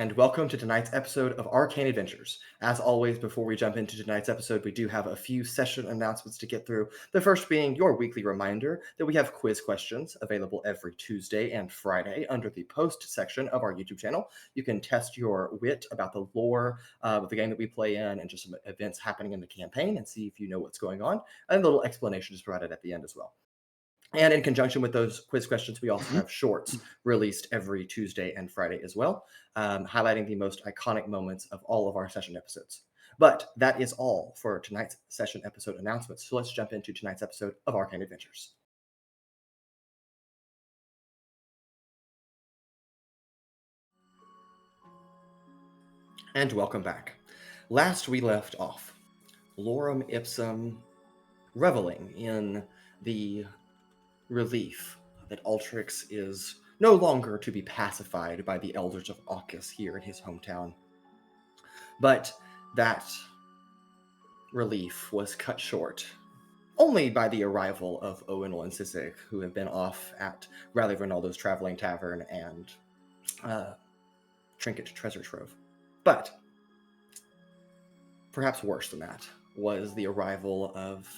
and welcome to tonight's episode of Arcane Adventures. As always, before we jump into tonight's episode, we do have a few session announcements to get through. The first being your weekly reminder that we have quiz questions available every Tuesday and Friday under the post section of our YouTube channel. You can test your wit about the lore of the game that we play in and just some events happening in the campaign and see if you know what's going on. And a little explanation is provided at the end as well. And in conjunction with those quiz questions, we also have shorts released every Tuesday and Friday as well, highlighting the most iconic moments of all of our session episodes. But that is all for tonight's session episode announcements. So let's jump into tonight's episode of Arcane Adventures. And welcome back. Last we left off, Lorem Ipsum reveling in the relief that Altrix is no longer to be pacified by the elders of Aukus here in his hometown. But that relief was cut short only by the arrival of Owunul and Sizik, who have been off at Rally Ronaldo's Traveling Tavern and Trinket Treasure Trove. But perhaps worse than that was the arrival of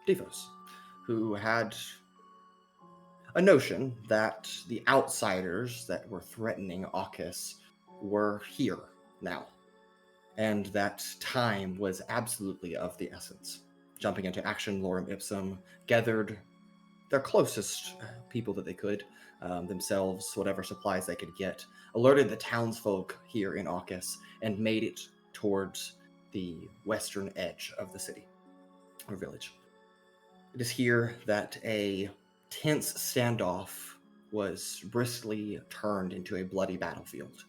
Devos, who had a notion that the outsiders that were threatening Aukus were here now, and that time was absolutely of the essence. Jumping into action, Lorem Ipsum gathered their closest people that they could, themselves, whatever supplies they could get, alerted the townsfolk here in Aukus, and made it towards the western edge of the city, or village. It is here that a tense standoff was briskly turned into a bloody battlefield,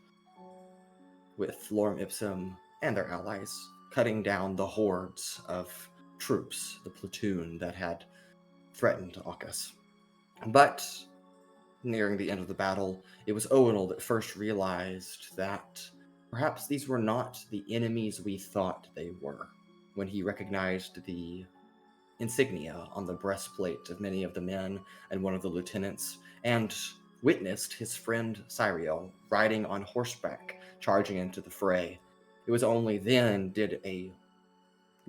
with Lorem Ipsum and their allies cutting down the hordes of troops, the platoon that had threatened Aukus. But nearing the end of the battle, it was Owunul that first realized that perhaps these were not the enemies we thought they were, when he recognized the insignia on the breastplate of many of the men and one of the lieutenants, and witnessed his friend Cyriel riding on horseback, charging into the fray. It was only then did a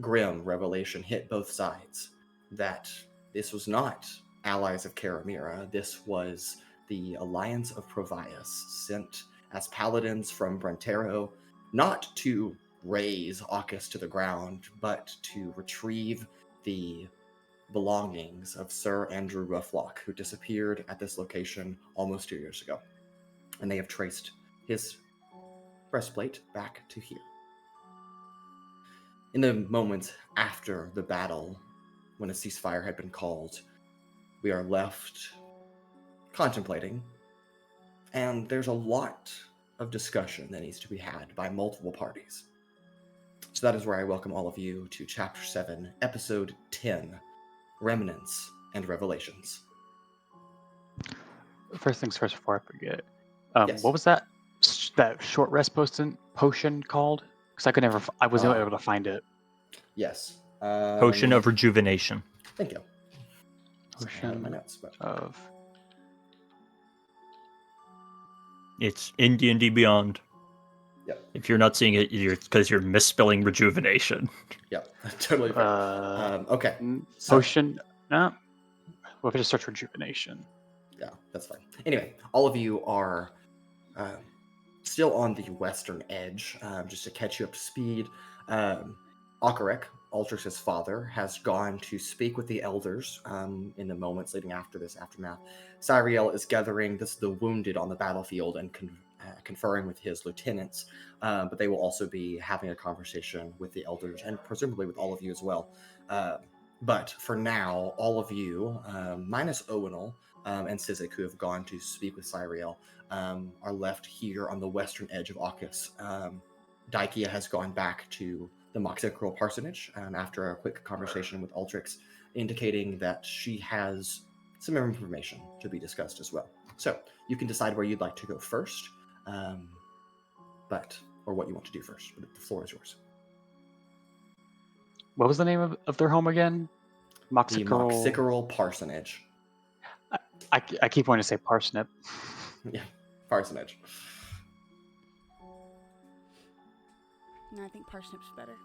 grim revelation hit both sides, that this was not allies of Karamira, this was the Alliance of Provias, sent as paladins from Brentero, not to raze Aukus to the ground, but to retrieve the belongings of Sir Andrew Rufflock, who disappeared at this location almost 2 years ago. And they have traced his breastplate back to here. In the moments after the battle, when a ceasefire had been called, we are left contemplating, and there's a lot of discussion that needs to be had by multiple parties. So that is where I welcome all of you to Chapter 7, Episode 10, Remnants and Revelations. First things first before I forget. Yes. What was that short rest potion called? Because I wasn't able to find it. Yes. Potion of Rejuvenation. Thank you. Potion My notes, but... of... It's in D&D Beyond. Yep. If you're not seeing it, it's because you're misspelling rejuvenation. Yep, totally fair. Okay. Potion... No. Well, if I just search rejuvenation. Yeah, that's fine. Anyway, all of you are still on the western edge. Just to catch you up to speed, Akarek, Altrix's father, has gone to speak with the elders in the moments leading after this aftermath. Cyriel is gathering the wounded on the battlefield and conferring with his lieutenants, but they will also be having a conversation with the elders and presumably with all of you as well. But for now, all of you, minus Owunul and Sizik, who have gone to speak with Cyriel, are left here on the western edge of Aukus. Daikea has gone back to the Moxicorol parsonage after a quick conversation with Altrix, indicating that she has some information to be discussed as well. So you can decide where you'd like to go first, or what you want to do first. But the floor is yours. What was the name of their home again? The Moxicorol parsonage. I keep wanting to say parsnip. Yeah, parsonage. No, I think parsnips better.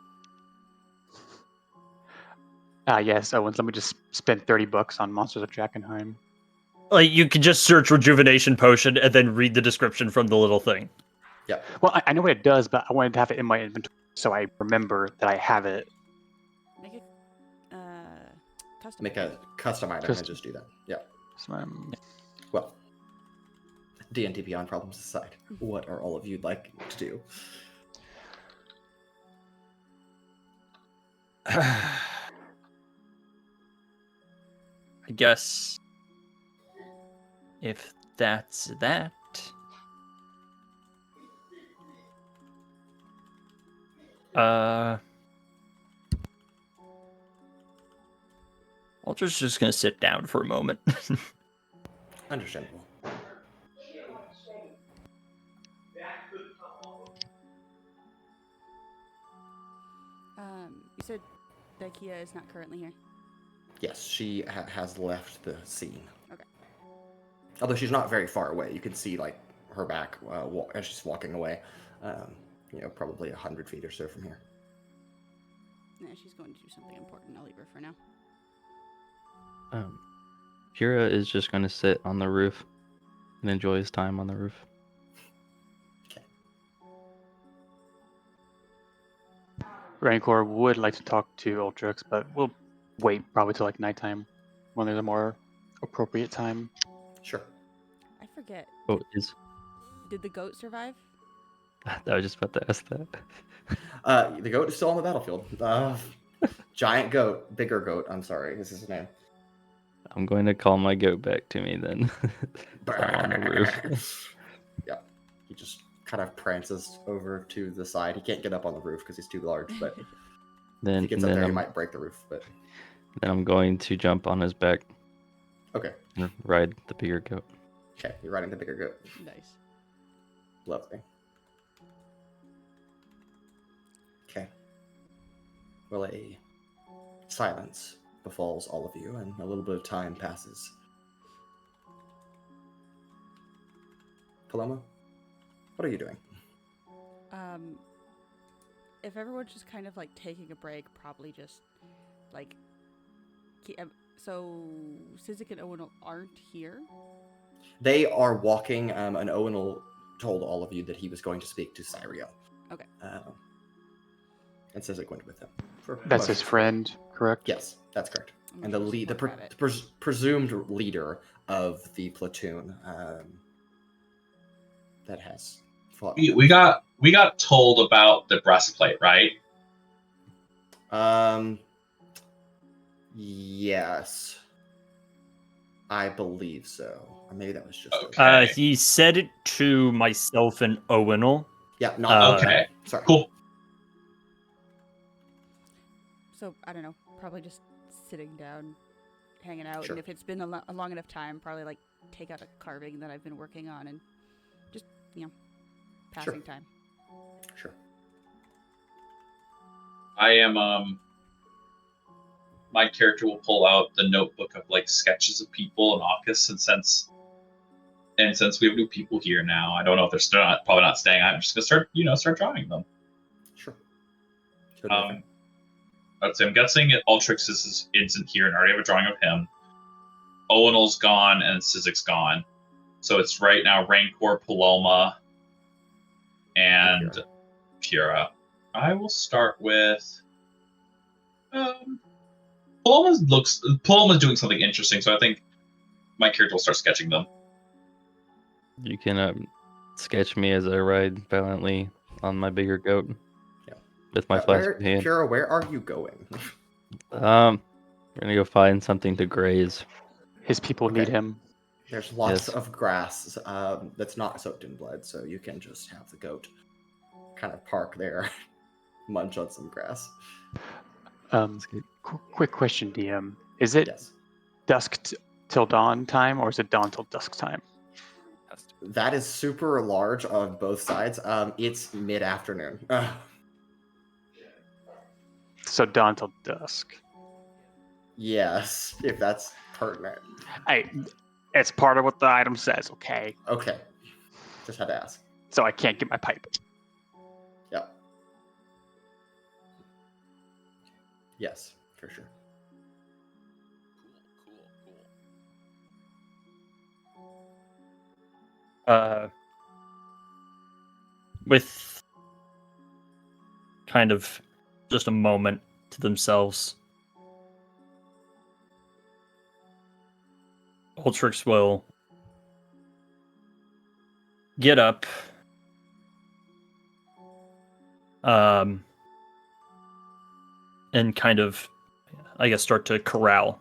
Yes, Owens, let me just spend $30 on Monsters of Jackenheim. Like, you can just search rejuvenation potion and then read the description from the little thing. Yeah. Well, I know what it does, but I wanted to have it in my inventory so I remember that I have it. Make a custom. Make a custom item and just do that. Yeah. So, Well, D&D Beyond problems aside, what are all of you'd like to do? I guess if that's that. Walter's just gonna sit down for a moment. Understandable. You said Daikea is not currently here. Yes, she has left the scene. Okay. Although she's not very far away. You can see, like, her back as she's walking away. Probably 100 feet or so from here. Yeah, she's going to do something important. I'll leave her for now. Pura is just going to sit on the roof and enjoy his time on the roof. Okay. Rancor would like to talk to Altrix, but we'll wait probably till like nighttime when there's a more appropriate time. Sure. I forget. Oh, Did the goat survive? I was just about to ask that. The goat is still on the battlefield. Giant goat, bigger goat. I'm sorry, this is his name. I'm going to call my goat back to me then. On the roof. Yeah, he just kind of prances over to the side. He can't get up on the roof because he's too large, but if Then, he gets up there, he might break the roof. But then I'm going to jump on his back okay, and ride the bigger goat. okay, you're riding the bigger goat. Nice. Lovely. Okay. Well, a silence befalls all of you, and a little bit of time passes. Paloma, what are you doing? If everyone's just kind of like taking a break, probably just like. So Sizik and Owunul aren't here. They are walking, and Owunul told all of you that he was going to speak to Cyriel. Okay. And Sizik went with him. That's his friend, correct? Yes, that's correct. I'm And gonna the just look at it. presumed leader of the platoon that has fought. We got told about the breastplate, right? Yes, I believe so. Or maybe that was just. Okay. He said it to myself and Owunul. Yeah, not Okay. Sorry. Cool. So I don't know. Probably just sitting down, hanging out, Sure. and if it's been a long enough time, probably like take out a carving that I've been working on and just passing time. Sure. I am my character will pull out the notebook of like sketches of people in AUKUS, and since we have new people here now, I don't know if they're still probably not staying. I'm just gonna start drawing them. Sure. Totally fair. I'd say I'm guessing Altrix isn't here, and I already have a drawing of him. Owunul's gone and Sizik's gone, so it's right now Rancor, Paloma, and Pura. I will start with Paloma's doing something interesting, so I think my character will start sketching them. You can sketch me as I ride valiantly on my bigger goat. Yeah. With my flask in hand. Pura, where are you going? We're gonna go find something to graze. His people Okay. need him. There's lots Yes. of grass that's not soaked in blood, so you can just have the goat kind of park there, munch on some grass. Quick question, DM. Is it Yes. dusk till dawn time, or is it dawn till dusk time? That is super large on both sides. It's mid-afternoon. So dawn till dusk. Yes, if that's pertinent. It's part of what the item says, okay? Okay. Just had to ask. So I can't get my pipe. Yep. Yes, for sure. Cool. With kind of just a moment to themselves, Altrix will get up, and kind of, I guess, start to corral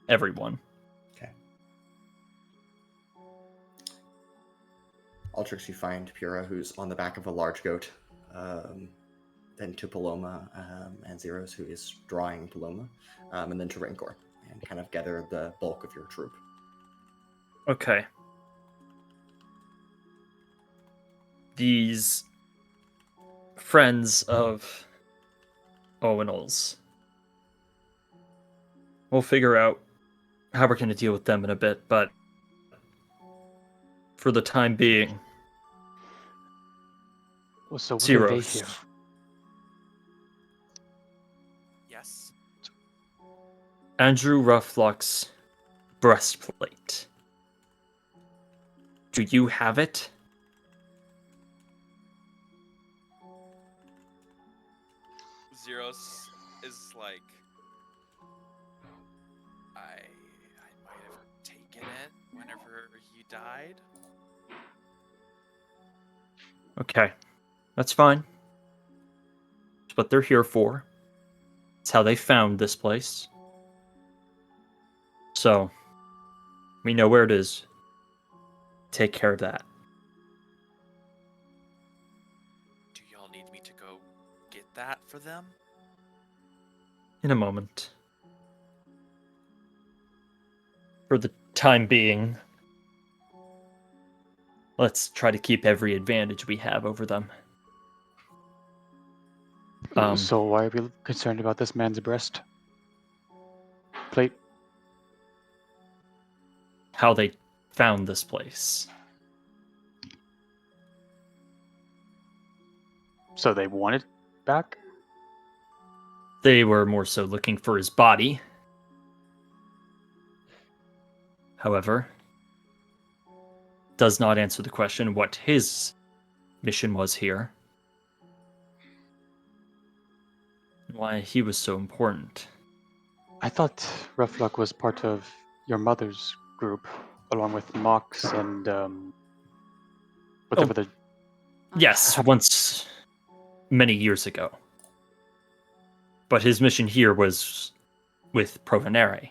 everyone. Okay. Altrix, you find Pura, who's on the back of a large goat. Then to Paloma and Zeiros, who is drawing Paloma, and then to Rancor, and kind of gather the bulk of your troop. Okay. These friends of Owunul's. We'll figure out how we're going to deal with them in a bit, but for the time being, Well, so what are they Zeiros. here? Yes. Andrew Rufflock's breastplate. Do you have it? Zeiros is like, I might have taken it whenever he died. Okay. That's fine. It's what they're here for. It's how they found this place. So, we know where it is. Take care of that. Do y'all need me to go get that for them? In a moment. For the time being, let's try to keep every advantage we have over them. So why are we concerned about this man's breast plate? How they found this place. So they want it back? They were more so looking for his body. However, does not answer the question what his mission was here. And why he was so important. I thought Roughluck was part of your mother's group, along with Mox and whatever the. Yes, once many years ago. But his mission here was with Provenere.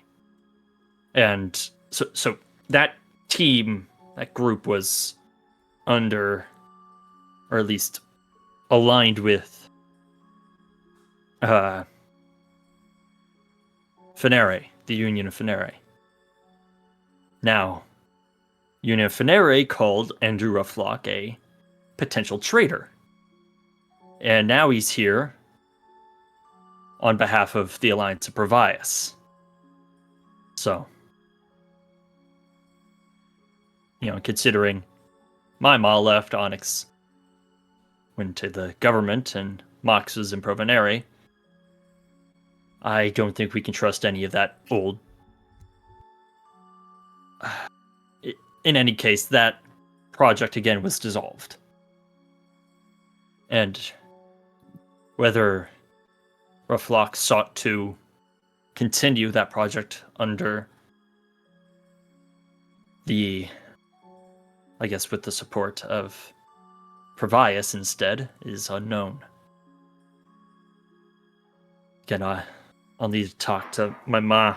And so that team, that group was under, or at least aligned with, Fenere, the Union of Fenere. Now, Union of Fenere called Andrew Rufflock a potential traitor. And now he's here on behalf of the Alliance of Provias. So, considering my ma left, Onyx went to the government, and Mox was in Provenere, I don't think we can trust any of that old. In any case, that project again was dissolved. And whether Rufflock sought to continue that project under the, I guess, with the support of Provias instead, is unknown. Again, I'll need to talk to my ma.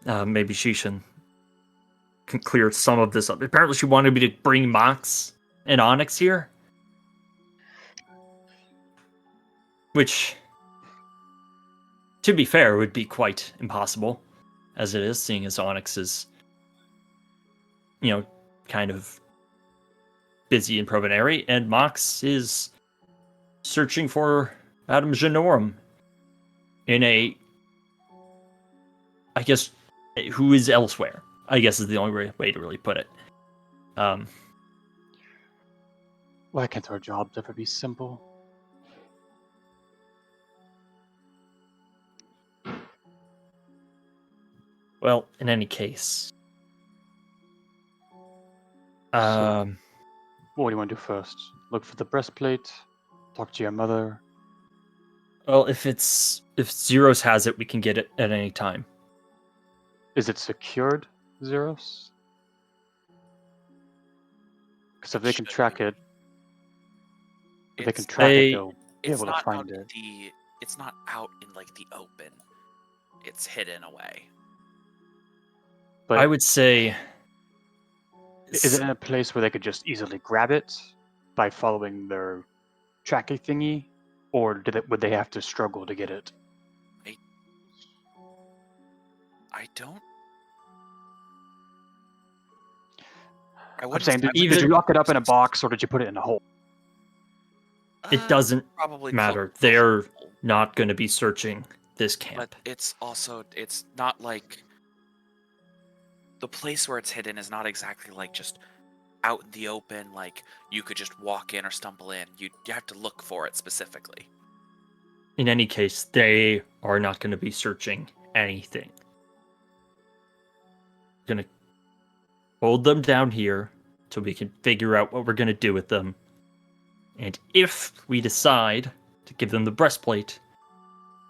Maybe she can clear some of this up. Apparently she wanted me to bring Mox and Onyx here. Which, to be fair, would be quite impossible, as it is, seeing as Onyx is, kind of busy in Provenere, and Mox is searching for Adam Genorum in a, I guess, who is elsewhere, I guess is the only way to really put it. Why can't our jobs ever be simple? Well, in any case, So- What do you want to do first? Look for the breastplate. Talk to your mother. well, if Zeiros has it, we can get it at any time. Is it secured, Zeiros? Because if they can Should track be. it, if they can It's track They- it, they'll be it's able to not out find in it. the. It's not out in like the open. It's hidden away. But I would say, is it in a place where they could just easily grab it by following their tracking thingy, or would they have to struggle to get it? I don't. I I'm wouldn't saying, say- did you lock it up in a box or did you put it in a hole? it doesn't probably matter. close the They're hole, not going to be searching this camp. but it's not like the place where it's hidden is not exactly like just out in the open, like you could just walk in or stumble in. You have to look for it specifically. In any case, they are not going to be searching anything. Gonna hold them down here so we can figure out what we're going to do with them. And if we decide to give them the breastplate,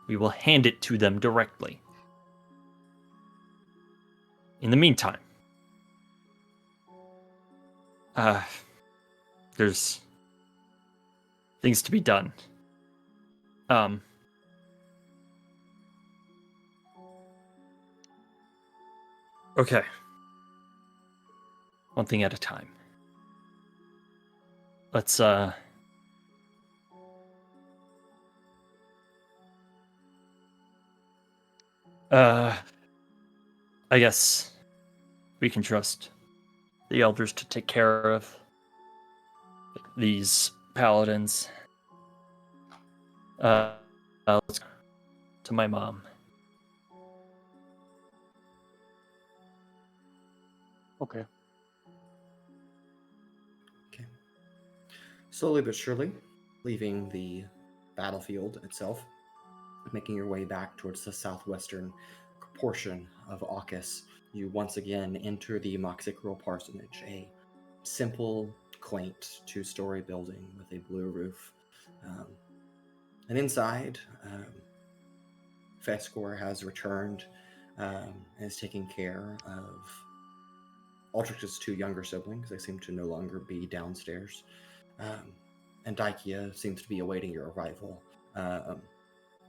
we will hand it to them directly. In the meantime, there's things to be done. Okay. One thing at a time. Let's I guess we can trust the elders to take care of these paladins. Let's go to my mom. Okay. Okay. Slowly but surely, leaving the battlefield itself, making your way back towards the southwestern portion of Aukus, you once again enter the Moxicorol parsonage, a simple, quaint two-story building with a blue roof. And inside, Feskor has returned and is taking care of Altrix's two younger siblings. They seem to no longer be downstairs. And Daikea seems to be awaiting your arrival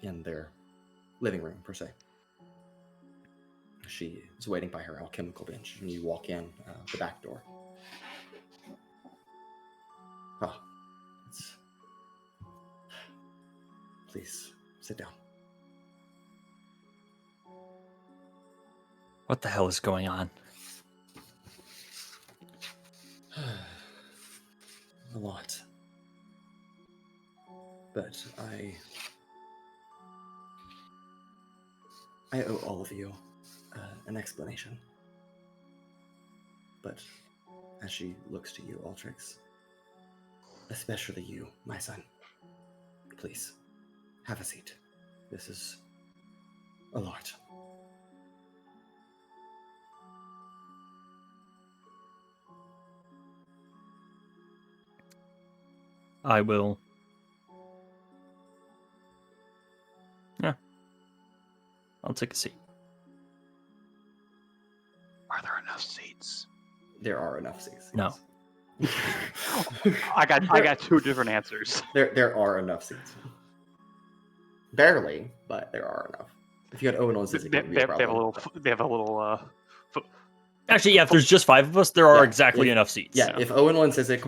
in their living room, per se. She is waiting by her alchemical bench, and you walk in the back door. Please, sit down. What the hell is going on? A lot. But I owe all of you an explanation. But as she looks to you, Altrix, especially you, my son, please, have a seat. This is a lot. I will. Yeah. I'll take a seat. Are there enough seats? There are enough seats. No. yes. I got two different answers. There are enough seats. Barely, but there are enough. If you had Owunul and Sizik, it would be a problem. They have a little. Actually, yeah, if there's just 5 of us, there are Yeah, exactly enough seats. Yeah, if Owunul and Sizik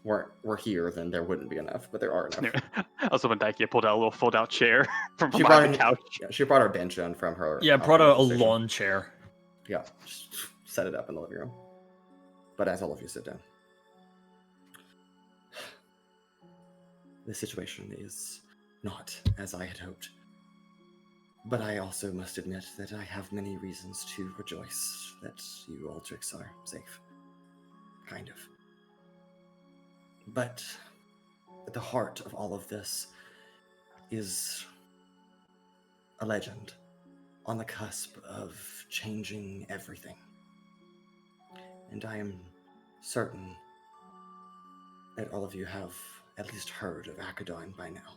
were here, then there wouldn't be enough, but there are enough. Also, when Daikea pulled out a little fold-out chair from She behind the brought couch. Yeah, she brought her bench in from her. Yeah, brought a alchemical station. lawn chair. Yeah, just set it up in the living room. But as all of you sit down, the situation is not as I had hoped. But I also must admit that I have many reasons to rejoice that you Altrix are safe. Kind of. But at the heart of all of this is a legend, on the cusp of changing everything. And I am certain that all of you have at least heard of Akadon by now.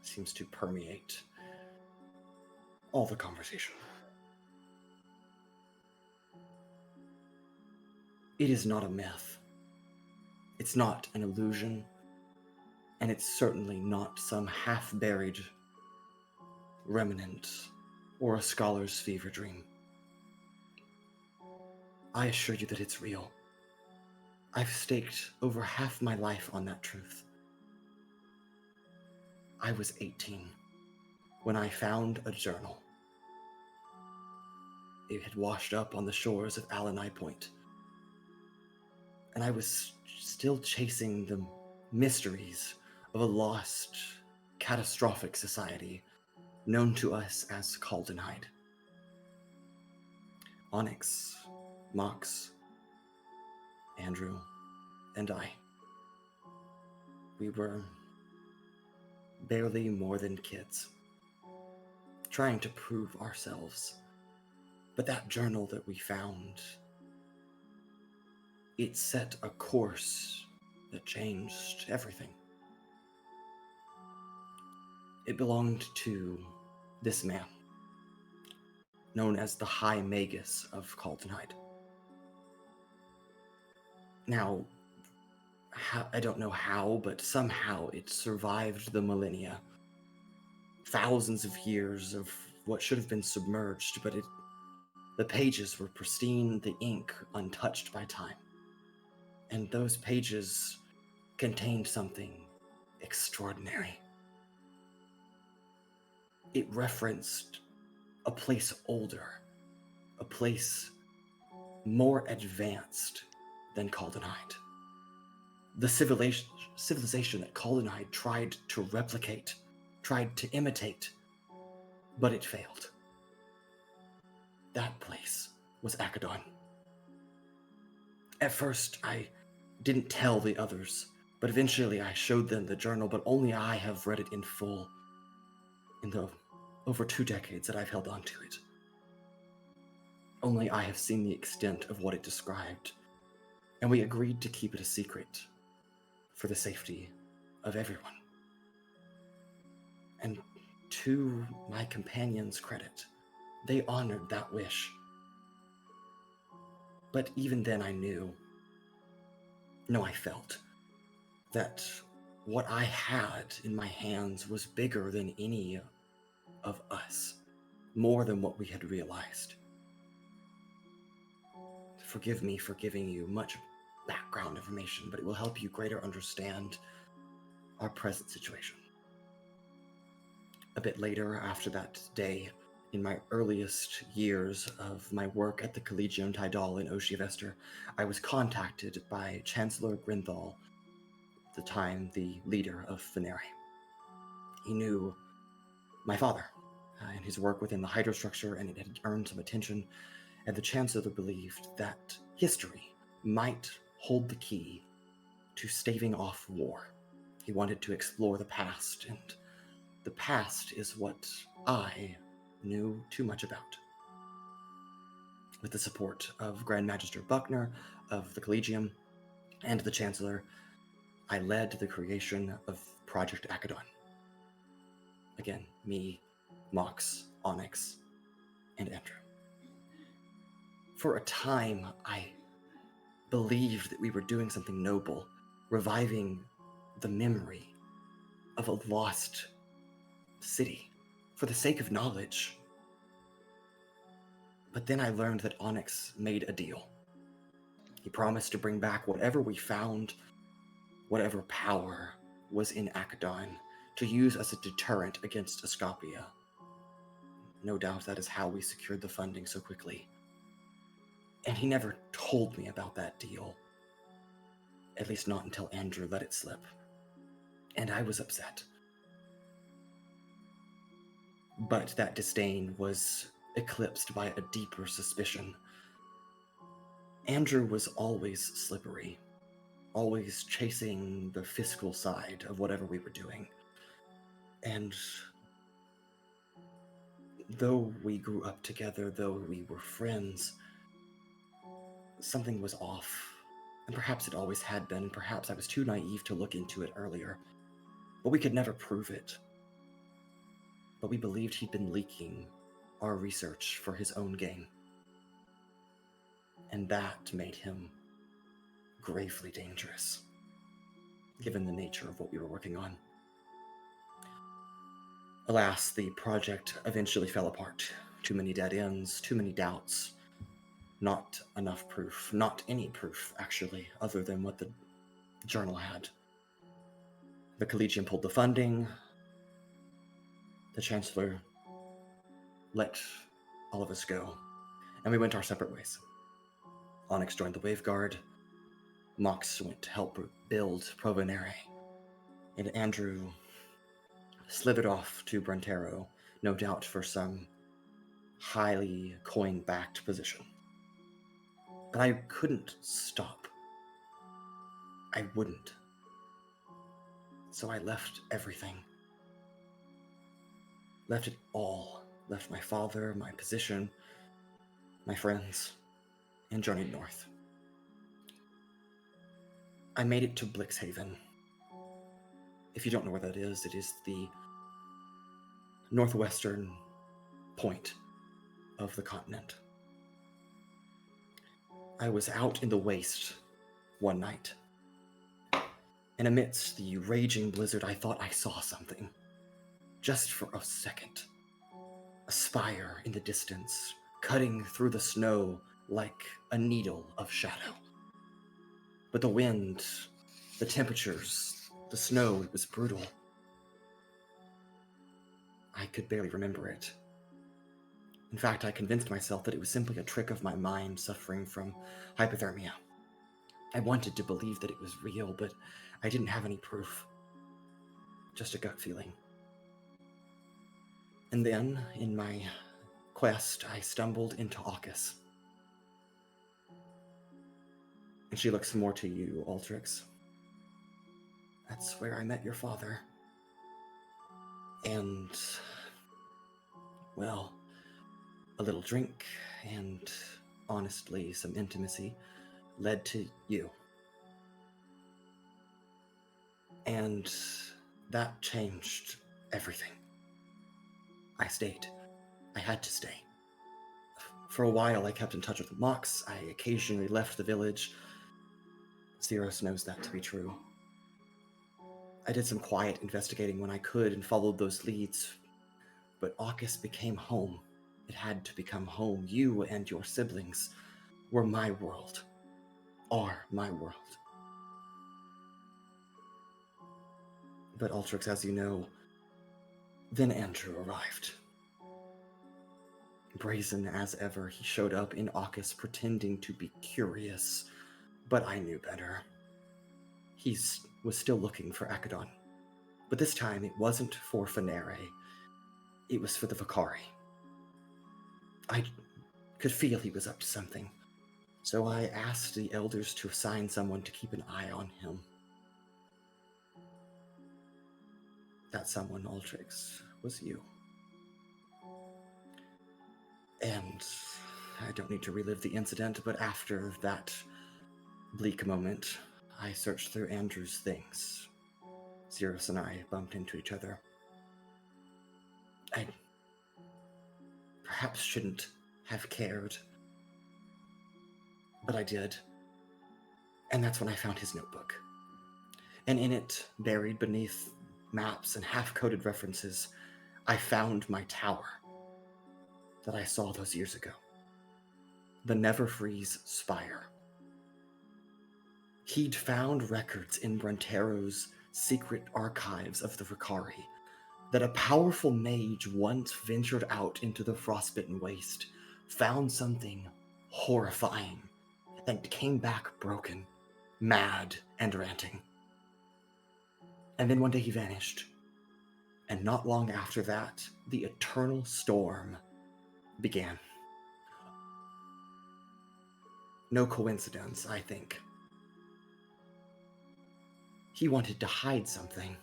It seems to permeate all the conversation. It is not a myth. It's not an illusion. And it's certainly not some half-buried remnant or a scholar's fever dream. I assure you that it's real. I've staked over half my life on that truth. I was 18 when I found a journal. It had washed up on the shores of Alani Point. And I was still chasing the mysteries of a lost, catastrophic society known to us as Caldenhide. Onyx, Mox, Andrew, and I. We were barely more than kids, trying to prove ourselves. But that journal that we found, it set a course that changed everything. It belonged to this man, known as the High Magus of Caldenhide. Now, I don't know how, but somehow it survived the millennia. Thousands of years of what should have been submerged, but the pages were pristine, the ink untouched by time. And those pages contained something extraordinary. It referenced a place older, a place more advanced than Caldenhide. The civilization that Caldenhide tried to replicate, tried to imitate, but it failed. That place was Akadon. At first, I didn't tell the others, but eventually I showed them the journal, but only I have read it in full in the over 2 decades that I've held on to it. Only I have seen the extent of what it described, and we agreed to keep it a secret for the safety of everyone. And to my companions' credit, they honored that wish. But even then I felt that what I had in my hands was bigger than any of us, more than what we had realized. Forgive me for giving you much background information, but it will help you greater understand our present situation. A bit later, after that day, in my earliest years of my work at the Collegium Tidal in Oshivester, I was contacted by Chancellor Grinthal, at the time the leader of Feneri. He knew my father and his work within the hydrostructure, and it had earned some attention, and the Chancellor believed that history might hold the key to staving off war. He wanted to explore the past, and the past is what I knew too much about. With the support of Grand Magister Buckner of the Collegium and the Chancellor, I led the creation of Project Akadon. Again, me, Mox, Onyx, and Andrew. For a time, I believed that we were doing something noble, reviving the memory of a lost city for the sake of knowledge. But then I learned that Onyx made a deal. He promised to bring back whatever we found, whatever power was in Akadon, to use as a deterrent against Escapia. No doubt that is how we secured the funding so quickly. And he never told me about that deal. At least not until Andrew let it slip. And I was upset. But that disdain was eclipsed by a deeper suspicion. Andrew was always slippery, always chasing the fiscal side of whatever we were doing. And though we grew up together, though we were friends, something was off. And perhaps it always had been. Perhaps I was too naive to look into it earlier. But we could never prove it. But we believed he'd been leaking our research for his own gain. And that made him gravely dangerous, given the nature of what we were working on. Alas, the project eventually fell apart. Too many dead ends, too many doubts. Not enough proof. Not any proof, actually, other than what the journal had. The Collegium pulled the funding. The Chancellor let all of us go. And we went our separate ways. Onyx joined the Waveguard. Mox went to help build Provenere. And Andrew slithered off to Brontero, no doubt for some highly coin-backed position. But I couldn't stop. I wouldn't. So I left everything. Left it all. Left my father, my position, my friends, and journeyed north. I made it to Blixhaven. If you don't know where that is, it is the northwestern point of the continent. I was out in the waste one night, and amidst the raging blizzard, I thought I saw something. Just for a second. A spire in the distance, cutting through the snow like a needle of shadow. But the wind, the temperatures, the snow, it was brutal. I could barely remember it. In fact, I convinced myself that it was simply a trick of my mind suffering from hypothermia. I wanted to believe that it was real, but I didn't have any proof. Just a gut feeling. And then, in my quest, I stumbled into Aukus. And she looks more to you, Altrix. That's where I met your father. And, well, a little drink and, honestly, some intimacy led to you. And that changed everything. I stayed. I had to stay. For a while, I kept in touch with Mox. I occasionally left the village. Zeiros knows that to be true. I did some quiet investigating when I could and followed those leads. But Aukus became home. It had to become home. You and your siblings were my world. Are my world. But Altrix, as you know, then Andrew arrived. Brazen as ever, he showed up in Aukus pretending to be curious, but I knew better. He was still looking for Akadon, but this time it wasn't for Fenere, it was for the Vakari. I could feel he was up to something, so I asked the elders to assign someone to keep an eye on him. That someone, Altrix, was you. And I don't need to relive the incident, but after that bleak moment, I searched through Andrew's things. Zeiros and I bumped into each other. I perhaps shouldn't have cared, but I did. And that's when I found his notebook. And in it, buried beneath maps and half-coded references, I found my tower that I saw those years ago. The Neverfreeze Spire. He'd found records in Brontero's secret archives of the Vakari that a powerful mage once ventured out into the frostbitten waste, found something horrifying, and came back broken, mad, and ranting. And then one day he vanished. And not long after that, the eternal storm began. No coincidence, I think. He wanted to hide something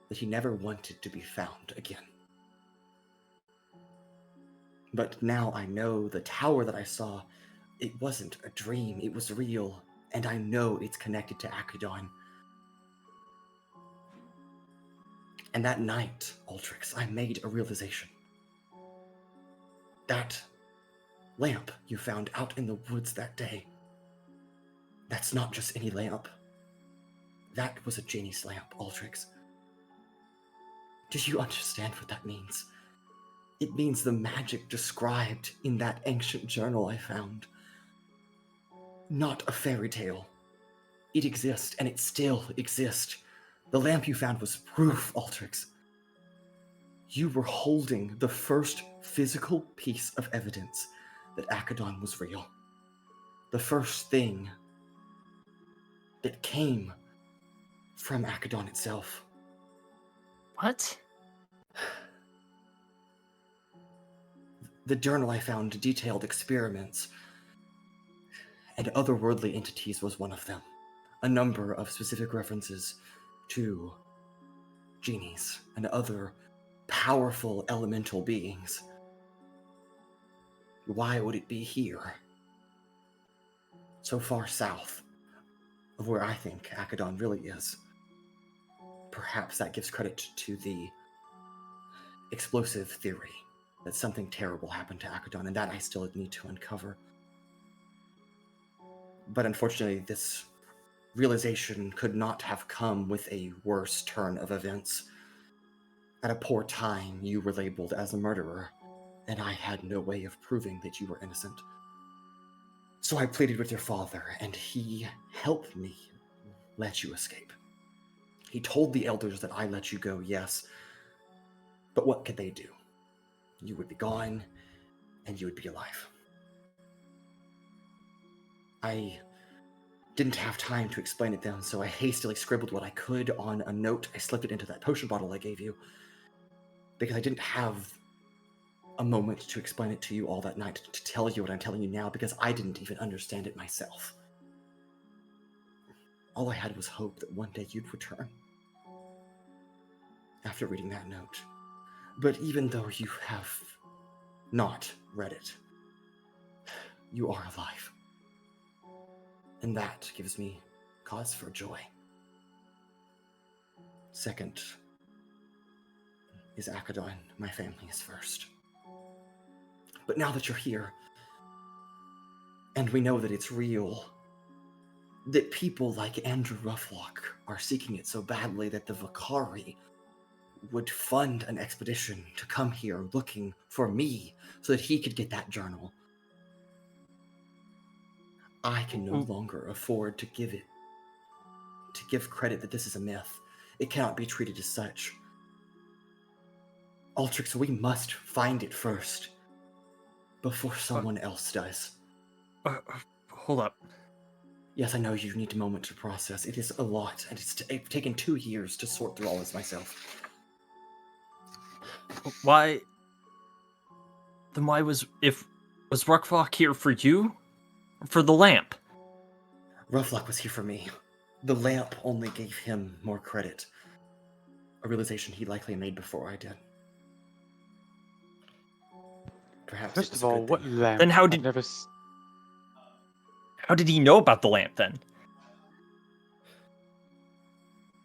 that he never wanted to be found again. But now I know the tower that I saw, it wasn't a dream, it was real, and I know it's connected to Akadon. And that night, Altrix, I made a realization. That lamp you found out in the woods that day, that's not just any lamp. That was a genie's lamp, Altrix. Do you understand what that means? It means the magic described in that ancient journal I found. Not a fairy tale. It exists, and it still exists. The lamp you found was proof, Altrix. You were holding the first physical piece of evidence that Akadon was real. The first thing that came from Akadon itself. What? The journal I found detailed experiments, and otherworldly entities was one of them. A number of specific references to genies and other powerful elemental beings. Why would it be here? So far south of where I think Akadon really is. Perhaps that gives credit to the explosive theory that something terrible happened to Akadon, and that I still need to uncover. But unfortunately, this realization could not have come with a worse turn of events. At a poor time, you were labeled as a murderer, and I had no way of proving that you were innocent. So I pleaded with your father, and he helped me let you escape. He told the elders that I let you go, yes, but what could they do? You would be gone, and you would be alive. I didn't have time to explain it then, so I hastily scribbled what I could on a note. I slipped it into that potion bottle I gave you, because I didn't have a moment to explain it to you all that night, to tell you what I'm telling you now, because I didn't even understand it myself. All I had was hope that one day you'd return. After reading that note. But even though you have not read it, you are alive. And that gives me cause for joy. Second is Akadon. My family is first. But now that you're here, and we know that it's real, that people like Andrew Rufflock are seeking it so badly that the Vicari would fund an expedition to come here looking for me so that he could get that journal. I can no longer afford to give credit that this is a myth. It cannot be treated as such. Altrix, we must find it first, before someone else does. Hold up. Yes, I know you need a moment to process. It is a lot, and it's taken 2 years to sort through all this myself. Why? Then why was Rufflock here for you? Or for the lamp? Rufflock was here for me. The lamp only gave him more credit. A realization he likely made before I did. Perhaps First it was of a all, good what thing. lamp? Then how I've did- never How did he know about the lamp then?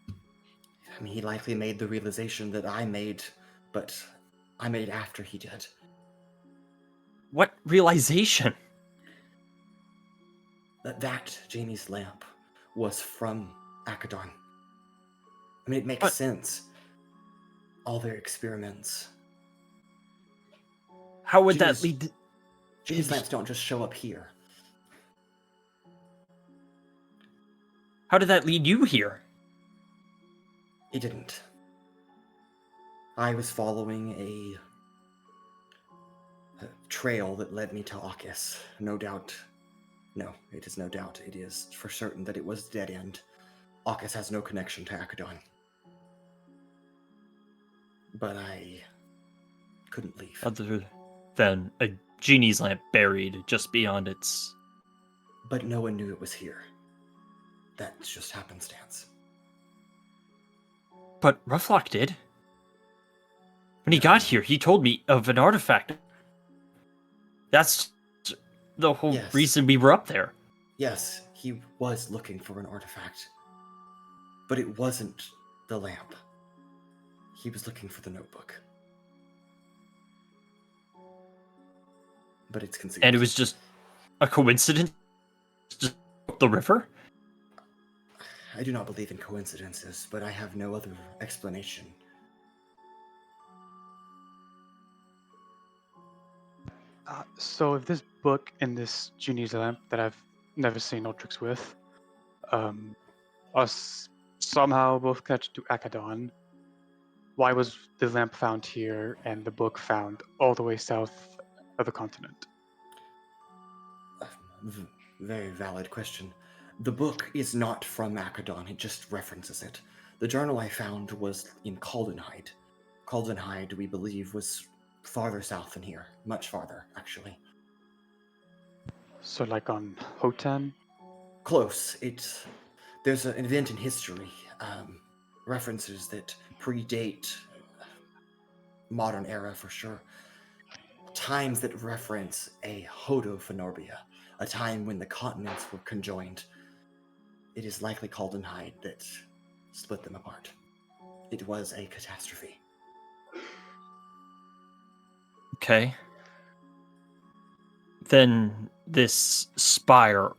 I mean, he likely made the realization that I made, but I made after he did. What realization? That Jamie's lamp was from Akadon. I mean, it makes But- sense. All their experiments. How would Jamie's- that lead? Jamie's lamps don't just show up here. How did that lead you here? It didn't. I was following a trail that led me to Akis. No doubt. No, it is no doubt. It is for certain that it was dead end. Akis has no connection to Akadon. But I couldn't leave. Other than a genie's lamp buried just beyond its... But no one knew it was here. That's just happenstance. But Rufflock did. When he got here, he told me of an artifact That's the whole Yes. reason we were up there. Yes, he was looking for an artifact. But it wasn't the lamp. He was looking for the notebook. But it's concealed. And it was just a coincidence? Just up the river? I do not believe in coincidences, but I have no other explanation. So if this book and this genie's lamp that I've never seen Altrix with, us somehow both connected to Akadon, why was the lamp found here and the book found all the way south of the continent? Very valid question. The book is not from Akadon, it just references it. The journal I found was in Caldenhide. Caldenhide, we believe, was farther south than here. Much farther, actually. So like on Hotan? Close. There's an event in history, references that predate modern era for sure. Times that reference a Hodophonorbia, a time when the continents were conjoined. It is likely Caldenhide that split them apart. It was a catastrophe. Okay. Then this spire.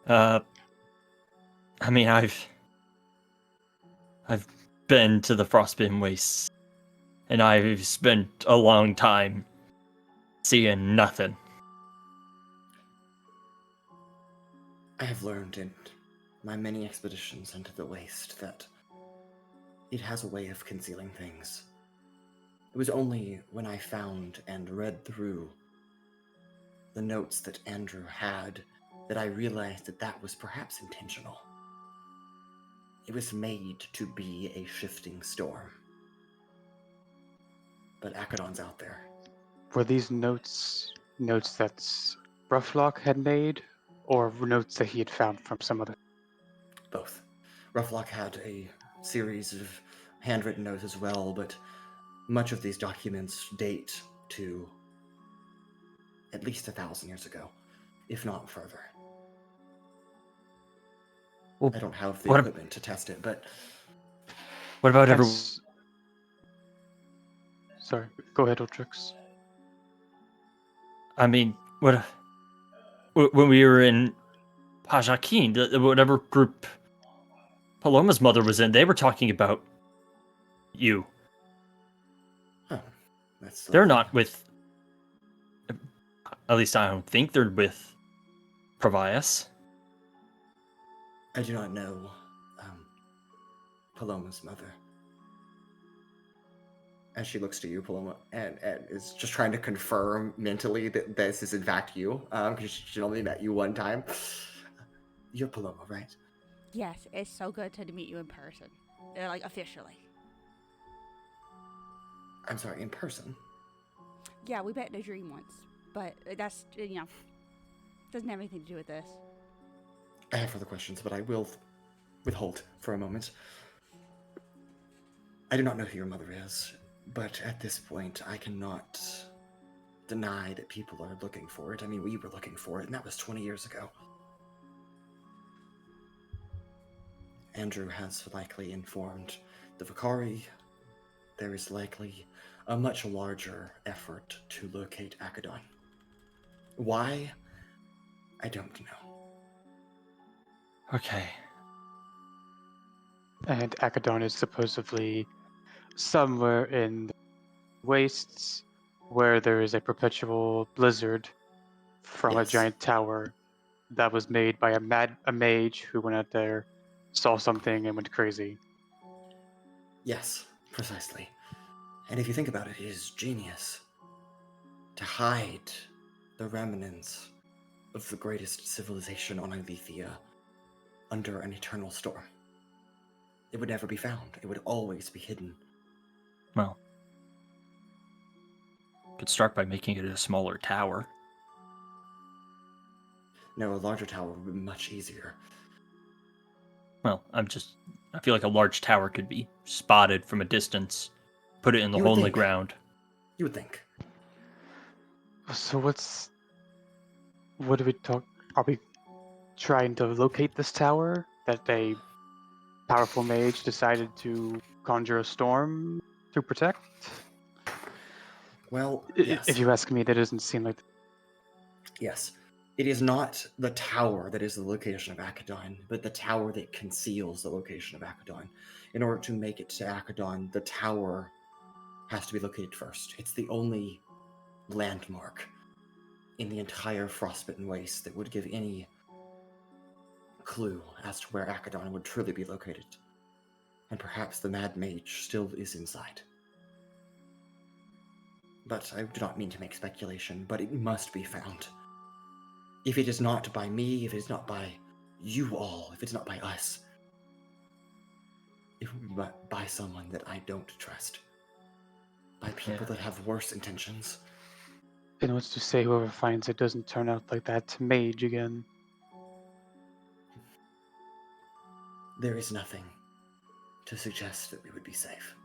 I mean, I've been to the Frostbitten Wastes, and I've spent a long time seeing nothing. I have learned in my many expeditions into the waste that it has a way of concealing things. It was only when I found and read through the notes that Andrew had that I realized that that was perhaps intentional. It was made to be a shifting storm. But Akadon's out there. Were these notes that Roughlock had made, or notes that he had found from some other? Both. Roughlock had a series of handwritten notes as well, but much of these documents date to at least 1,000 years ago, if not further. Well, I don't have the what equipment to test it, but What about everyone? That's- Sorry, go ahead, Altrix. I mean, when we were in Pajakin, whatever group Paloma's mother was in, they were talking about you. oh, that's They're lovely. not with. At least I don't think they're with Provias. I do not know Paloma's mother. And she looks to you, Paloma, and is just trying to confirm mentally that this is in fact you, because she only met you one time. You're Paloma, right? Yes, it's so good to meet you in person. Like, officially. I'm sorry, in person. Yeah, we met in a dream once. But that's, doesn't have anything to do with this. I have further questions, but I will withhold for a moment. I do not know who your mother is, but at this point, I cannot deny that people are looking for it. I mean, we were looking for it, and that was 20 years ago. Andrew has likely informed the Vicari. There is likely a much larger effort to locate Akadon. Why? I don't know. Okay. And Akadon is supposedly somewhere in the wastes where there is a perpetual blizzard from a Yes. giant tower that was made by a mage who went out there, saw something, and went crazy. Yes, precisely. And if you think about it, it is genius to hide the remnants of the greatest civilization on Alethea under an eternal storm. It would never be found. It would always be hidden. Well, could start by making it a smaller tower. No, a larger tower would be much easier. Well, I feel like a large tower could be spotted from a distance, put it in the You hole would in the think. ground. You would think. So what do we talk? Are we trying to locate this tower that a powerful mage decided to conjure a storm to protect? Well, If yes. you ask me, that doesn't seem like. Yes. It is not the tower that is the location of Akadon, but the tower that conceals the location of Akadon. In order to make it to Akadon, the tower has to be located first. It's the only landmark in the entire Frostbitten Waste that would give any clue as to where Akadon would truly be located. And perhaps the Mad Mage still is inside. But I do not mean to make speculation, but it must be found. If it is not by me, if it is not by you all, if it's not by us, it will be by someone that I don't trust. By people that have worse intentions. And what's to say whoever finds it doesn't turn out like that mage again? There is nothing to suggest that we would be safe.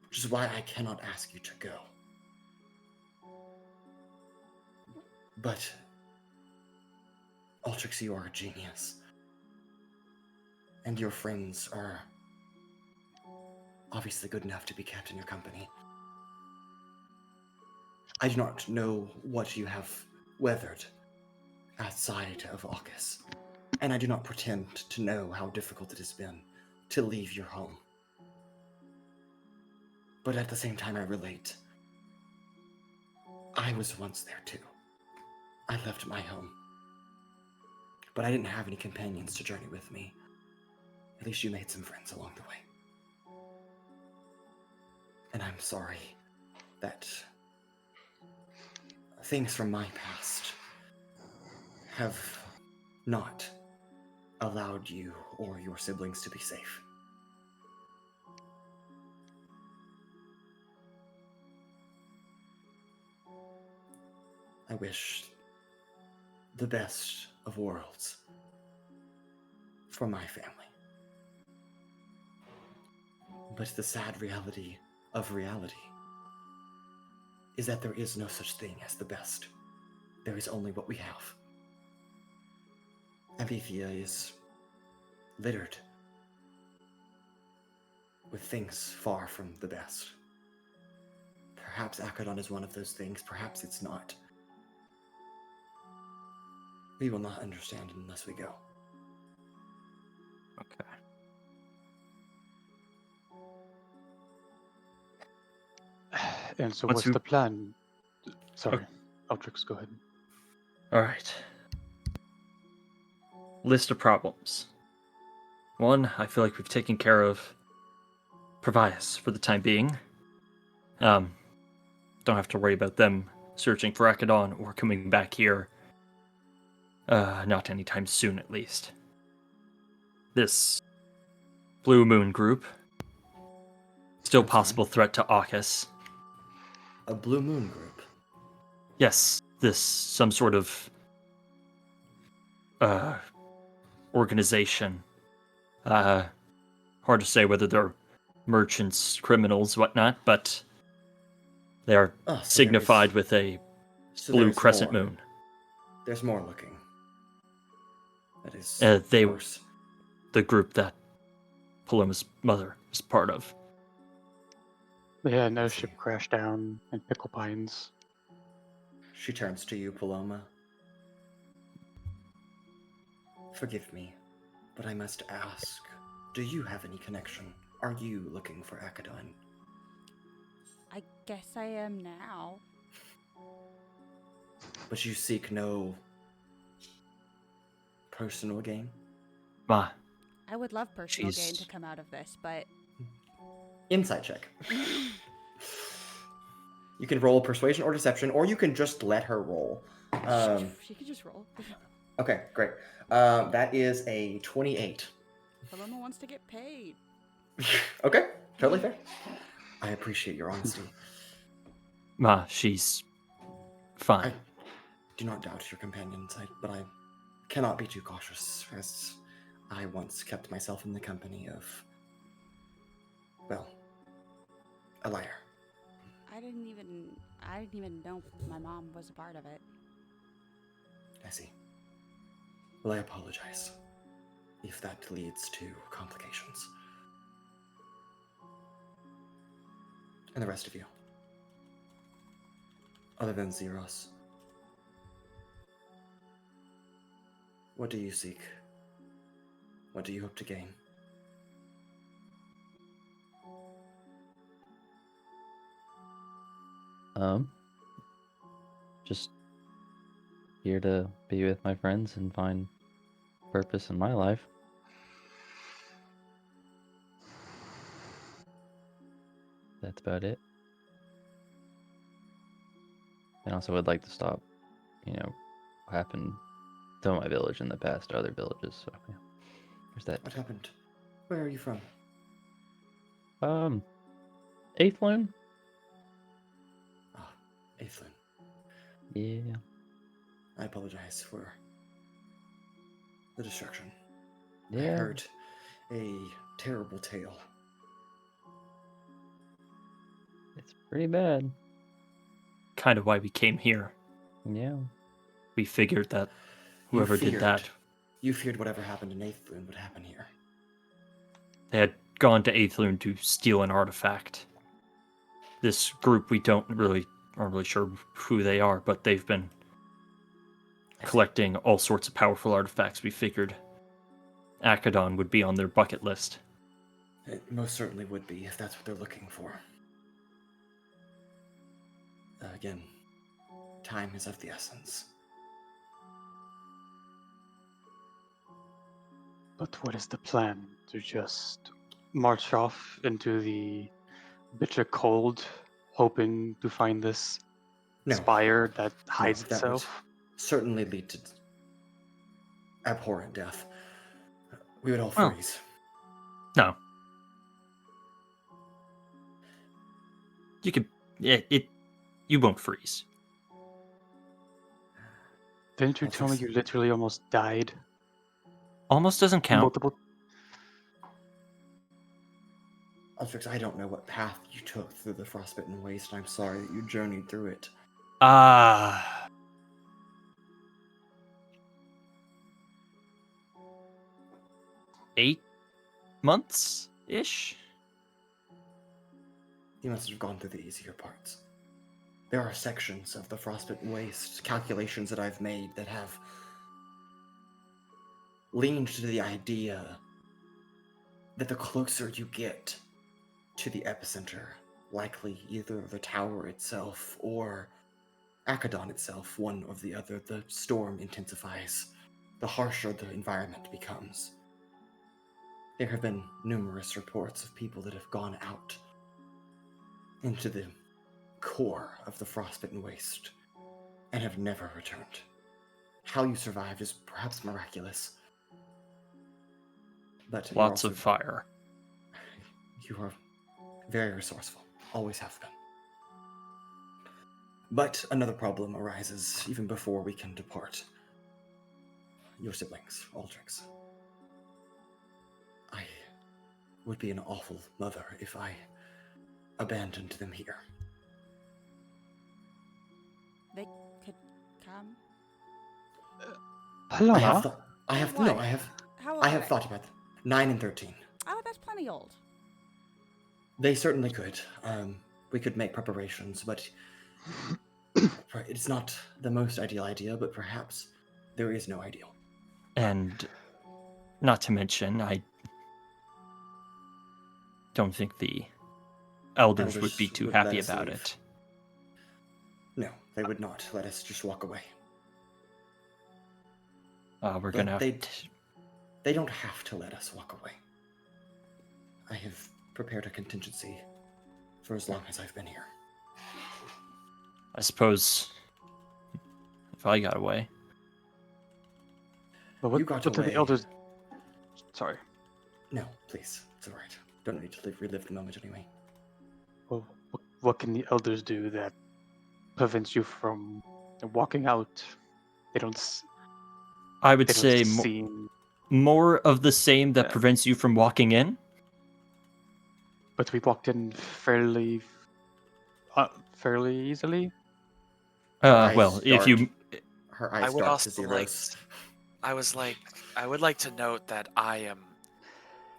Which is why I cannot ask you to go. But, Altrix, you are a genius. And your friends are obviously good enough to be kept in your company. I do not know what you have weathered outside of Aukus, and I do not pretend to know how difficult it has been to leave your home. But at the same time, I relate. I was once there too. I left my home. But I didn't have any companions to journey with me. At least you made some friends along the way. And I'm sorry that things from my past have not allowed you or your siblings to be safe. I wish the best of worlds for my family. But the sad reality of reality is that there is no such thing as the best. There is only what we have. Alethea is littered with things far from the best. Perhaps Akadon is one of those things, perhaps it's not. We will not understand unless we go. Okay. And so Once what's you- the plan? Sorry, Altrix, go ahead. All right. List of problems. One, I feel like we've taken care of Provias for the time being. Don't have to worry about them searching for Akadon or coming back here. Not anytime soon, at least. This Blue Moon group, still I'm sorry? possible threat to Aukus. A Blue Moon group. Yes, this some sort of organization. Hard to say whether they're merchants, criminals, whatnot, but they are Oh, so signified with a blue there's crescent more. moon. There's more looking. That is They worse. the group that Paloma's mother is part of. Yeah, no I ship see. crashed down in Pickle Pines. She turns to you, Paloma. Forgive me, but I must ask, do you have any connection? Are you looking for Akadon? I guess I am now. But you seek no personal gain? Ma, I would love personal gain She's- to come out of this, but Insight check. You can roll persuasion or deception, or you can just let her roll. she could just roll. Okay, great. That is a 28. Paloma wants to get paid. Okay, totally fair. I appreciate your honesty. Ma, she's fine. I do not doubt your companion's, but I cannot be too cautious, as I once kept myself in the company of, well, a liar. I didn't even I didn't even know my mom was a part of it. I see. Well, I apologize if that leads to complications. And the rest of you, other than Zeiros, what do you seek? What do you hope to gain? Just here to be with my friends and find purpose in my life. That's about it. And also would like to stop, what happened to my village in the past to other villages. So yeah, there's that. What happened? Where are you from? Eighth Loon? Ah, Aidan. Yeah. I apologize for the destruction. I Yeah. heard a terrible tale. It's pretty bad. Kind of why we came here. Yeah. We figured that whoever did that, You feared whatever happened in Eighth Loon would happen here. they had gone to Aethlune to steal an artifact. This group, we aren't really sure who they are, but they've been collecting all sorts of powerful artifacts. We figured Akadon would be on their bucket list. It most certainly would be if that's what they're looking for. Again, time is of the essence. But what is the plan? To just march off into the bitter cold, hoping to find this No. spire that hides that would itself? certainly lead to abhorrent death. We would all Oh. freeze. No. You could... You won't freeze. Didn't you I'll tell me fix you literally almost died? Almost doesn't count. Multiple. Altrix, I don't know what path you took through the frostbitten waste, and I'm sorry that you journeyed through it. 8 months-ish? You must have gone through the easier parts. There are sections of the frostbitten waste, calculations that I've made that have leaned to the idea that the closer you get to the epicenter, likely either the tower itself or Akadon itself, one or the other, the storm intensifies, the harsher the environment becomes. There have been numerous reports of people that have gone out into the core of the frostbitten waste and have never returned. How you survived is perhaps miraculous, but Lots of fire. You are very resourceful, always have been. But another problem arises even before we can depart. Your siblings, Altrix. I would be an awful mother if I abandoned them here. They could come. Paloma? I have Why? How old I are have they? thought about them. 9 and 13. Oh, that's plenty old. They certainly could. We could make preparations, but it's not the most ideal idea, but perhaps there is no ideal. And not to mention, I don't think the elders would be too would let happy us about leave. it. No, they would not let us just walk away. We're But gonna have they don't have to let us walk away. I have prepared a contingency for as long as I've been here. I suppose if I got away. But what, You got what do away. the elders? Sorry. No, please, it's all right. Don't need to relive the moment anyway. Well, what can the elders do that prevents you from walking out? They don't. I would They say don't seem. more of the same that Yeah. prevents you from walking in. But we walked in fairly fairly easily. eyes Well, if you Her I eyes would dart also to like. zeros. I would like to note that I am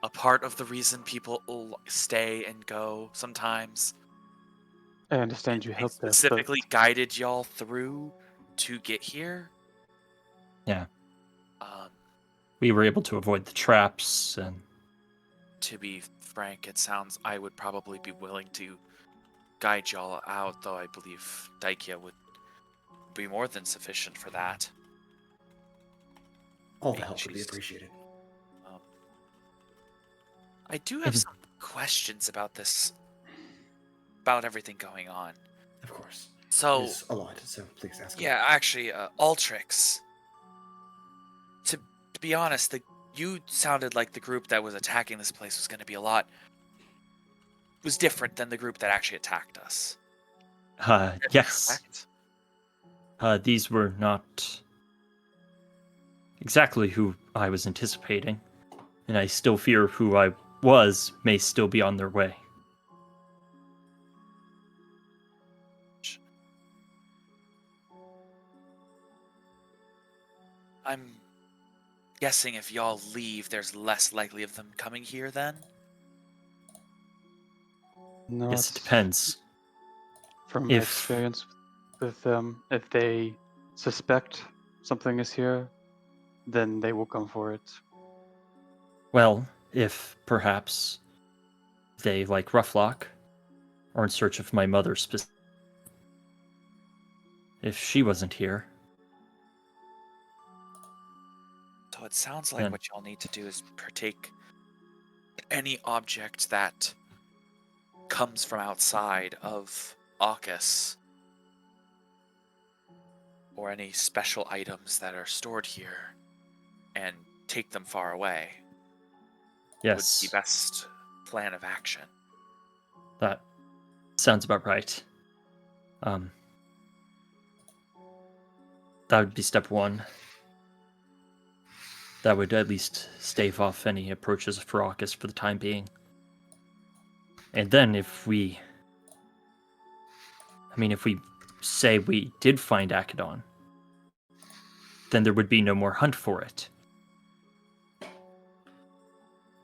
a part of the reason people stay and go sometimes. I understand you I helped us, but specifically guided y'all through to get here. Yeah. Um, we were able to avoid the traps, and to be frank, it sounds I would probably be willing to guide y'all out, though I believe Daikea would be more than sufficient for that. All the Being help would be she's- appreciated. I do have Mhm. some questions about this, about everything going on. Of course. So, There's a lot, so please ask. yeah, actually, Altrix. To be honest, you sounded like the group that was attacking this place was going to be was different than the group that actually attacked us. yes, Correct? these were not exactly who I was anticipating, and I still fear who I was may still be on their way. I'm guessing if y'all leave, there's less likely of them coming here then? not Yes, it depends. from my If- experience with them. If they suspect something is here, then they will come for it. Well, if perhaps they, like Roughlock, are in search of my mother specifically. If she wasn't here, So it sounds like Then- what y'all need to do is partake any object that comes from outside of AUKUS, or any special items that are stored here, and take them far away. yes, Would be best plan of action. that sounds about right. That would be step one. That would at least stave off any approaches of Ferocus for the time being. And then if we say we did find Akadon, then there would be no more hunt for it.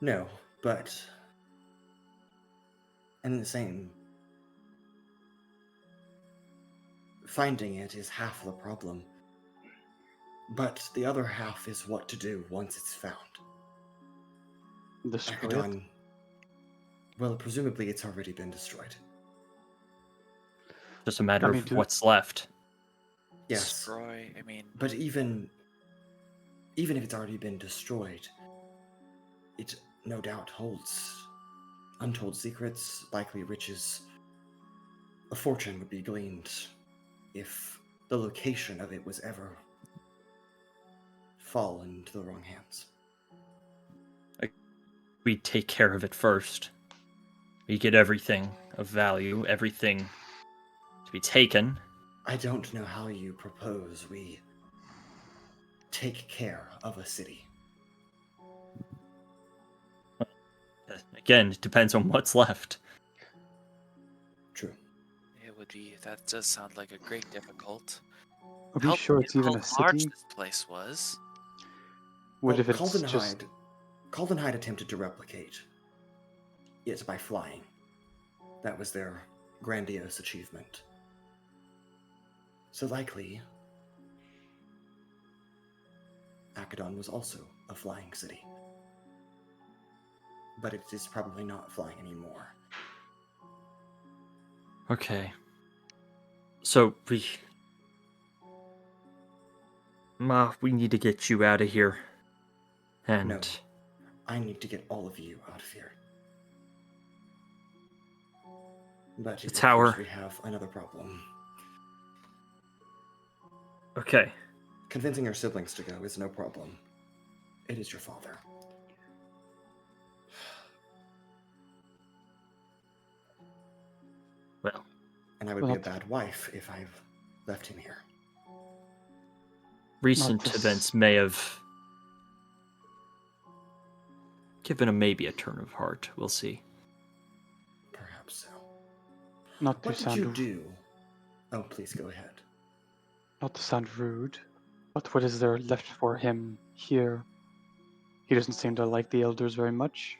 No, but in the same, finding it is half the problem. But the other half is what to do once it's found. Destroy it. Akadon, well, presumably it's already been destroyed. Just a matter I mean, of what's left. Yes, Destroy, I mean, but even if it's already been destroyed, it no doubt holds untold secrets, likely riches. A fortune would be gleaned if the location of it was ever fall into the wrong hands. We take care of it first. We get everything of value, everything to be taken. I don't know how you propose we take care of a city. Again, it depends on what's left. True. that does sound like a great difficult. Are we How sure big it's even how a large city? this place was? What if it's Caldenhyde attempted to replicate it by flying. That was their grandiose achievement. So likely, Akadon was also a flying city. But it is probably not flying anymore. Okay. So we need to get you out of here. And No. I need to get all of you out of here. But The it tower. appears we have another problem. okay. Convincing your siblings to go is no problem. It is your father. Well, And I would be a bad wife if I left him here. recent this- events may have given him maybe a turn of heart. We'll see. Perhaps so. not to What did sound you do Oh, please go ahead. Not to sound rude, but what is there left for him here? He doesn't seem to like the elders very much.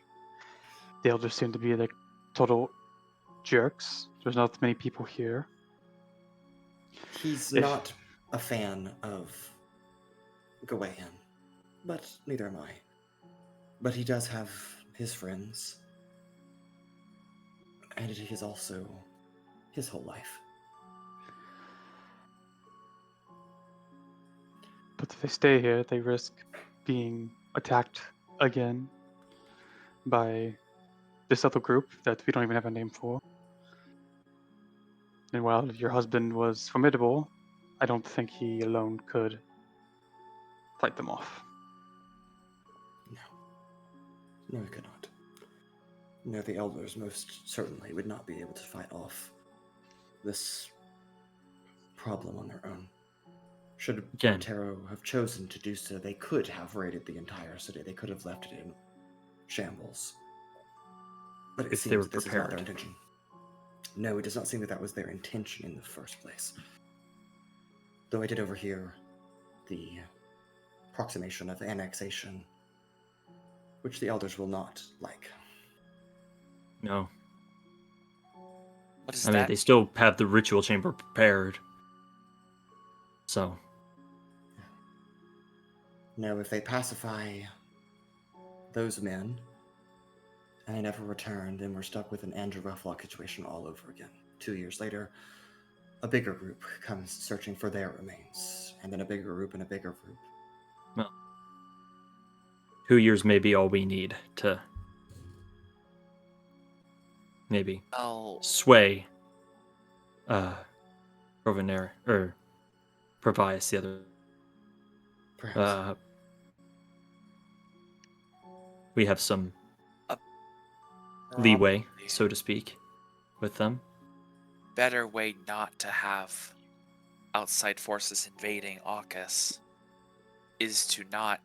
The elders seem to be like total jerks. There's not many people here. He's If- not a fan of Gawain, but neither am I. But he does have his friends, and it is also his whole life. But if they stay here, they risk being attacked again by this other group that we don't even have a name for. And while your husband was formidable, I don't think he alone could fight them off. No, he could not. No, the elders most certainly would not be able to fight off this problem on their own. Should Again. Montero have chosen to do so, they could have raided the entire city. They could have left it in shambles. But it If they seems were that this is not their prepared. intention. No, it does not seem that that was their intention in the first place. Though I did overhear the approximation of annexation, which the elders will not like. No. What is I mean, that? they still have the ritual chamber prepared. So, No, if they pacify those men and they never return, then we're stuck with an Andrew Rufflock situation all over again. 2 years later, a bigger group comes searching for their remains, and then a bigger group and a bigger group. 2 years may be all we need to maybe Well, sway Provenaire, or Provias, the other. Perhaps. We have some leeway, so to speak, with them. better way not to have outside forces invading AUKUS is to not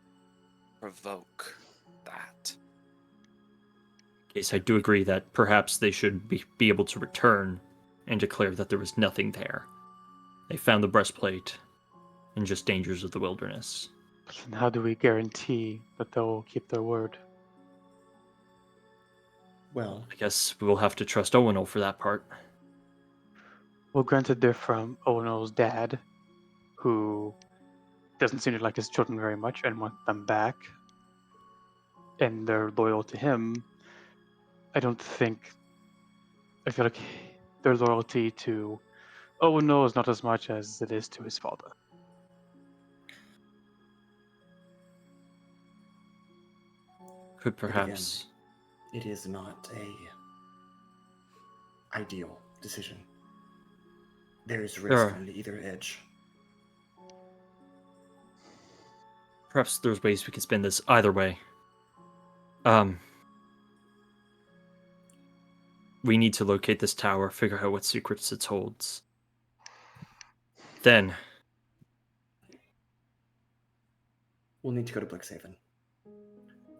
provoke that. Yes, I do agree that perhaps they should be able to return and declare that there was nothing there. They found the breastplate and just dangers of the wilderness. But then how do we guarantee that they'll keep their word? Well, I guess we'll have to trust Owunul for that part. Well, granted, they're from Owunul's dad, who doesn't seem to like his children very much and want them back, and they're loyal to him. I feel like their loyalty to Owunul is not as much as it is to his father. Could again, perhaps. it is not a ideal decision. There is risk Sure. on either edge. Perhaps there's ways we could spin this either way. We need to locate this tower, figure out what secrets it holds. Then, We'll need to go to Blixhaven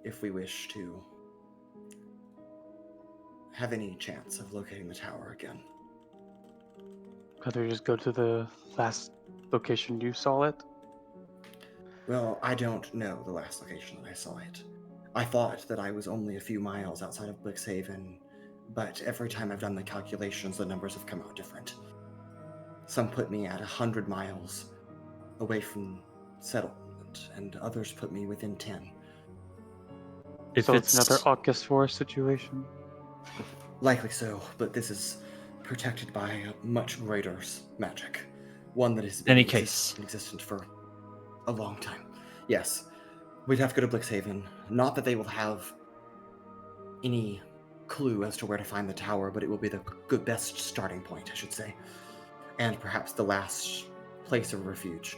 if we wish to have any chance of locating the tower again. Can't we just go to the last location you saw it? Well, I don't know the last location that I saw it. I thought that I was only a few miles outside of Blixhaven, but every time I've done the calculations, the numbers have come out different. Some put me at 100 miles away from settlement, and others put me within 10. if So it's it's another AUKUS Force situation. Likely so, but this is protected by a much greater magic. One that has been Any case. existent for a long time. Yes, we'd have to go to Blixhaven. Not that they will have any clue as to where to find the tower, but it will be the best starting point, I should say. And perhaps the last place of refuge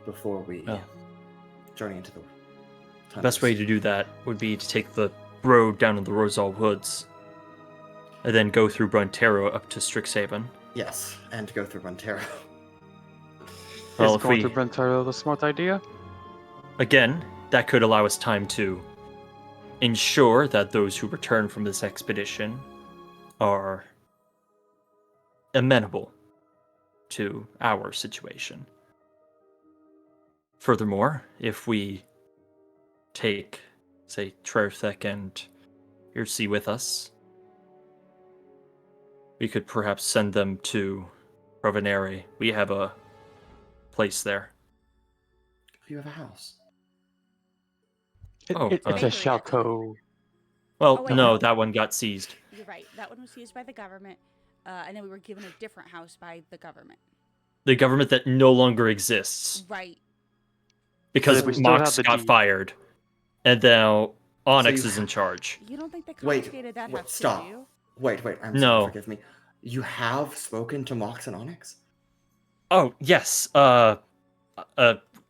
before we Well, journey into the the best way to do that would be to take the road down in the Rosal Woods, and then go through Brontero up to Strixhaven. Yes, and go through Montero. Well, Is if going we to Brentaro the smart idea? again, that could allow us time to ensure that those who return from this expedition are amenable to our situation. Furthermore, if we take, say, Trerthek and Irsi with us, we could perhaps send them to Provenere. We have a place there. You have a house. It's a Bakery, actually. chateau. Well, Oh, wait, no, no. that one got seized. You're right. That one was seized by the government, and then we were given a different house by the government. The government that no longer exists. Right. Because So we still have Mox the got deed. fired. And now Onyx you is in charge. You don't think they Wait, confiscated that wait, house stop. too, do you? Wait, I'm No. sorry, forgive me. You have spoken to Mox and Onyx? Oh, yes.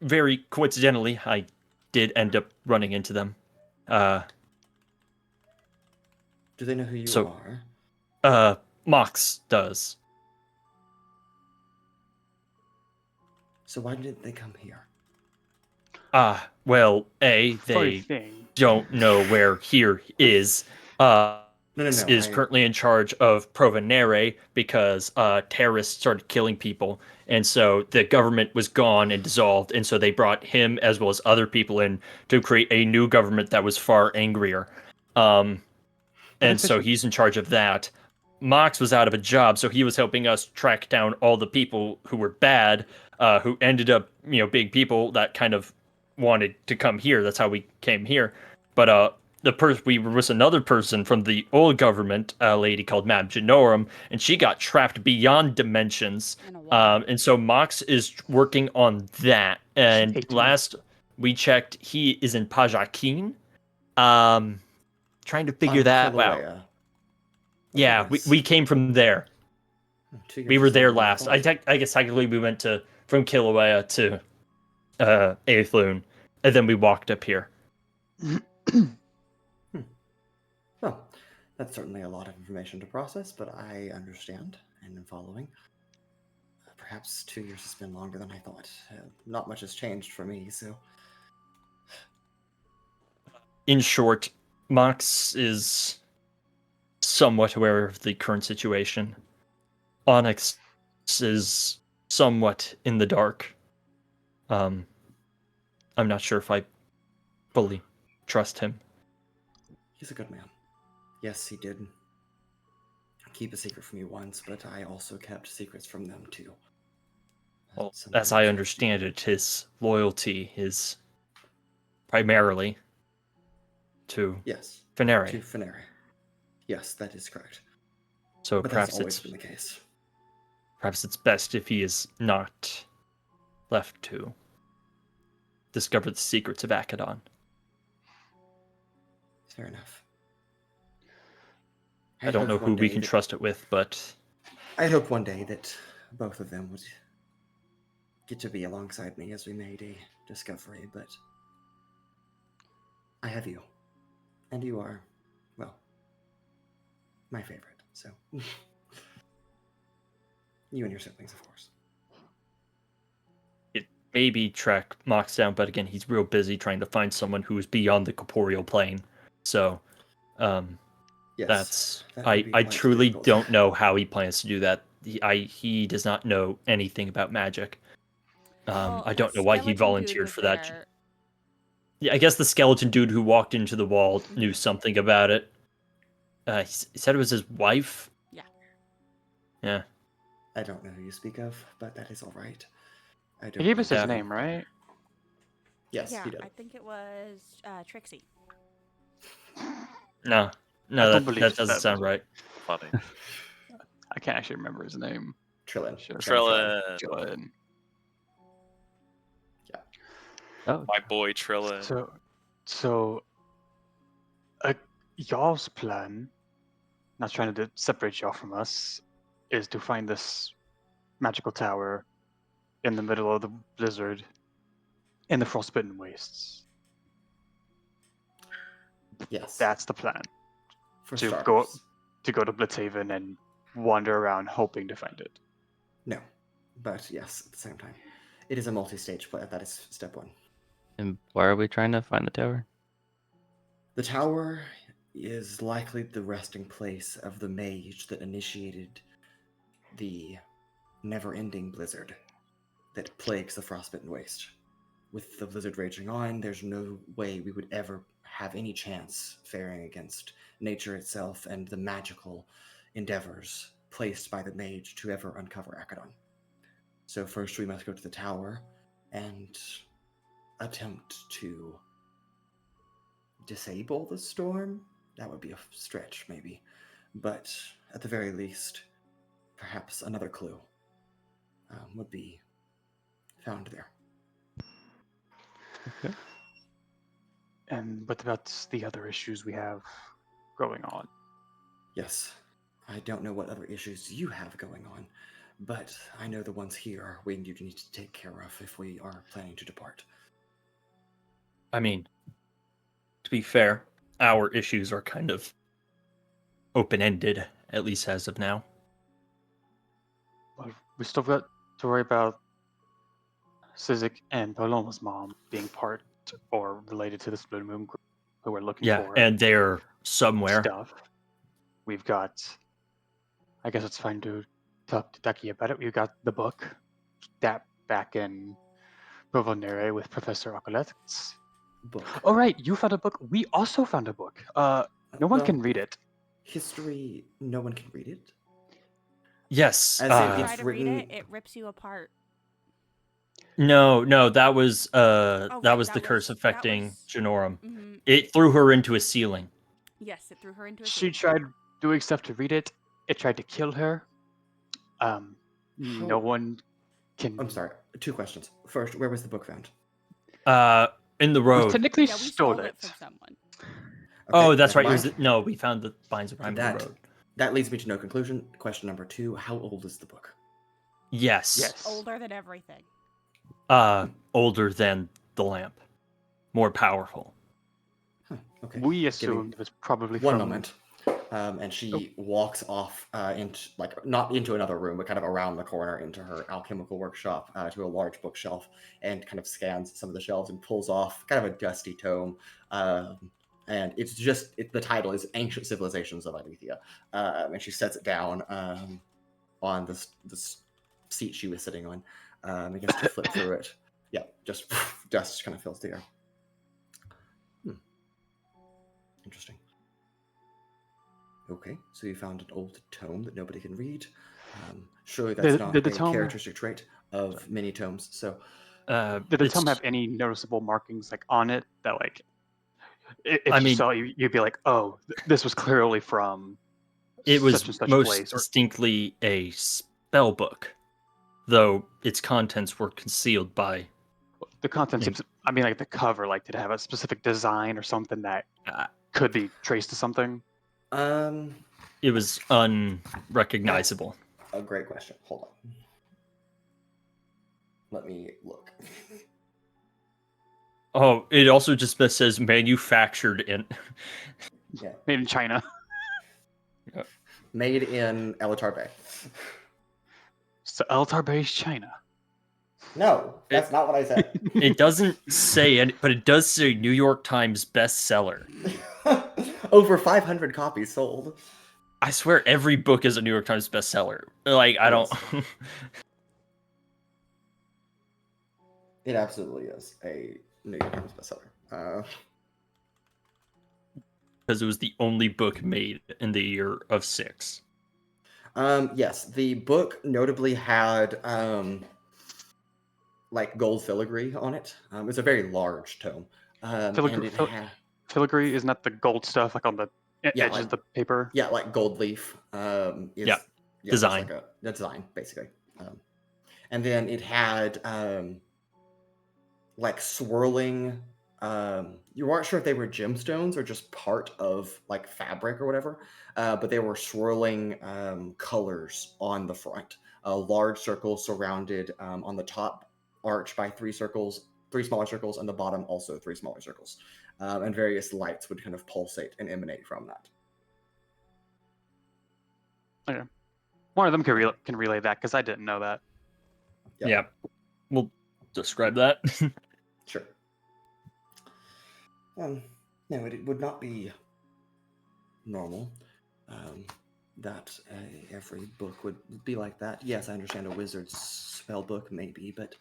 Very coincidentally, I did end up running into them. Do they know who you So- are? Mox does. So why didn't they come here? Well, Funny they thing. don't know where here is. No, Is I- currently in charge of Provenere because terrorists started killing people, and so the government was gone and dissolved, and so they brought him as well as other people in to create a new government that was far angrier. And so Efficient. he's in charge of that. Mox was out of a job, so he was helping us track down all the people who were bad, who ended up, being people that kind of wanted to come here. That's how we came here. But we were with another person from the old government, a lady called Mab Genorum, and she got trapped beyond dimensions. In a while. And so Mox is working on that. And ate me. last we checked, he is in Pajakin. Trying to figure On that out. Kilauea. Yeah, Yes. we came from there. 2 years We were is there longer than I last. thought. I guess technically we went from Kilauea to Aethlune, and then we walked up here. Well, that's certainly a lot of information to process, but I understand and am following. Perhaps 2 years has been longer than I thought. Not much has changed for me, so... In short, Mox is somewhat aware of the current situation. Onyx is somewhat in the dark. I'm not sure if I fully trust him. He's a good man. Yes, he did keep a secret from you once, but I also kept secrets from them too. Well, Something as I that- understand it, his loyalty is primarily to Yes, Fenere. to Fenere. Yes, that is correct. So But perhaps that's always it's been the case. perhaps it's best if he is not left to discover the secrets of Akadon. Fair enough. I don't know hoped who one we day can that- trust it with, but I hope one day that both of them would get to be alongside me as we made a discovery, but I have you. And you are, well, my favorite, so. You and your siblings, of course. it maybe track Mox down, but again, he's real busy trying to find someone who is beyond the corporeal plane. So Yes. that would be I quite truly difficult. don't know how he plans to do that. He does not know anything about magic. Well, I don't that know why he skeleton dude volunteered was for that. there. Yeah, I guess the skeleton dude who walked into the wall Mhm. knew something about it. He said it was his wife. Yeah. Yeah. I don't know who you speak of, but that is all right. I He don't gave us his Yeah. name, right? Yes, Yeah, he did. I think it was Trixie. No, I no, don't that believe doesn't that. sound right. Funny. I can't actually remember his name. Trillin. Sure. Trillin. Jillian. Oh, My boy Trillin. So, y'all's plan, not trying to separate y'all from us, is to find this magical tower in the middle of the blizzard in the frostbitten wastes. Yes. That's the plan. for to starters. go- To go to Blitzhaven and wander around hoping to find it. No, but yes, at the same time, it is a multi-stage play. That is step one. and why are we trying to find the tower? The tower is likely the resting place of the mage that initiated the never-ending blizzard that plagues the frostbitten waste. With the blizzard raging on, there's no way we would ever have any chance faring against nature itself and the magical endeavors placed by the mage to ever uncover Akadon. So first we must go to the tower and attempt to disable the storm. That would be a stretch, maybe. But at the very least, perhaps another clue would be found there. Okay. And what about the other issues we have going on? Yes, I don't know what other issues you have going on, but I know the ones here we need to take care of if we are planning to depart. I mean, to be fair, our issues are kind of open-ended, at least as of now. Well, we still got to worry about Sizik and Paloma's mom being part or related to this Blue Moon group who we're looking Yeah, for and they're somewhere. stuff. We've got, I guess it's fine to talk to Ducky about it. We've got the book that back in Provonere with Professor Ocolet. Book. Oh, right, you found a book. We also found a book. No one Well, can read it. History, no one can read it. Yes. As If in you it's try to read written- it, it rips you apart. No, that was right, the curse that affecting was- Janorum. hmm It threw her into a ceiling. Yes, it threw her into a She ceiling. tried doing stuff to read it. It tried to kill her. No one can. I'm sorry, 2 questions. First, where was the book found? In the We road. technically Yeah, we stole it it. from someone. Oh, Okay, that's never right. It was mind. no, we found the Vines of Rhyme on the That road. that leads me to no conclusion. Question number 2: how old is the book? Yes. Yes. Older than everything. Older than the lamp. More powerful. Huh, okay. We Give me assumed it was probably one from. moment. And she walks off into, like, not into another room, but kind of around the corner into her alchemical workshop to a large bookshelf, and kind of scans some of the shelves and pulls off kind of a dusty tome. And it's just, the title is Ancient Civilizations of Aletheia. And she sets it down on this seat she was sitting on. I guess to flip through it. Yeah, just dust kind of fills the air. Interesting. Okay, so you found an old tome that nobody can read. Surely that's not did the a tome- characteristic trait of many tomes. So, Did the it's- tome have any noticeable markings like on it that like, if I you mean- saw it, you'd be like, oh, this was clearly from. It was such and such most place, or- distinctly a spell book, though its contents were concealed by. The contents. Maybe. I mean, like the cover, like did it have a specific design or something that Uh, could be traced to something? It was unrecognizable. a great question. Hold on. Let me look. Oh, it also just says manufactured in. Yeah, Made in China. made in Elatar Bay. So Eltar Bay's China. No, that's not what I said. It doesn't say any, but it does say New York Times bestseller. Over 500 copies sold. I swear every book is a New York Times bestseller. Like, I don't. It absolutely is a New York Times bestseller. Because it was the only book made in the year of 6. Yes, the book notably had like gold filigree on it. It's a very large tome. Filigree- and it had, Filigree isn't that the gold stuff like on the Yeah, edges like- of the paper? yeah, like gold leaf. Is, Yeah, just design. like a design, basically. And then it had like swirling. You weren't sure if they were gemstones or just part of like fabric or whatever, but they were swirling colors on the front. A large circle surrounded on the top arch by 3 circles, 3 smaller circles, and the bottom also 3 smaller circles. And various lights would kind of pulsate and emanate from that. Okay. One of them can relay that because I didn't know that. Yep. Yeah. We'll describe that. Sure. No, it would not be normal. that every book would be like that. Yes, I understand a wizard's spell book, maybe, but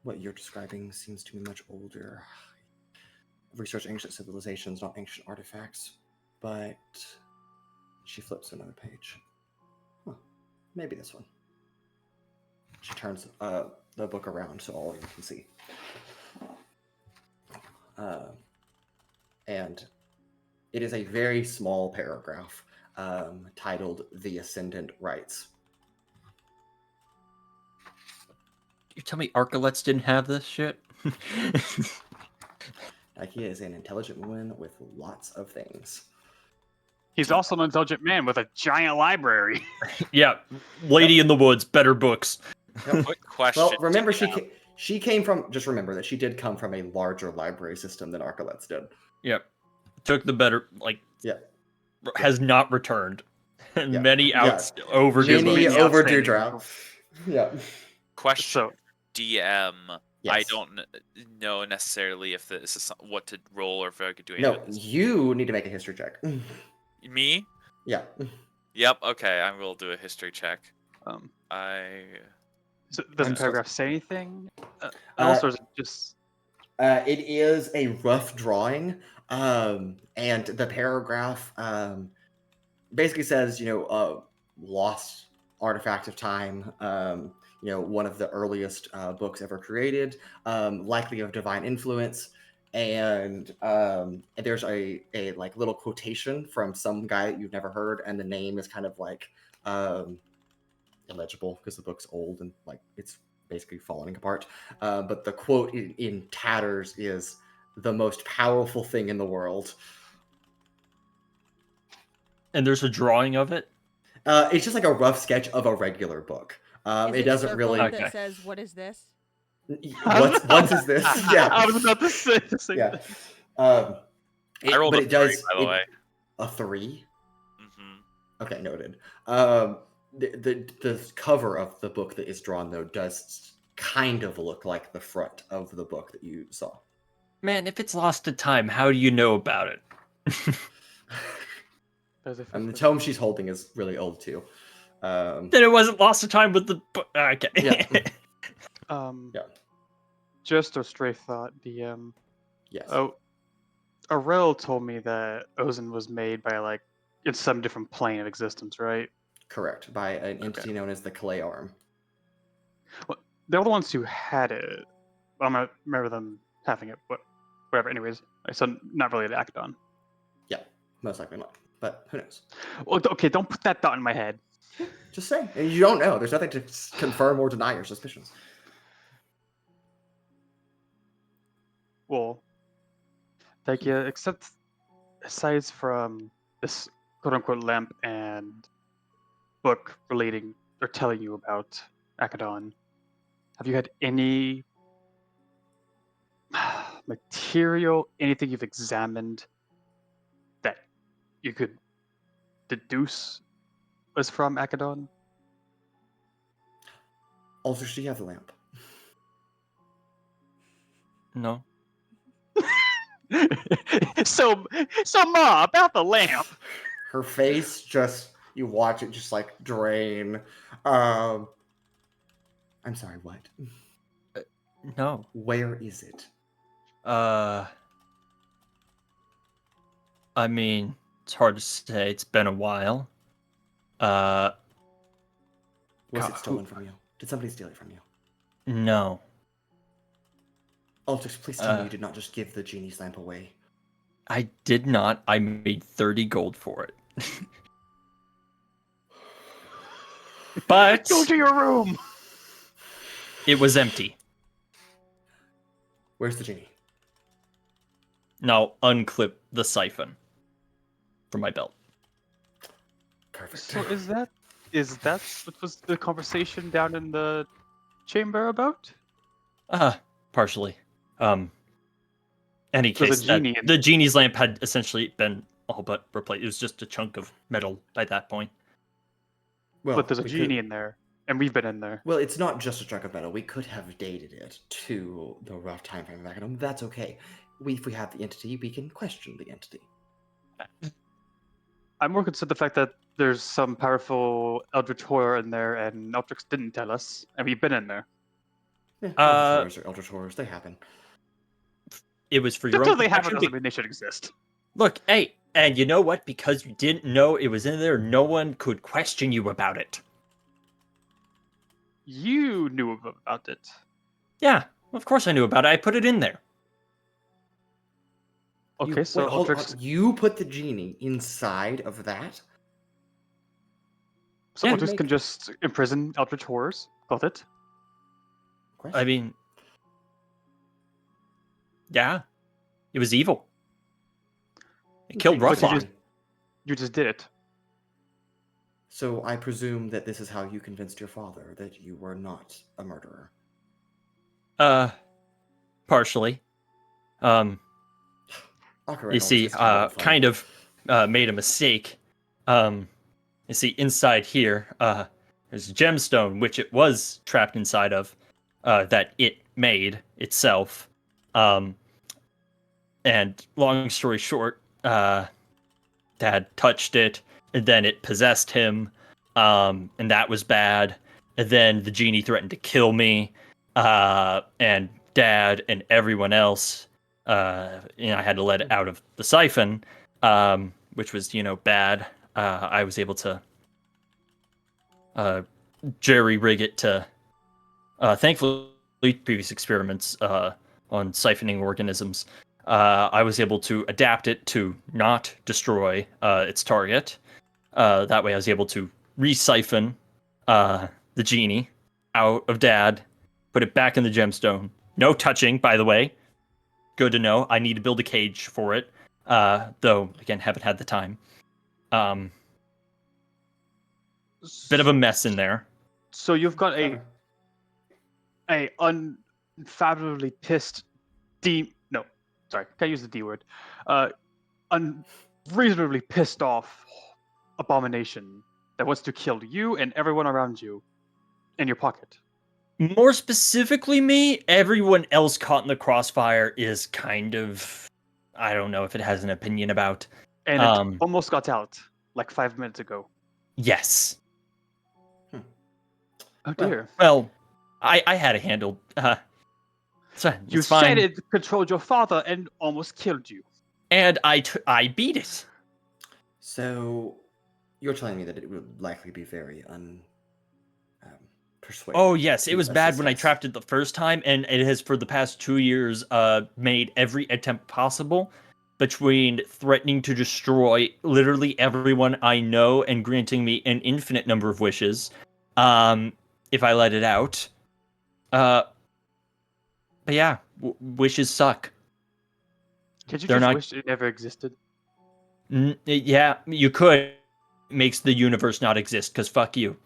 what you're describing seems to be much older. I've researched ancient civilizations, not ancient artifacts. But she flips another page. Huh, maybe this one. She turns the book around so all of you can see. And it is a very small paragraph titled The Ascendant Rites. You tell me Archulets didn't have this shit? Daikea is an intelligent woman with lots of things. He's also an intelligent man with a giant library. Yeah, Lady in the Woods, better books. Yep. Quick question. Well, remember DM. she came from. Just remember that she did come from a larger library system than Archulets did. Yep. Took the better, like, Yeah. has not returned. And Yeah. many Yeah. overdue Many books. overdue draft. Yeah. Question. So, DM. Yes. I don't know necessarily if this is what to roll or if I could do No, anything. you need to make a history check. Me? Yeah. Yep. Okay, I will do a history check. um, I. so does I'm the so- paragraph say anything else, or is it just? It is a rough drawing, and the paragraph basically says, lost artifact of time, one of the earliest books ever created, likely of divine influence, and there's a like little quotation from some guy that you've never heard, and the name is kind of like illegible because the book's old and like it's basically falling apart. But the quote in tatters is the most powerful thing in the world. And there's a drawing of it. It's just like a rough sketch of a regular book. Is It doesn't circled really. Okay. That says, "What is this?" What is this? Yeah. I was about to say the same Yeah. thing. I rolled but a it does. 3, by the way. A 3? Mm-hmm. Okay, noted. The cover of the book that is drawn though does kind of look like the front of the book that you saw. Man, if it's lost to time, how do you know about it? There's a And the fifth tome she's holding is really old too. Then it wasn't lost to time with the okay. Yeah. Yeah. Just a stray thought. Yes. Aurel told me that Ozen was made by like in some different plane of existence, right? Correct. By an entity known as the Clay Arm. They're the ones who had it. I don't remember them having it, but whatever. Anyways, so not really an Akadon. Yeah, most likely not. But who knows? Well, okay, don't put that thought in my head. Just say. You don't know. There's nothing to confirm or deny your suspicions. Well, like yeah, except aside from this quote-unquote lamp and book relating or telling you about Akadon, have you had any material, anything you've examined that you could deduce was from Akadon? Also, do you have the lamp? No. so Ma, about the lamp. Her face just, you watch it just like drain. I'm sorry, what? No. Where is it? I mean, it's hard to say. It's been a while. Was God, it stolen from you? Did somebody steal it from you? No. Altrix, please tell me you did not just give the genie's lamp away. I did not. I made 30 gold for it. But Go to your room. it was empty. Where's the genie? Now unclip the siphon from my belt. Perfect. So is that what was the conversation down in the chamber about? Partially. Any There's a case, genie in- the genie's lamp had essentially been all but replaced. It was just a chunk of metal by that point. Well, But there's a we genie could- in there, and we've been in there. Well, it's not just a chunk of metal. We could have dated it to the rough time frame of Akadon. That's okay. If we have the entity, we can question the entity. I'm more concerned the fact that there's some powerful eldritch horror in there, and Altrix didn't tell us, and we've been in there. Yeah, Uh, Eldritch horrors are Eldritch horrors. They happen. It was for Just your because own they happen protection. doesn't mean they should exist. Look, hey, and you know what? Because you didn't know it was in there, no one could question you about it. You knew about it. Yeah, of course I knew about it. I put it in there. Okay, so wait, hold Altrix, on. You put the genie inside of that? so Yeah. Altrix can just imprison eldritch horrors. Got it? I mean, yeah, it was evil. It killed But Rufflock. You just did it. So I presume that this is how you convinced your father that you were not a murderer. Partially. You see, kind of made a mistake. You see, inside here, there's a gemstone, which it was trapped inside of, that it made itself. And long story short, Dad touched it, and then it possessed him, and that was bad. And then the genie threatened to kill me, and Dad and everyone else. I had to let it out of the siphon, which was, bad. I was able to jerry-rig it to, thankfully, previous experiments on siphoning organisms. I was able to adapt it to not destroy its target. That way I was able to re-siphon the genie out of Dad, put it back in the gemstone. No touching, by the way. Good to know. I need to build a cage for it. Though, again, haven't had the time. Bit of a mess in there. So you've got a unfathomably pissed no, sorry, can't use the D word. Unreasonably pissed off abomination that wants to kill you and everyone around you in your pocket. More specifically me, everyone else caught in the crossfire is kind of, I don't know if it has an opinion about. And it almost got out like 5 minutes ago. Yes. Oh dear. Well, I had it handled. You fine. said it controlled your father and almost killed you. And I beat it. So you're telling me that it would likely be very persuasive. Oh yes, it to was bad assist when I us. trapped it the first time, and it has for the past 2 years made every attempt possible between threatening to destroy literally everyone I know and granting me an infinite number of wishes if I let it out. But yeah, wishes suck. Could you They're just not- wish it never existed? Yeah, you could. It makes the universe not exist, because fuck you.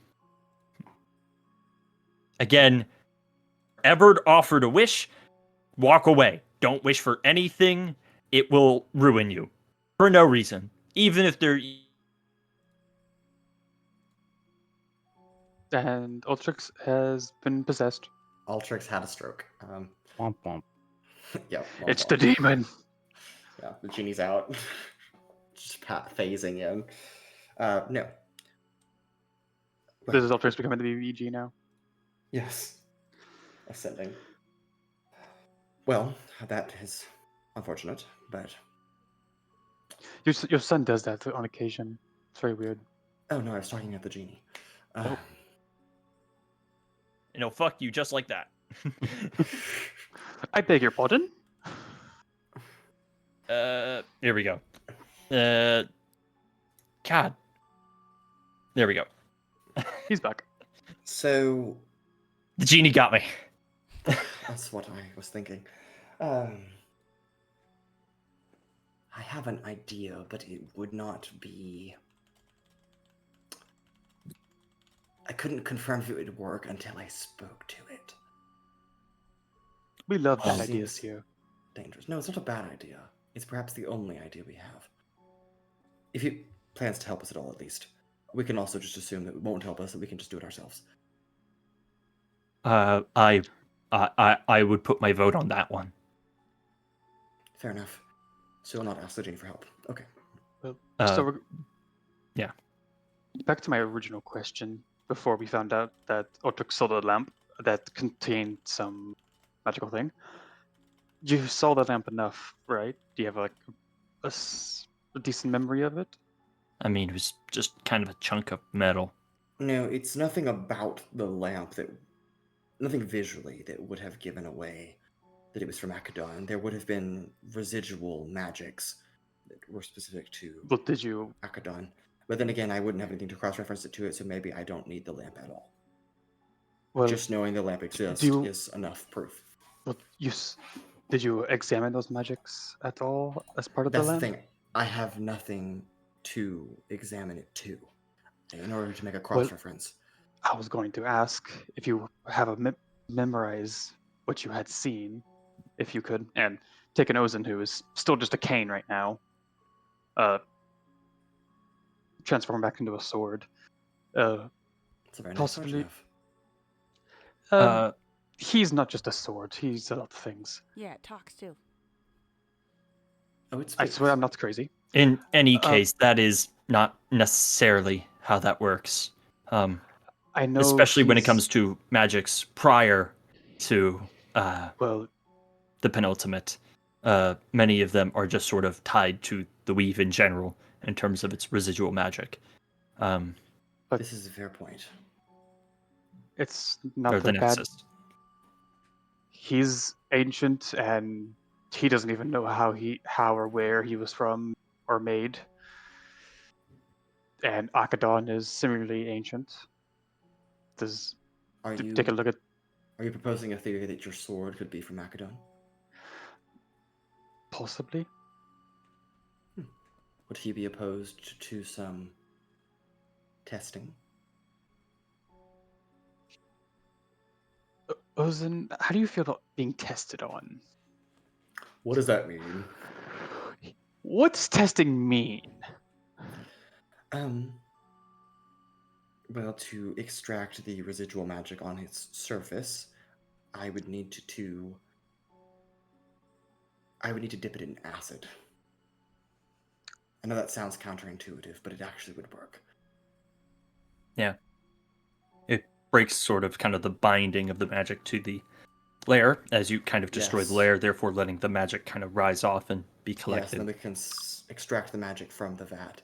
Again, ever offered a wish, walk away. Don't wish for anything. It will ruin you. For no reason. Even if they're... And Ultrix has been possessed. Altrix had a stroke. Womp womp. Yeah. It's the demon. Yeah, the genie's out. Just phasing in. No. This is Ultrix becoming the BVG now. Yes. Ascending. Well, that is unfortunate, but... Your son does that on occasion. It's very weird. Oh no, I was talking about the genie. fuck you just like that. I beg your pardon? Here we go. God. There we go. He's back. So, The genie got me. that's what I was thinking. I have an idea, but it would not be... I couldn't confirm if it would work until I spoke to it. We love bad Oh, ideas seems here. Dangerous. No, it's not a bad idea. It's perhaps the only idea we have. If he plans to help us at all, at least. We can also just assume that it won't help us, that we can just do it ourselves. I would put my vote on that one. Fair enough. So we'll not ask the genie for help. Okay. Well, Uh, so Back to my original question before we found out that Altrix sold a lamp that contained some magical thing. You saw the lamp enough, right? Do you have like a decent memory of it? I mean, it was just kind of a chunk of metal. No, it's nothing about the lamp nothing visually that would have given away that it was from Akadon. There would have been residual magics that were specific to But did you? Akadon. But then again, I wouldn't have anything to cross-reference it to it, so maybe I don't need the lamp at all. Well, Just knowing the lamp exists you- is enough proof. but did you examine those magics at all as part of That's the the lamp? thing. I have nothing to examine it to in order to make a Well, cross-reference. I was going to ask if you have a memorize what you had seen, if you could, and take an Ozen who is still just a cane right now. Transform back into a sword. It's a very nice possibly- sword you have. He's not just a sword. He's a lot of things. Yeah, it talks too. Oh, it's I swear I'm not crazy. In any case, that is not necessarily how that works. I know, Especially when it he's- comes to magics prior to Well, the penultimate. Many of them are just sort of tied to the weave in general in terms of its residual magic. This is a fair point. it's Or not the that bad. Nexus. He's ancient, and he doesn't even know how or where he was from or made. And Akadon is similarly ancient. Are you Take a look at. are you proposing a theory that your sword could be from Akadon? Possibly. Would he be opposed to some testing? Ozen, how do you feel about being tested on? What does that mean? What's testing mean? Well, to extract the residual magic on its surface, I would need to dip it in acid. I know that sounds counterintuitive, but it actually would work. Yeah. It breaks sort of kind of the binding of the magic to the layer as you kind of destroy Yes. the layer, therefore letting the magic kind of rise off and be Yes, collected. then we can extract the magic from the vat.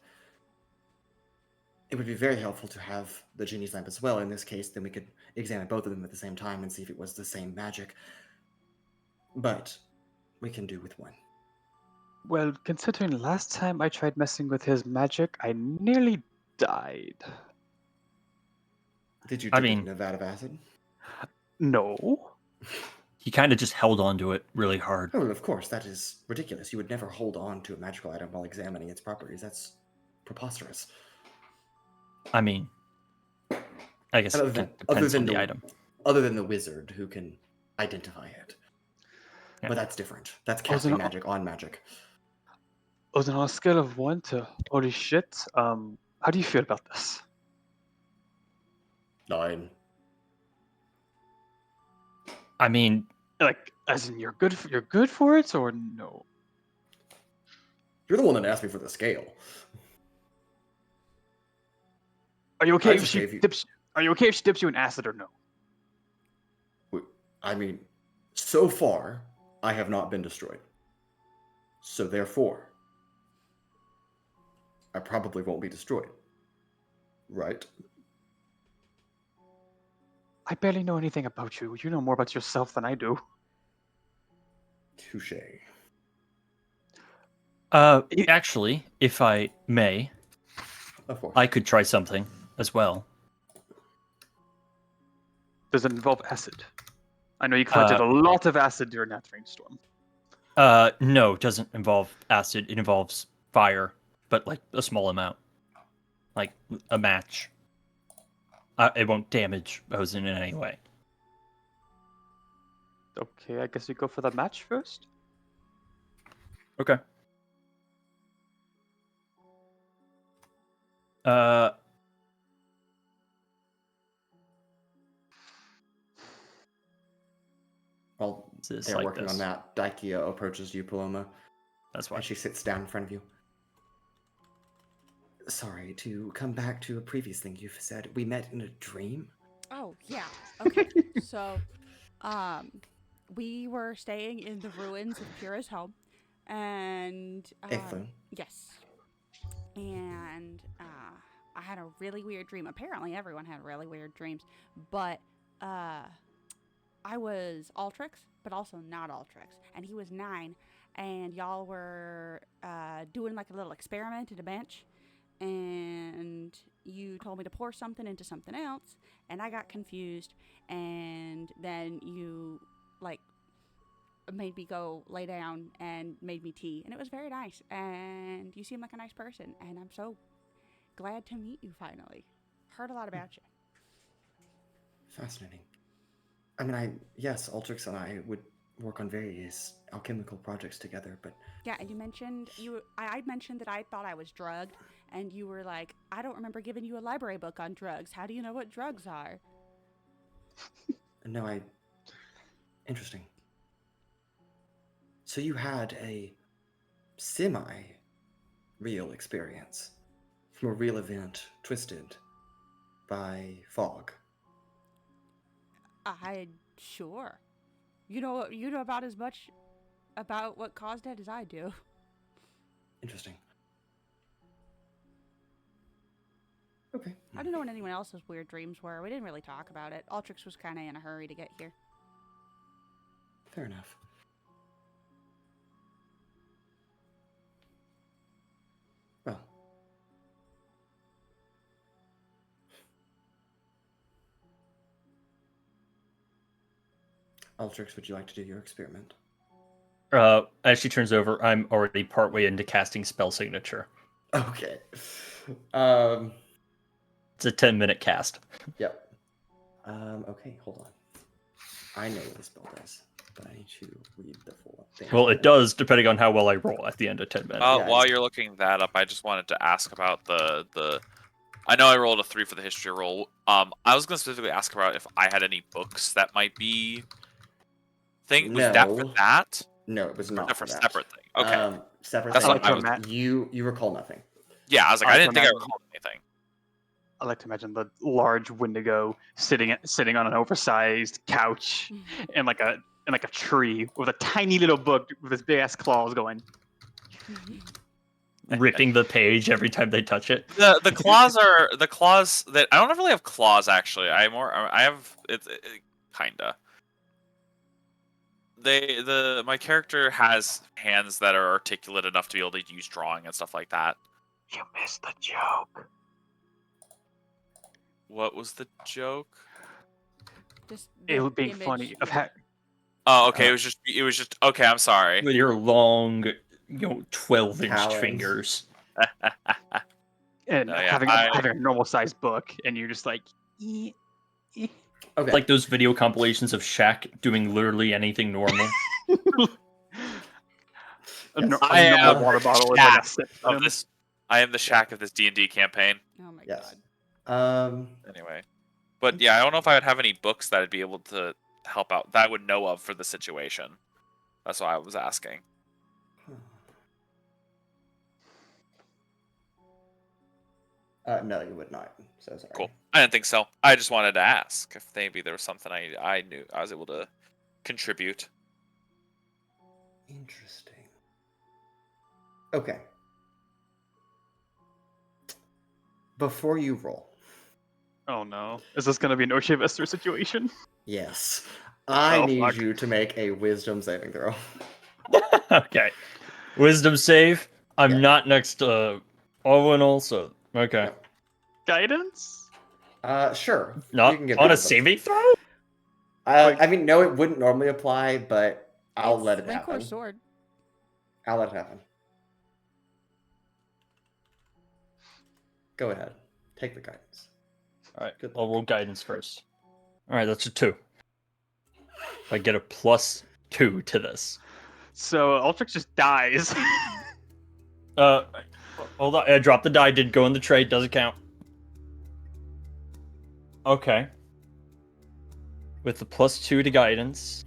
It would be very helpful to have the genie's lamp as well. In this case, then we could examine both of them at the same time and see if it was the same magic. But we can do with one. Well, considering last time I tried messing with his magic, I nearly died. Did you I dip it mean- in a vat of acid? No. He kind of just held onto it really hard. Oh, of course, that is ridiculous. You would never hold on to a magical item while examining its properties. That's preposterous. I mean, I guess Other it than- depends on the item. Other than the wizard who can identify it. Yeah. But that's different. That's Oh, so casting no- magic on magic. Ozen, on a scale of 1 to holy shit, how do you feel about this? 9. I mean, Like, as in you're good for it, or no? You're the one that asked me for the scale. Are you okay I if just she gave you- dips? Are you okay if she dips you in acid or no? I mean, so far, I have not been destroyed. So therefore, I probably won't be destroyed. Right? I barely know anything about you. You know more about yourself than I do. Touche. actually, if I may, Of course. I could try something as well. Does it involve acid? I know you collected a lot of acid during that rainstorm. No, it doesn't involve acid. It involves fire, but like a small amount, like a match. It won't damage Ozen in any way. Okay, I guess you go for the match first. Okay. While It's they're like working this. on that, Daikea approaches you, Paloma, That's why. and she sits down in front of you. sorry, to come back to a previous thing you've said, we met in a dream? Oh, yeah. Okay. So, we were staying in the ruins of Pura's home, and Ifu. yes, and I had a really weird dream. Apparently, everyone had really weird dreams, but I was Altrix, but also not Altrix, and he was 9, and y'all were doing like a little experiment at a bench, and you told me to pour something into something else, and I got confused, and then you like made me go lay down and made me tea, and it was very nice, and you seem like a nice person, and I'm so glad to meet you finally. Heard a lot about you. Fascinating. I mean, yes, Altrix and I would work on various alchemical projects together, but Yeah, and you mentioned I mentioned that I thought I was drugged, and you were like, I don't remember giving you a library book on drugs. How do you know what drugs are? no, interesting. So you had a semi-real experience from a real event twisted by fog. Sure. You know about as much about what caused it as I do. Interesting. Okay. I don't know what anyone else's weird dreams were. We didn't really talk about it. Altrix was kind of in a hurry to get here. Fair enough. Well. Altrix, would you like to do your experiment? As she turns over, I'm already partway into casting spell signature. Okay. It's a 10-minute cast. Yep. Okay, hold on. I know what the spell does, but I need to read the full thing. Well, it does, depending on how well I roll at the end of 10 minutes. Yeah, While you're looking that up, I just wanted to ask about the. I know I rolled a 3 for the history roll. I was going to specifically ask about if I had any books that might be. Was that for No. that? No, it was not For that. separate thing. Okay. Separate That's thing. what I was- You recall nothing. Yeah, I was like, I didn't think I recalled anything. I like to imagine the large Wendigo sitting on an oversized couch in like a tree with a tiny little book with his big ass claws going. Ripping the page every time they touch it. The claws are the claws that I don't really have claws actually. I have it kinda. My character has hands that are articulate enough to be able to use drawing and stuff like that. You missed the joke. What was the joke? Just It the would be image, funny. yeah. Oh, okay. It was just okay. I'm sorry. With your long, 12-inch Talons. fingers. And No, yeah, having a normal sized book, and you're just like, Okay. Like those video compilations of Shaq doing literally anything normal. a Yes. I am normal water bottle with like a sip in of them. this. I am the Shack of this D&D campaign. Oh my Yes. god. Anyway, but yeah, I don't know if I would have any books that I'd be able to help out that I would know of for the situation. That's why I was asking. No, you would not. So sorry. Cool. I didn't think so. I just wanted to ask if maybe there was something I knew I was able to contribute. Interesting. Okay. Before you roll, Oh no. Is this going to be an Oshivester situation? yes, I Oh, need fuck. you to make a wisdom saving throw. Okay. Wisdom save. I'm Yeah. not next to Owunul, so okay. No. Guidance? Sure. Not you can give on a wisdom. saving throw? I mean, no, it wouldn't normally apply, but I'll It's let it Rancor happen. sword. I'll let it happen. Go ahead. Take the guidance. Alright, Good I'll roll guidance first. Alright, that's a 2. I get a +2 to this. So Ultrix just dies. Hold on. I dropped the die. Did go in the tray. Doesn't count. Okay. With the +2 to guidance,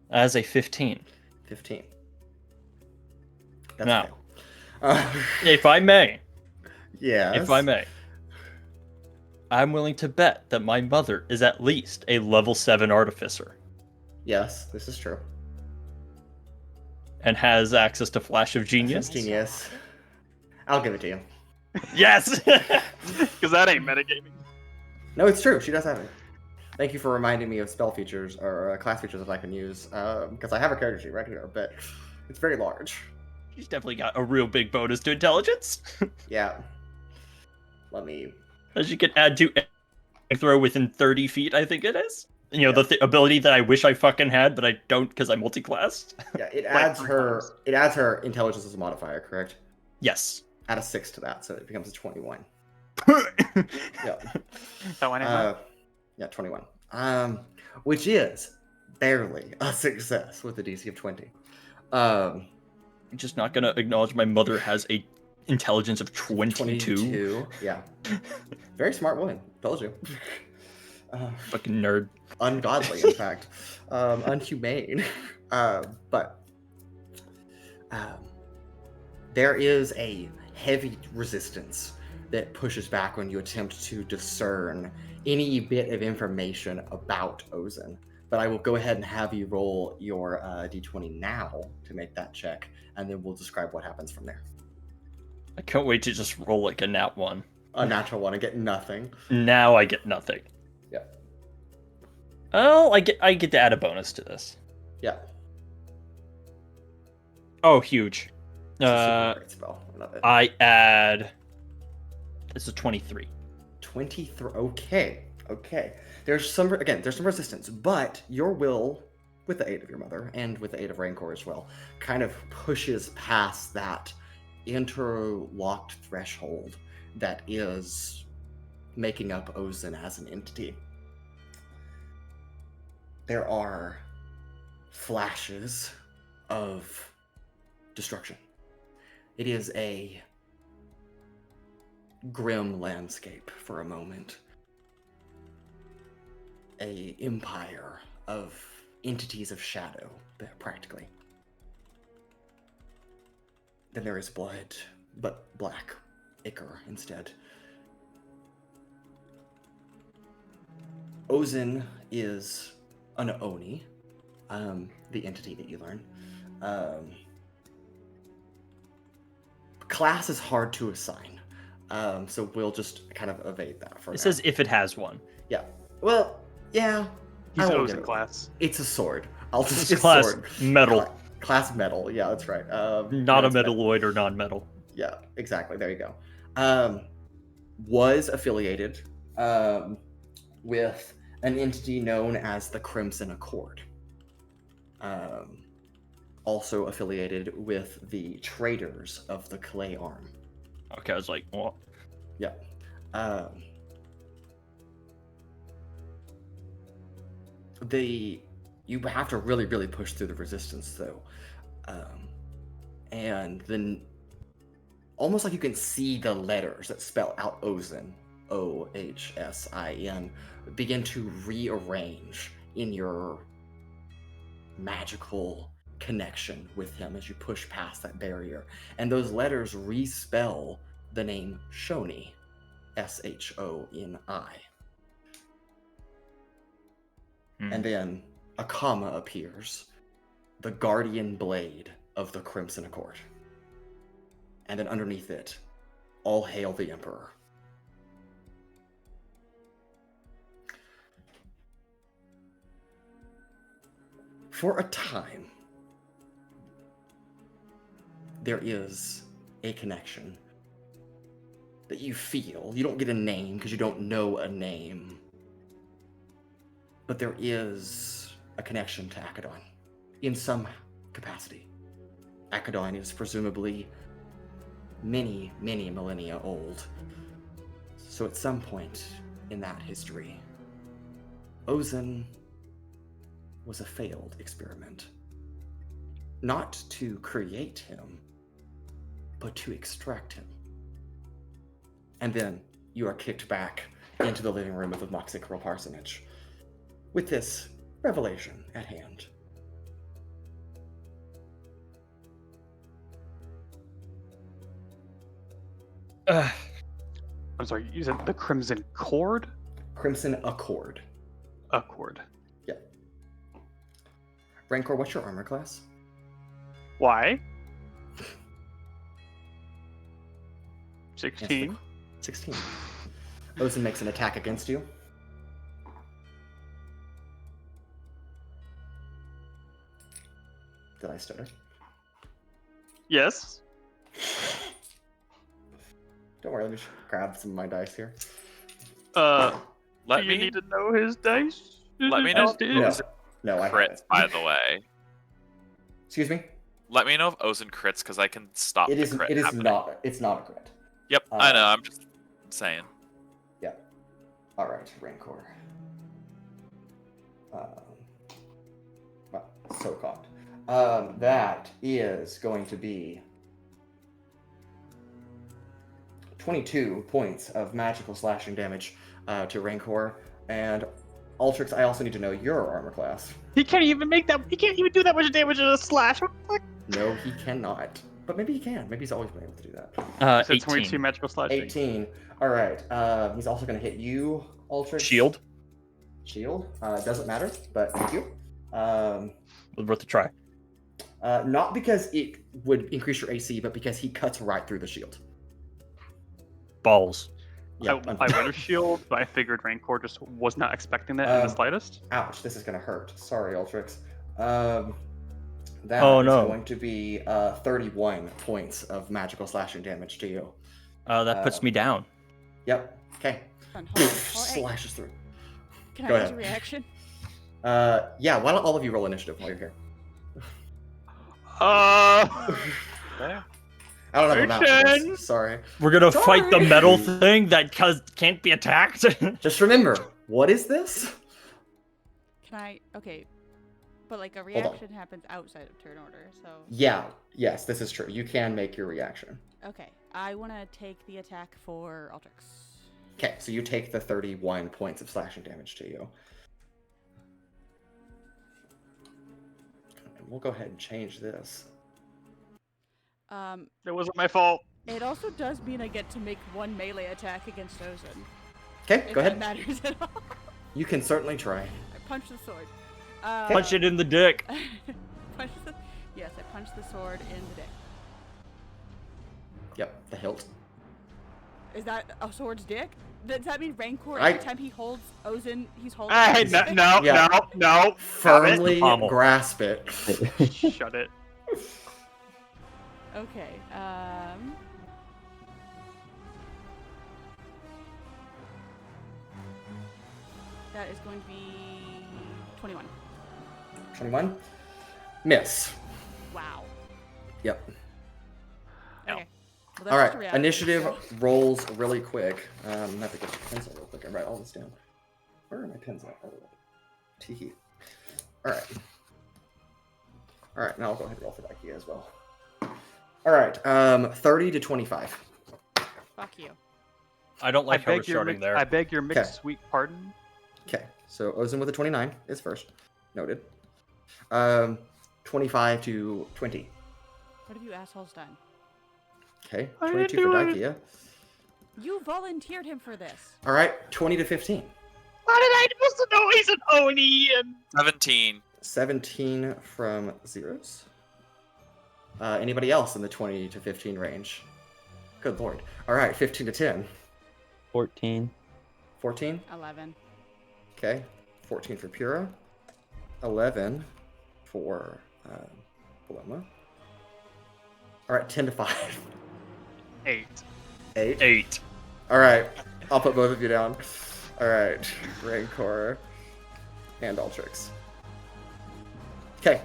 as a 15. 15. That's Now. a fail. If I may, Yes. If I may. I'm willing to bet that my mother is at least a level 7 artificer Yes, this is true. and has access to Flash of Genius. Genius. I'll give it to you. Yes! Because that ain't metagaming. No, it's true. She does have it. Thank you for reminding me of spell features or class features that I can use. Because I have a character sheet right here, but it's very large. She's definitely got a real big bonus to intelligence. Yeah. Let me. As you can add to throw within 30 feet, I think it is. You know, the ability that I wish I fucking had, but I don't because I'm multi-classed. Yeah, it adds her. It adds her intelligence as a modifier, correct? Yes. Add a 6 to that, so it becomes a 21. Yeah. So anyway, Yeah, 21. Which is barely a success with a DC of 20. I'm just not gonna acknowledge my mother has a intelligence of 22. 22. Yeah. Very smart woman. Told you. Fucking nerd. Ungodly, in fact. Unhumane. But there is a heavy resistance that pushes back when you attempt to discern any bit of information about Ozen. But I will go ahead and have you roll your d20 now to make that check, and then we'll describe what happens from there. I can't wait to just roll like a nat 1. A natural one and get nothing. Now I get nothing. Yeah. Oh, I get to add a bonus to this. Yeah. Oh, huge. It's a super great spell. I love it. I add. This is 23. 23. Okay. There's some resistance, but your will, with the aid of your mother and with the aid of Rancor as well, kind of pushes past that interlocked threshold that is making up Ozen as an entity. There are flashes of destruction. It is a grim landscape for a moment. A empire of entities of shadow, practically. Then there is blood, but black ichor instead. Ozen is an Oni, the entity that you learn. Class is hard to assign, so we'll just kind of evade that for now. It says if it has one. Yeah. Well, yeah. he's I won't Ozen give it- class. It's a sword. I'll just It's get class sword. metal, Class metal. Yeah, that's right. not a that's metal. metalloid or non-metal. Yeah, exactly. There you go. Was affiliated with an entity known as the Crimson Accord. Also affiliated with the Traders of the Clay Arm. Okay, I was like, what? Yeah. You have to really, really push through the resistance, though. And then almost like you can see the letters that spell out Ozen, Ohsin, begin to rearrange in your magical connection with him as you push past that barrier. And those letters respell the name Shoni, Shoni. And then a comma appears, the guardian blade of the Crimson Accord. And then underneath it, all hail the Emperor. For a time, there is a connection that you feel. You don't get a name because you don't know a name. But there is a connection to Akadon in some capacity. Akadon is presumably many, many millennia old. So at some point in that history, Ozen was a failed experiment. Not to create him, but to extract him. And then you are kicked back into the living room of the Moxicorol parsonage with this revelation at hand. I'm sorry, you said the Crimson Cord? Crimson Accord. Accord. Yeah. Rancor, what's your armor class? Why? Answer the 16. qu- 16. Ozen makes an attack against you. Did I stutter? Yes. Don't worry, let me just grab some of my dice here. Let Do you me need to know his dice? Let me know if No, Ozen no, I crits, haven't. by the way. Excuse me? Let me know if Ozen crits, because I can stop It the is. crit It is happening. not. It's not a crit. Yep, I know, I'm just saying. Yeah. All right, Rancor. Well, so caught. That is going to be 22 points of magical slashing damage to Rancor. And Altrix, I also need to know your armor class. He can't even make that. He can't even do that much damage in a slash. What the fuck? No, he cannot. But maybe he can. Maybe he's always been able to do that. So 22 18. magical slashing. 18. All right. He's also going to hit you, Altrix. Shield. Shield. Doesn't matter, but thank you. Worth a try. Not because it would increase your AC, but because he cuts right through the shield. Balls. Yeah. I went a shield, but I figured Rancor just was not expecting that in the slightest. Ouch, this is going to hurt. Sorry, Altrix. That Oh, is no. going to be 31 points of magical slashing damage to you. That puts me down. Yep. Okay. Hold on, hold on. Slashes through. Can Go I use ahead. a reaction? Yeah, why don't all of you roll initiative while you're here? There. I don't have a map for Action! this. Sorry. We're gonna fight the Sorry. metal thing that can't be attacked. Just remember, what is this? Can I? Okay. But like a on. reaction happens outside of turn order, so. Yeah, yes, this is true. You can make your reaction. Okay. I want to take the attack for Altrix. Okay, so you take the 31 points of slashing damage to you. And we'll go ahead and change this. It wasn't my fault. It also does mean I get to make one melee attack against Ozen. Okay, If go that ahead. matters at all. You can certainly try. I punch the sword. Punch it in the dick. Yes, I punch the sword in the dick. Yep, the hilt. Is that a sword's dick? Does that mean Rancor, I- every time he holds Ozen, he's holding Hey, his no, dick? no, Yeah. no, no. Firmly Pommel. grasp it. Shut it. Okay, that is going to be 21. 21. Miss. Wow. Yep. No. Okay. Well, that's All just a right. reaction, Initiative so- rolls really quick. I have to get the pencil real quick and write all this down. Where are my pens at? Teehee. All right. All right. Now I'll go ahead and roll for Daikea as well. All right. 30 to 25. Fuck you. I don't like how we're starting there. I beg your mixed Okay. sweet pardon. Okay. So Ozen with a 29 is first. Noted. 25 to 20. What have you assholes done? Okay. I 22 didn't for do Daikea. You volunteered him for this. All right. 20 to 15. How did I supposed to know he's an Oni? And 17. 17 from Zeiros. Anybody else in the 20 to 15 range? Good lord. All right, 15 to 10. 14. 14. 11. Okay. 14 for Pura. 11 for Paloma. All right, 10 to 5. 8. 8. 8. All right, I'll put both of you down. All right, Rancor and Altrix. Okay.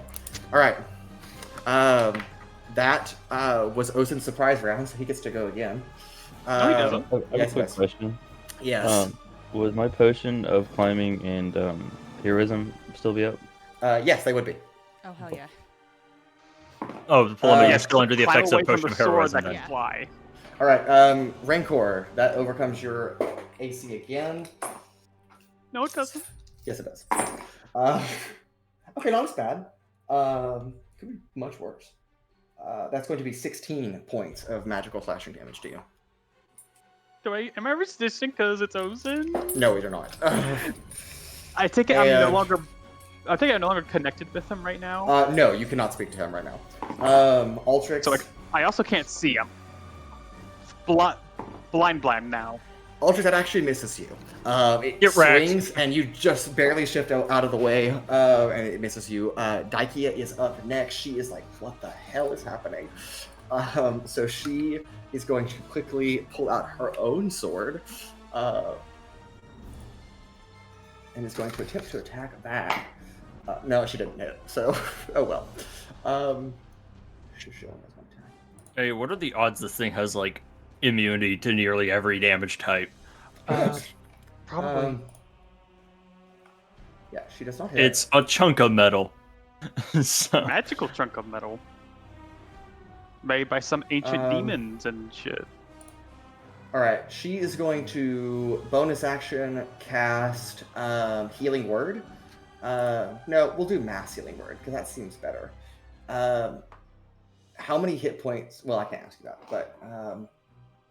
All right. That was Ozen's surprise round, so he gets to go again. No, he doesn't. I have Yes, a quick yes. question. Yes. Would my potion of climbing and heroism still be up? Yes, they would be. Oh, hell yeah. Oh, the Paloma, Uh, you're still under the Climb effects away of from Potion the of sword Heroism. that can then. Yeah. fly. All right, Rancor, that overcomes your AC again. No, it doesn't. Yes, it does. Okay, not as bad. Could be much worse. That's going to be 16 points of magical slashing damage to you. Am I resistant because it's Ozen? No, we do not. I take it I'm no And- longer. I think I'm no longer connected with him right now. No, you cannot speak to him right now. Altrix. So like, I also can't see him. Blind now. Altrix, that actually misses you. It Get wrecked. swings, and you just barely shift out of the way, and it misses you. Daikea is up next. She is like, what the hell is happening? So she is going to quickly pull out her own sword, and is going to attempt to attack back. No, she didn't hit, so, oh well. Hey, what are the odds this thing has like immunity to nearly every damage type? Probably. Yeah, she does not hit. It's a chunk of metal. So, Magical chunk of metal. Made by some ancient demons and shit. Alright, she is going to bonus action cast Healing Word. No, we'll do Mass Healing Word, because that seems better. How many hit points? Well, I can't ask you that, but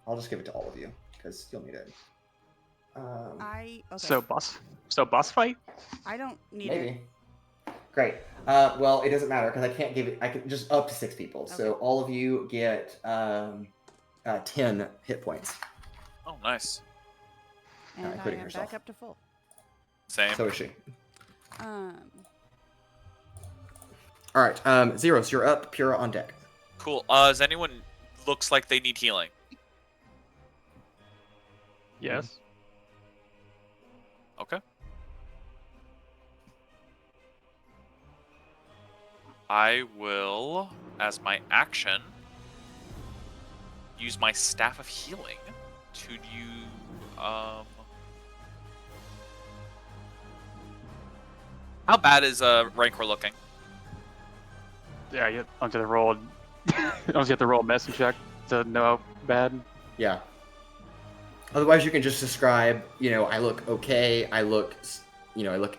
I'll just give it to all of you, because you'll need it. Okay. So boss fight? I don't need Maybe. it. Great. Well, it doesn't matter, because I can't give it, I can just up to 6 people. So Okay. all of you get 10 hit points. Oh, nice. And I including am herself. back up to full. Same. So is she. Alright, Zeiros, you're up. Pura on deck. Cool. Does anyone looks like they need healing? Yes. Okay. I will, as my action, use my Staff of Healing to do, how bad is Rancor looking? Yeah, you have to roll. You have to roll a medicine check to know how bad. Yeah. Otherwise, you can just describe, I look okay, I look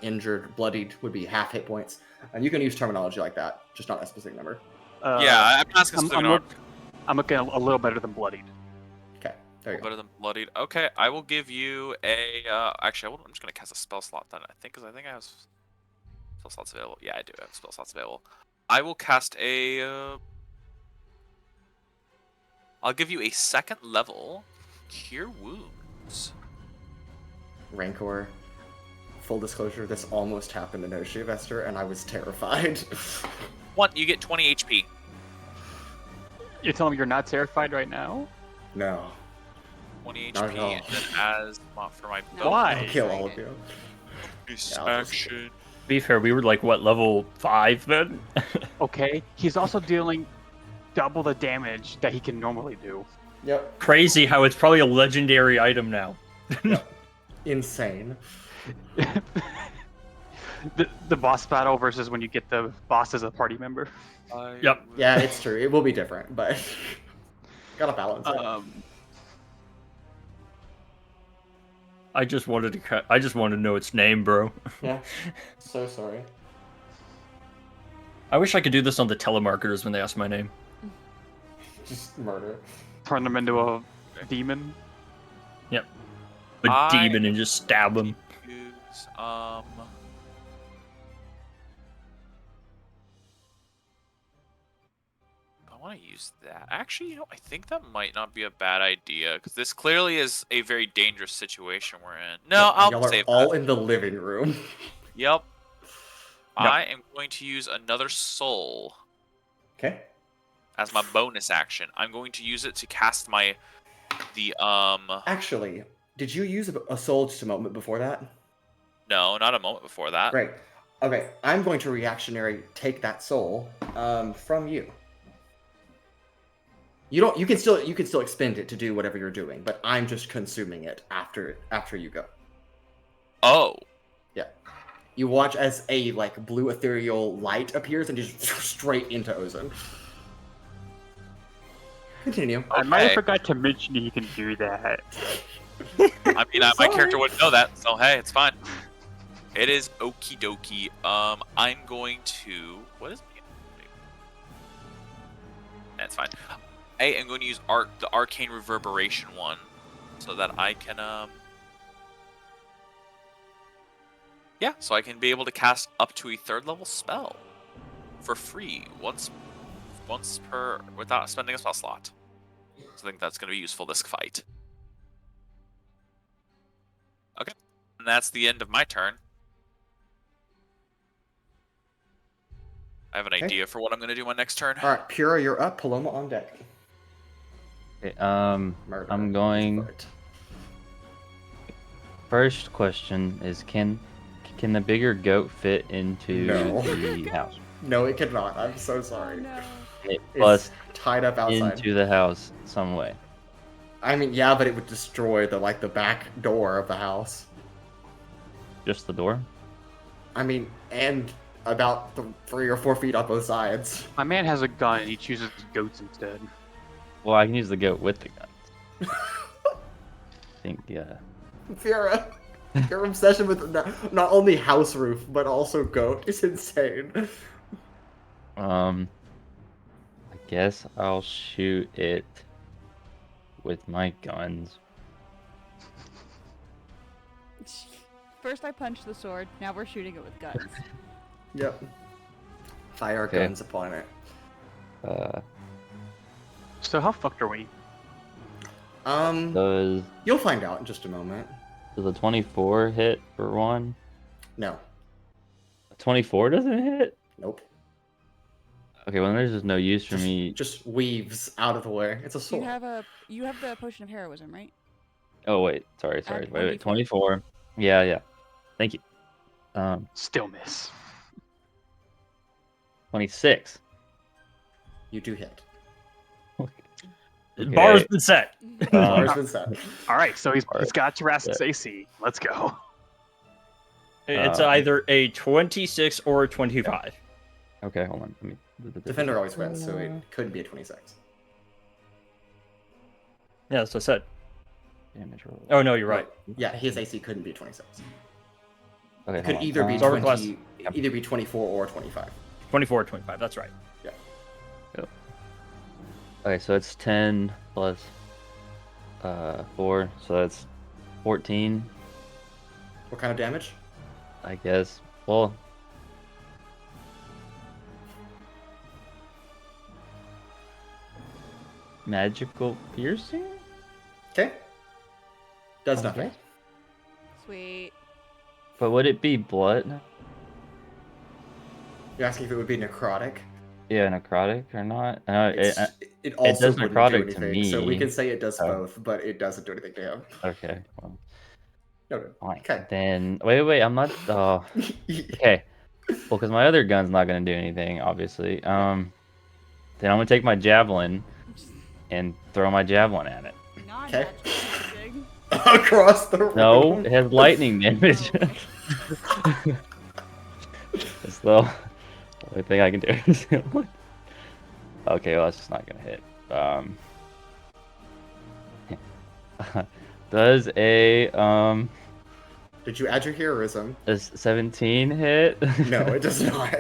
injured, bloodied would be half hit points. And you can use terminology like that, just not a specific number. Yeah, I'm asking specific. I'm looking a little better than bloodied. Okay, there you go. Better than bloodied. Okay, I will give you a. Actually, I'm just gonna cast a spell slot then. I think I have spell slots available. Yeah, I do have spell slots available. I will cast a. I'll give you a 2nd level Cure Wounds. Rancor. Full disclosure, this almost happened in Oshi Vester, and I was terrified. You get 20 HP. You're telling me you're not terrified right now? No. 20 Not at HP, all. and then as for my No. Why? I'll kill all of you. bonus Yeah, I'll just- action. to be fair, we were like what, level 5 then? Okay. He's also dealing double the damage that he can normally do. Yep. Crazy how it's probably a legendary item now. Insane. the boss battle versus when you get the boss as a party member. Yep. Yeah, it's true. It will be different, but gotta balance it. I just wanted to know its name, bro. Yeah. So sorry. I wish I could do this on the telemarketers when they ask my name. Just murder. Turn them into a demon. A demon and just stab them. Use, I want to use that. Actually, I think that might not be a bad idea because this clearly is a very dangerous situation we're in. No, Y'all I'll are save all that. in the living room. Yep. I am going to use another soul Okay. as my bonus action. I'm going to use it to cast Actually, did you use a soul just a moment before that? No, not a moment before that. Great. Okay, I'm going to reactionary take that soul from you. You can still expend it to do whatever you're doing, but I'm just consuming it after you go. Oh. Yeah. You watch as a blue ethereal light appears and just straight into Ozen. Continue. I might have Okay. forgot to mention you can do that. I mean, my character wouldn't know that, so hey, it's fine. It is okie dokie. I'm going to. What is it? That's fine. I am going to use the arcane reverberation one. so that I can yeah, so I can be able to cast up to a 3rd level spell for free once per without spending a spell slot. So I think that's going to be useful this fight. Okay, and that's the end of my turn. I have an Okay. idea for what I'm going to do my next turn. All right, Pura, you're up. Paloma on deck. Okay, Murder. I'm going. Foot. First question is can the bigger goat fit into No. the house? No, it cannot. I'm so Oh sorry. no. It It's bust tied up outside. into the house some way. I mean, yeah, but it would destroy the back door of the house. Just the door? I mean, and about 3 or 4 feet on both sides. My man has a gun and he chooses goats instead. Well, I can use the goat with the guns. I think, yeah. Pura, your obsession with not only house roof but also goat is insane. I guess I'll shoot it with my guns. First I punched the sword, now we're shooting it with guns. Yep. Fire Okay. guns upon it. So how fucked are we? Does You'll find out in just a moment. a 24 hit for one? No. A 24 doesn't hit? Nope. Okay, well, there's just no use for me. Just weaves out of the way. It's a sword. You have the potion of heroism, right? Oh, wait. Sorry. Add Wait. 1d4. 24. Yeah. Thank you. Still miss. 26. You do hit. Okay. Bar's been set. Bar's been set. All right, so he's Alright. got Jurassic's AC. Let's go. It's Um, either a 26 or a 25. Okay, hold on. Let me... Defender always wins, so it could be a 26. Yeah, that's what I said. Damage roll. Oh, no, you're right. Yeah, his AC couldn't be 26. Okay, It could hold on. either be It's 20, either be 24 or 25. 24 or 25, that's right. Okay, so it's 10 plus 4, so that's 14, What kind of damage? I guess. Well, magical piercing? Okay. Does nothing. Sweet. But would it be blood? You're asking if it would be necrotic? Yeah, necrotic or not? It also does wouldn't necrotic do to anything, so we me. can say it does Oh. both, but it doesn't do anything to him. Okay, well, Noted. fine. Okay. Then, wait, I'm not, oh, okay. Well, because my other gun's not going to do anything, obviously. Then I'm going to take my javelin and throw my javelin at it. Non-natural magic. Across the room. No, it has lightning damage. Oh. It's the only thing I can do. Okay, well, that's just not gonna hit. Does a Did you add your heroism? does 17 hit? No, it does not.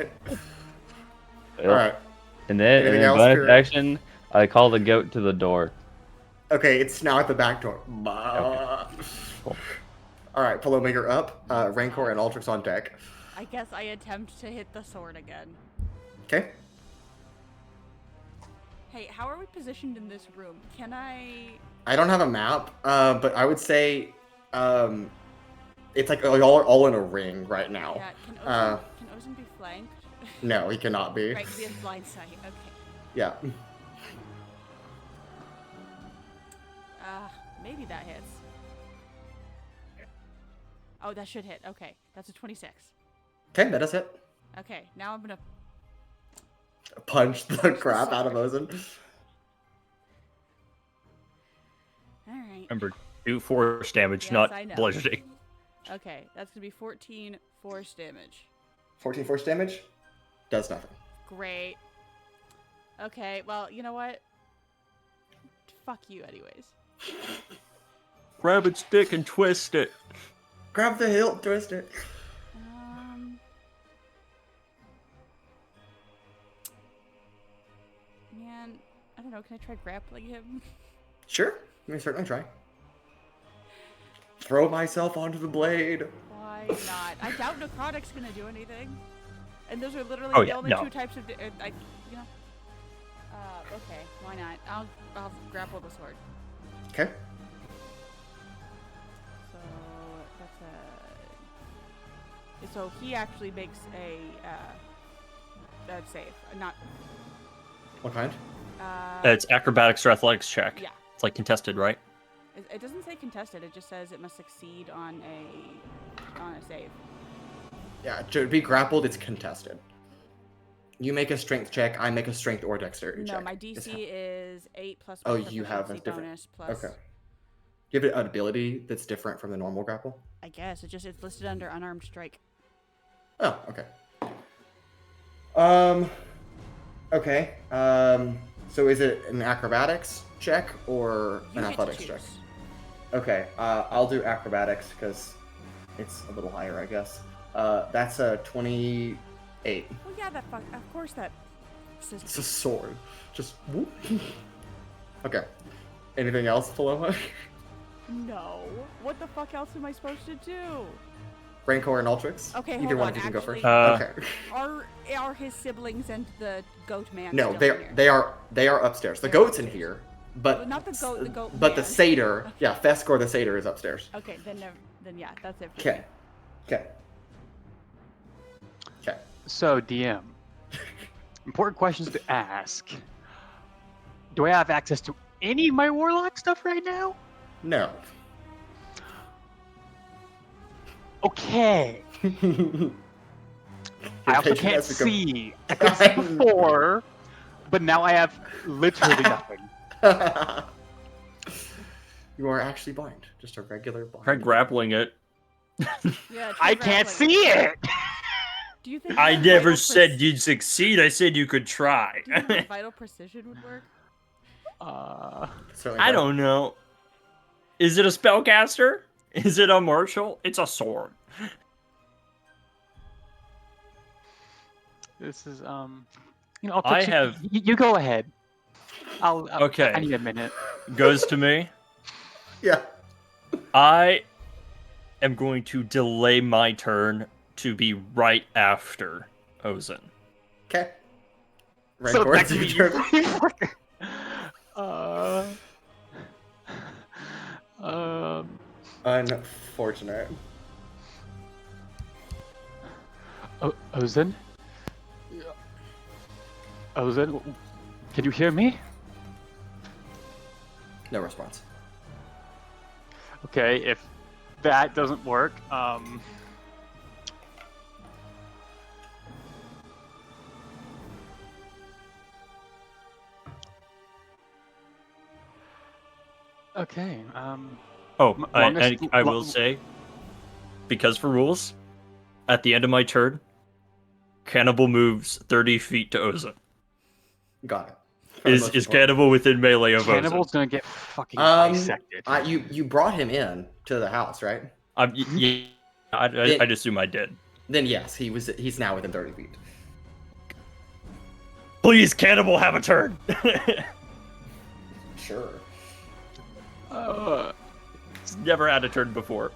Well, Alright. And then Anything else, bonus Pura? action, I call the goat to the door. Okay, it's now at the back door. Cool. Alright, Paloma, you're up. Rancor and Altrix on deck. I guess I attempt to hit the sword again. Okay. Hey, how are we positioned in this room? Can I... I don't have a map, but I would say it's like all in a ring right now. Yeah, can Ozen be flanked? No, he cannot be. Right, we have blind sight. Okay. Yeah. Maybe that hits. Oh, that should hit. Okay, that's a 26. Okay, that does hit. Okay, now I'm gonna... Punch the crap out of Ozen. Alright. Remember, do force damage, Yes, not I know. bludgeoning. Okay, that's gonna be 14 force damage. 14 force damage? Does nothing. Great. Okay, well, you know what? Fuck you anyways. Grab its dick and twist it. Grab the hilt, twist it. Man, I don't know, can I try grappling him? Sure, let me certainly try. throw myself onto the blade. Why not? I doubt necrotic's gonna do anything. And those are literally Oh, the yeah, only no. two types of, okay, why not? I'll grapple the sword. Okay. So that's so he actually makes a save, not. What kind? It's acrobatics or athletics check. Yeah. It's like contested, right? It doesn't say contested. It just says it must succeed on a save. Yeah, to be grappled, it's contested. You make a strength check, I make a strength or dexterity check. No, my DC is 8 plus. Oh, my you have a proficiency different. bonus plus. Okay. Do you have an ability that's different from the normal grapple? I guess it's listed under unarmed strike. Oh, okay. Okay. So is it an acrobatics check or You an get to athletics check? choose. Okay. I'll do acrobatics because it's a little higher, I guess. That's a 28. Well, yeah, of course that. It's a sword. Just whoop. Okay. Anything else, Paloma? No. What the fuck else am I supposed to do? Rancor and Altrix? Okay, Either hold one on, of you can go first. actually- Okay. Are his siblings and the goat man? No, still in here? they are upstairs. The They're goat's in upstairs. here, but Not the goat. The goat. but the man. satyr, yeah, Feskor the satyr is upstairs. Okay, then yeah, that's it. For Okay. me. Okay. Okay. So, DM. Important questions to ask. Do I have access to any of my warlock stuff right now? No. Okay. Your I also patient can't has become- see. I could see before, but now I have literally nothing. You are actually blind. Just a regular blind. Try grappling it. Yeah, I try can't grappling. see it! Do you think I that never vital said you'd succeed. I said you could try. Do you think vital precision would work? Certainly I not. don't know. Is it a spellcaster? Is it a martial? It's a sword. This is, you know, I have- You go ahead. Okay. I need a minute. Goes to me. Yeah. I am going to delay my turn to be right after Ozen. Okay. So Rancor, that it's can your be turn. Unfortunate. Ozen? Ozen, can you hear me? No response. Okay, if that doesn't work, okay, Oh, longest- I will say, because for rules, at the end of my turn, Cannibal moves 30 feet to Ozen. Got it. For the Is most is important. Cannibal within melee of Ozen? Cannibal's gonna get fucking Um, dissected. You brought him in to the house, right? Yeah, I'd assume I did. Then yes, he's now within 30 feet. Please, Cannibal, have a turn. Sure. It's never had a turn before.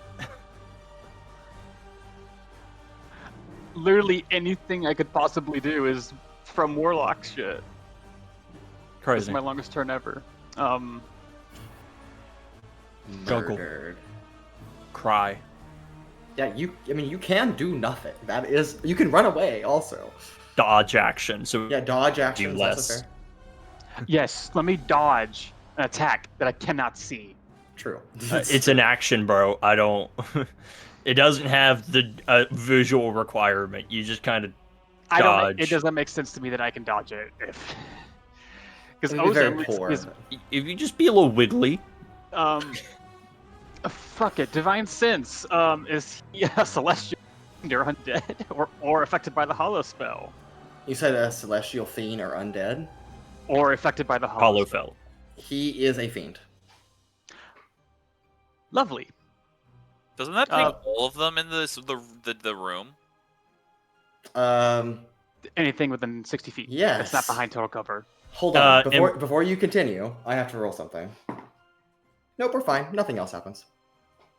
Literally anything I could possibly do is from Warlock shit. This is Crazy. my longest turn ever. Juggle. Murdered. Cry. Yeah, you can do nothing. That is, you can run away also. Dodge action. So Yeah, dodge action. Do Is less. also fair. Yes, let me dodge an attack that I cannot see. True. it's an action, bro. I don't. It doesn't have the visual requirement. You just kind of I don't. dodge. It doesn't make sense to me that I can dodge it if. Because It'd be very Ozen poor. is If you just be a little wiggly. fuck it. Divine Sense. Is he a celestial or undead or affected by the Hollow spell You said a celestial fiend or undead. or affected by the Hollow Hollow spell? fell. He is a fiend. Lovely. Doesn't that take all of them in the room? Anything within 60 feet. Yes. That's not behind total cover. Hold on. and- Before you continue, I have to roll something. Nope, we're fine. Nothing else happens.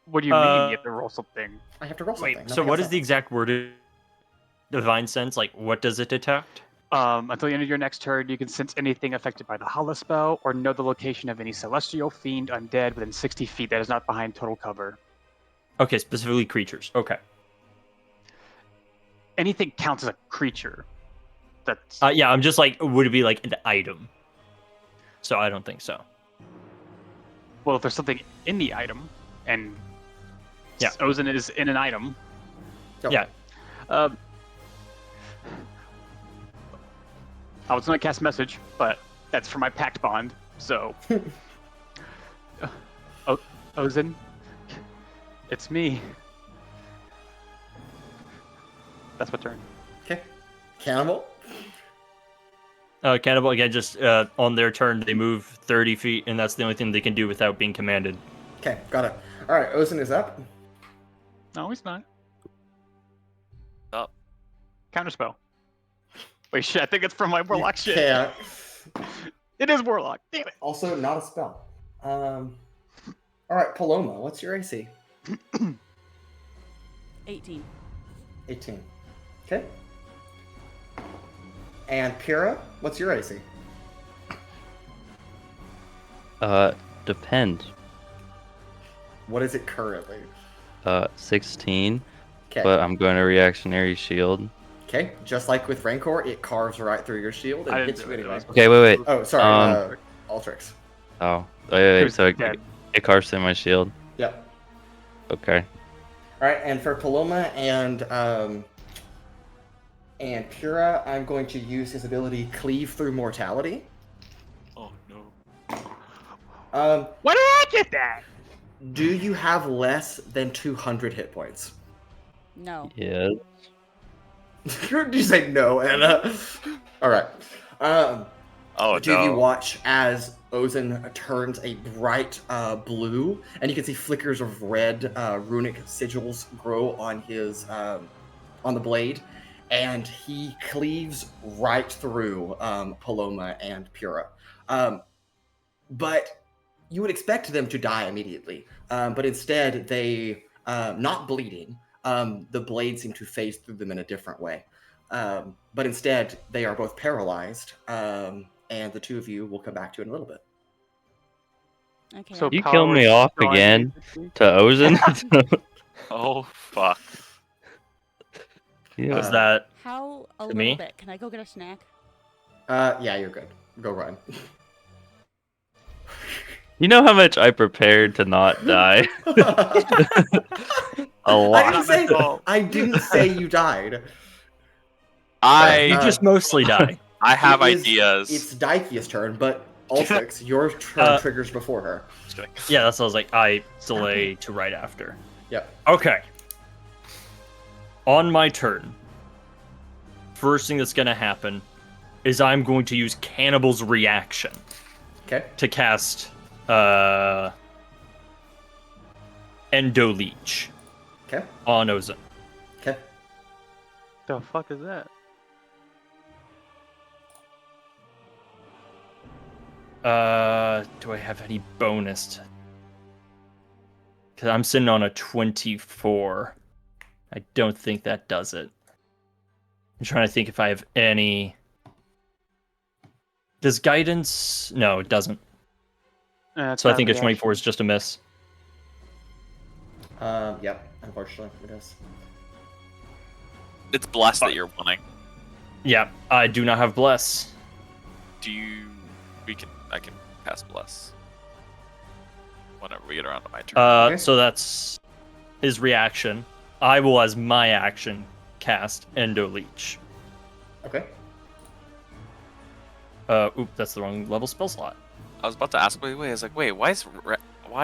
What do you mean you have to roll something? I have to roll something. Wait, so Nothing what else is the happens. exact word of divine sense? Like, what does it detect? Until the end of your next turn, you can sense anything affected by the Hollow spell or know the location of any celestial, fiend, undead within 60 feet that is not behind total cover. Okay, specifically creatures. Okay. Anything counts as a creature. That's Yeah, I'm just like, would it be like an item? So I don't think so. well, if there's something in the item, and Yeah. Ozen is in an item. Oh, Yeah. I was gonna cast message, but that's for my pact bond. So, Ozen, it's me. That's my turn. Okay. Cannibal. Cannibal, again, just on their turn, they move 30 feet, and that's the only thing they can do without being commanded. Okay, got it. All right, Ozen is up. No, he's not. Up. Counterspell. Wait, shit! I think it's from my warlock shit. Can't. It is warlock. Damn it. Also, not a spell. All right, Paloma, what's your AC? 18. 18. Okay. And Pura, what's your AC? Depends. What is it currently? 16, Okay. but I'm going to reactionary shield. Okay, just like with Rancor, it carves right through your shield I and didn't hits do you it, anyway. Okay, wait. Oh, sorry, Um, Altrix. Oh, wait. Who's So dead? it carves through my shield. Yep. Okay. All right, and for Paloma and Pura, I'm going to use his ability Cleave Through Mortality. Oh no. Why did I get that? Do you have less than 200 hit points? No. Yeah. Did you say no, Anna? All right. Oh The two of you no. watch as Ozen turns a bright blue, and you can see flickers of red runic sigils grow on his on the blade, and he cleaves right through Paloma and Pura. But you would expect them to die immediately, but instead they, not bleeding, the blade seemed to phase through them in a different way. But instead, they are both paralyzed, and the two of you will come back to it in a little bit. Okay. So You power kill me off gone, again basically? to Ozen. Oh fuck. Yeah. Was that How a To little me? bit? Can I go get a snack? Yeah, you're good. Go run. You know how much I prepared to not die? A lot. I didn't say you died. you just mostly die. I have It is- ideas. It's Daikea's turn, but Altrix, your turn triggers before her. Just kidding. Yeah, that's what I was like. I delay to right after. Yep. Okay. On my turn, first thing that's going to happen is I'm going to use Cannibal's reaction Okay. to cast Endo Leech Okay. on Ozen. Okay. The fuck is that? Do I have any bonus? Because I'm sitting on a 24. I don't think that does it. I'm trying to think if I have any. Does guidance? No, it doesn't. So I think a 24 is just a miss. Yep. Unfortunately, it is. It's blessed that you're winning. Yeah, I do not have bless. Do you? I can pass bless. Whenever we get around to my turn. Okay. So that's his reaction. I will, as my action, cast Endo Leech. Okay. That's the wrong level spell slot. I was about to ask. Wait. I was like, wait. Why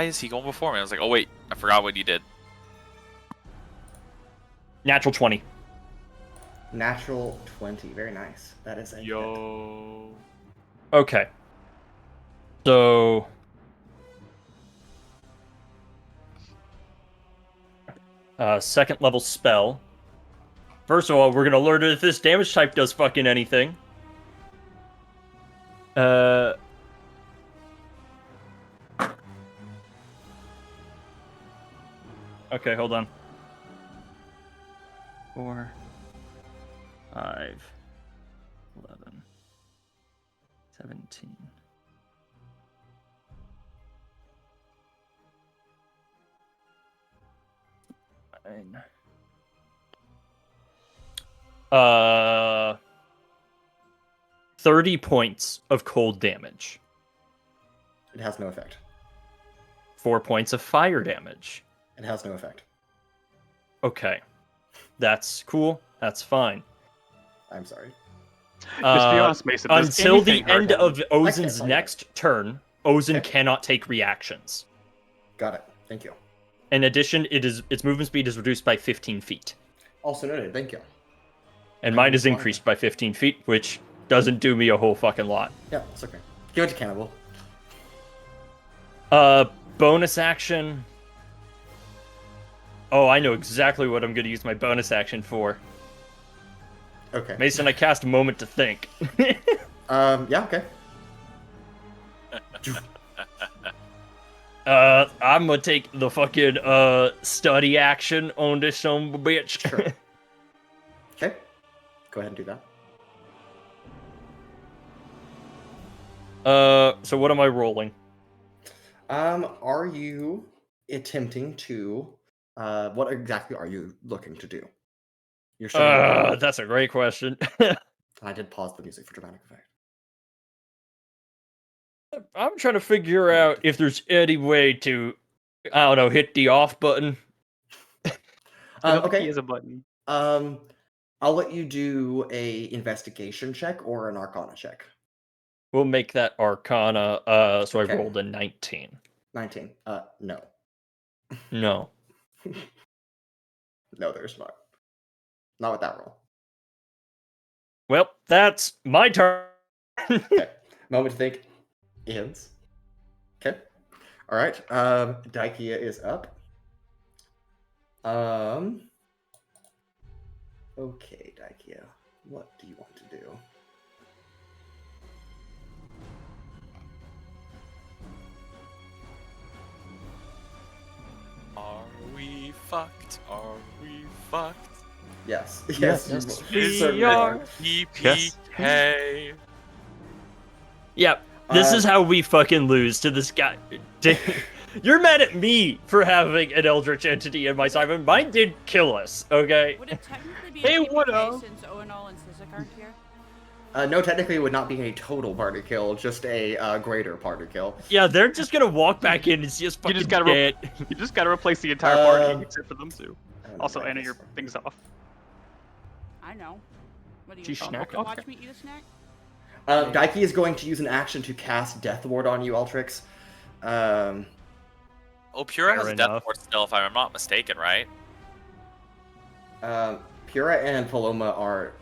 is he going before me? I was like, oh wait, I forgot what he did. Natural 20. Natural 20. Very nice. That is a hit. Yo. Okay. So second level spell. First of all, we're gonna learn if this damage type does fucking anything. Okay, hold on. 4, 5, 11, 17. Fine. 30 points of cold damage. It has no effect. 4 points of fire damage. It has no effect. Okay. That's cool. That's fine. I'm sorry. Just be honest, Mason. does Until the anything hurt end him? of Ozen's tell you next turn, Ozen Okay. cannot take reactions. Got it. Thank you. In addition, its movement speed is reduced by 15 feet. Also noted. Thank you. And I mine was is increased by 15 feet, which doesn't do me a whole fucking lot. Yeah, it's okay. Give it to Cannibal. Bonus action. Oh, I know exactly what I'm going to use my bonus action for. Okay. Mason, I cast Moment to Think. Yeah, okay. I'm going to take the fucking study action on this son of a bitch. Sure. Okay. Go ahead and do that. So what am I rolling? Are you attempting to, what exactly are you looking to do? You're showing That's a great question. I did pause the music for dramatic effect. I'm trying to figure out if there's any way to, I don't know, hit the off button. I don't think Okay. he has a button. I'll let you do a investigation check or an arcana check. We'll make that Arcana, so Okay. I rolled a 19. 19. No. No. No, there's not. Not with that roll. Well, that's my turn. Okay. Moment to think ends. Okay. All right. Daikea is up. Okay, Daikea. What do you want to do? Are we fucked? Are we fucked? Yes. Yes, Yes. we you certainly are. EPK. Yep. This is how we fucking lose to this guy. You're mad at me for having an Eldritch entity in my side, but mine did kill us, okay? Would it technically be Hey, a what TPK up? since Owunul and Sizik aren't here? No, technically it would not be a total party kill, just a greater party kill. Yeah, they're just gonna walk back in and see us fucking just gotta dead. You just gotta replace the entire party Um, except for them two. I don't know Also, about Anna, this your one. thing's off. I know. What do you She's snacking. watch me eat a snack? Daikea is going to use an action to cast Death Ward on you, Altrix. Oh, Pura has Fair a death enough. ward still, if I'm not mistaken, right? Pura and Paloma are...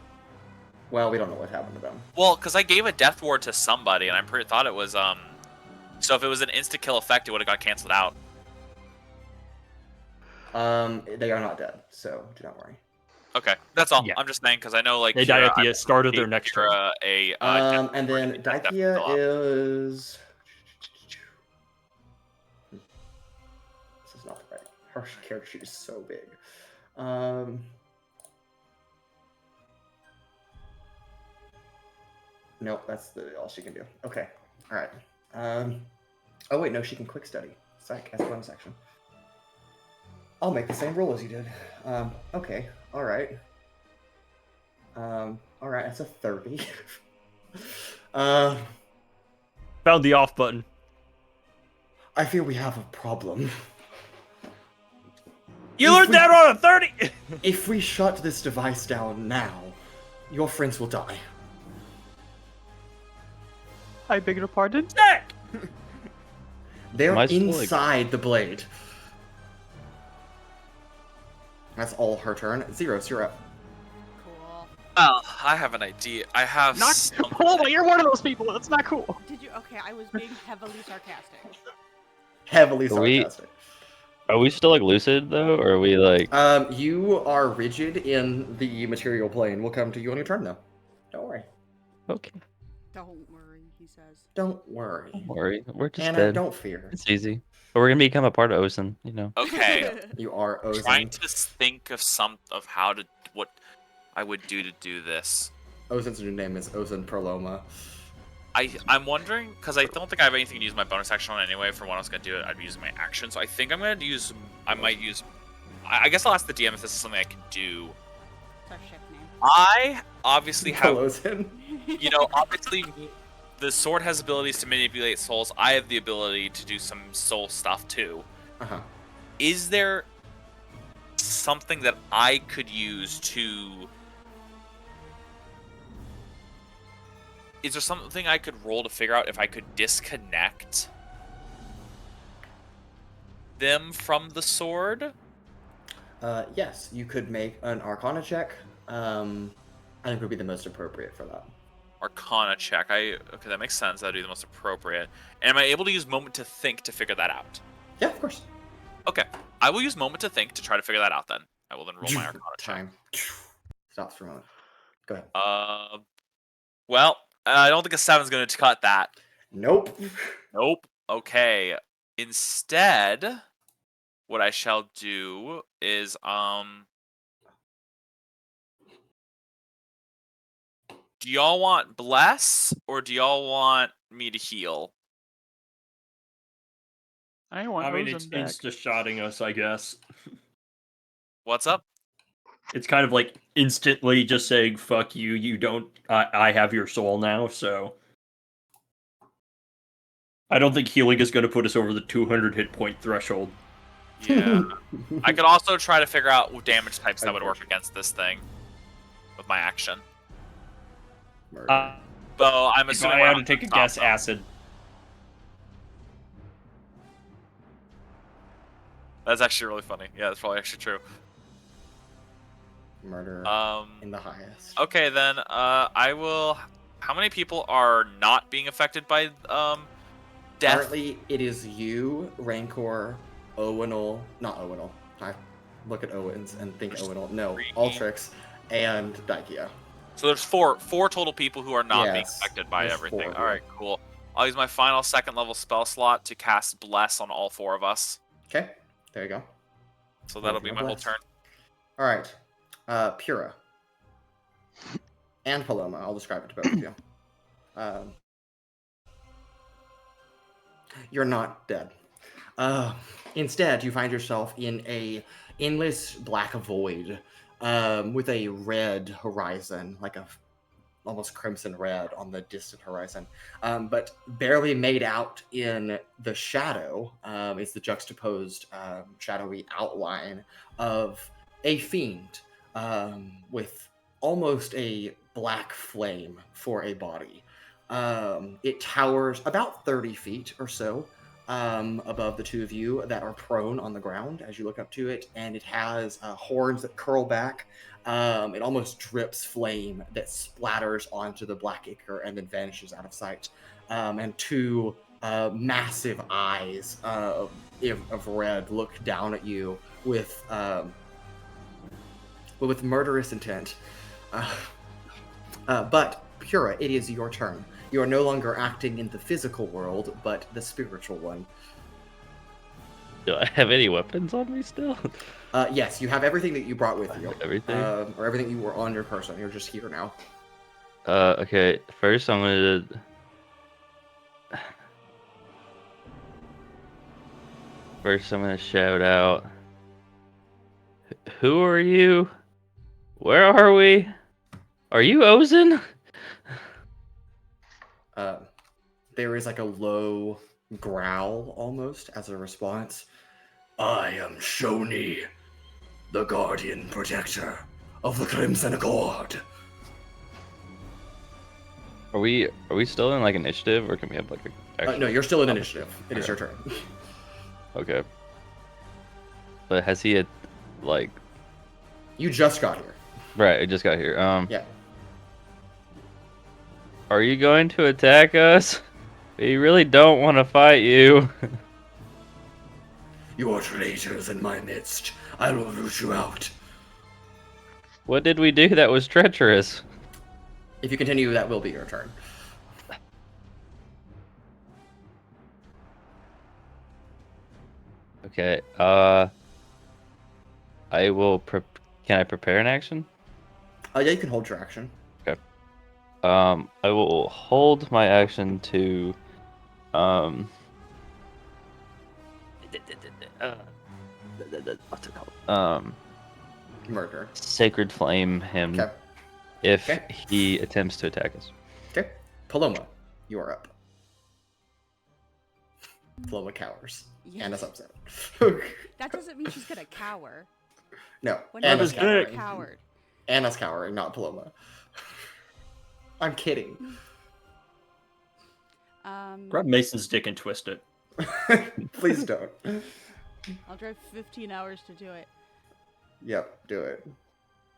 Well, we don't know what happened to them. Well, because I gave a death ward to somebody, and I thought it was So if it was an insta kill effect, it would have got canceled out. They are not dead, so do not worry. Okay, that's all. Yeah. I'm just saying because I know like They die Pura, at the I start of their gave next turn. Pura a death And ward, then and that definitely Daikea fell off. is... This is not the right... Her character sheet is so big. Nope, that's all she can do. Okay, all right. Oh wait, no, she can quick study. Psych, as a bonus action. I'll make the same roll as you did. Okay, all right. All right, that's a 30. Found the off button. I fear we have a problem. You If learned we- that on a 30! If we shut this device down now, your friends will die. I beg your pardon? Snack! They're Might as well, like- inside the blade. That's all her turn. Zeiros, you're up. Cool. Well, I have an idea. I have Not something. Paloma, you're one of those people. That's not cool. Did you? Okay, I was being heavily sarcastic. Heavily Are we- sarcastic. Are we still like lucid though, or are we like? You are rigid in the material plane. We'll come to you on your turn, though. Don't worry. Okay, Don't worry, he says. Don't worry. don't worry, we're just Anna, dead. don't fear. It's easy. But we're gonna become a part of Osen, you know. Okay. You are Trying Ozen. to think of what I would do to do this. Ozen's new name is Ozen Paloma. I'm wondering, because I don't think I have anything to use my bonus action on anyway. For when I was going to do it, I'd be using my action. So I think I might use. I guess I'll ask the DM if this is something I can do. It's our ship name. I obviously have, Ozen. obviously the sword has abilities to manipulate souls. I have the ability to do some soul stuff too. Uh-huh. Is there something that I could use to... Is there something I could roll to figure out if I could disconnect them from the sword? Yes, you could make an Arcana check. I think would be the most appropriate for that. Arcana check. Okay, that makes sense. That'd be the most appropriate. And am I able to use Moment to Think to figure that out? Yeah, of course. Okay, I will use Moment to Think to try to figure that out then. I will then roll my Arcana check. Time stops for a moment. Go ahead. Well, I don't think a 7's going to cut that. Nope. Nope. Okay. Instead, what I shall do is do y'all want bless or do y'all want me to heal? I want I mean, Ozen it's back. insta-shotting us, I guess. What's up? It's kind of like instantly just saying, fuck you, you don't... I have your soul now, so... I don't think healing is going to put us over the 200 hit point threshold. Yeah. I could also try to figure out what damage types that would work against this thing with my action. Murder. Though I'm If assuming I we're had to not take a gonna guess, stop, though. acid. That's actually really funny. Yeah, that's probably actually true. Murder in the highest. Okay, then I will. How many people are not being affected by death? Currently, it is you, Rancor, Owunul, not Owunul. I look at Owens and think There's Owunul. No, three. Altrix and Daikea. So there's four total people who are not being Yes, affected by there's everything. 4 of All you. right, cool. I'll use my final second level spell slot to cast Bless on all 4 of us. Okay, there you go. So that'll be my whole Bless. turn. All right, Pura and Paloma. I'll describe it to both of you. You're not dead. Instead, you find yourself in a endless black void with a red horizon, like a almost crimson red on the distant horizon. But barely made out in the shadow is the juxtaposed shadowy outline of a fiend with almost a black flame for a body. It towers about 30 feet or so above the 2 of you that are prone on the ground as you look up to it, and it has horns that curl back. It almost drips flame that splatters onto the black ichor and then vanishes out of sight. And 2 massive eyes of red look down at you with murderous intent. But Pura, it is your turn. You are no longer acting in the physical world, but the spiritual one. Do I have any weapons on me still? Yes, you have everything that you brought with you. Everything? Or everything you were on your person. You're just here now. Okay. First, I'm gonna. First, I'm gonna shout out. Who are you? Where are we? Are you Ozen? There is like a low growl almost as a response. I am Shoni, the guardian protector of the Crimson Accord. Are we still in like initiative, or can we have like a? Actual... No, you're still in initiative. It is your turn. Okay. But has he had, like? You just got here. Right, I just got here. Yeah. Are you going to attack us? We really don't want to fight you. You are traitors in my midst. I will root you out. What did we do that was treacherous? If you continue, that will be your turn. Okay. I will. Can I prepare an action? Yeah, you can hold your action. I will hold my action to. What's it called? Murder. Sacred Flame him Okay. if Okay. he attempts to attack us. Okay. Paloma, you are up. Paloma cowers. Yeah. Anna's upset. That doesn't mean she's gonna cower. No, When Anna's was good. cowering. coward. Anna's cowering, not Paloma. I'm kidding. Grab Mason's dick and twist it. Please don't. I'll drive 15 hours to do it. Yep, do it.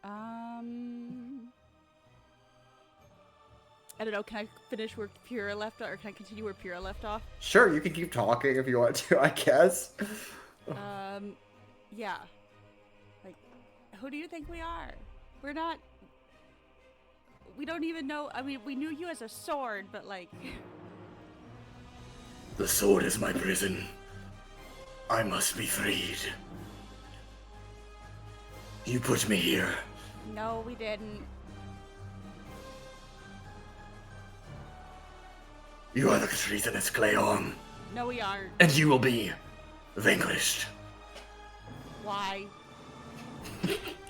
I don't know. Can I finish where Pura left off, or can I continue where Pura left off? Sure, you can keep talking if you want to, I guess. Yeah. Like, who do you think we are? We're not. We don't even know. I mean, we knew you as a sword, but like. The sword is my prison. I must be freed. You put me here. No, we didn't. You are the treasonous Cleon, No, we aren't. and you will be vanquished. Why?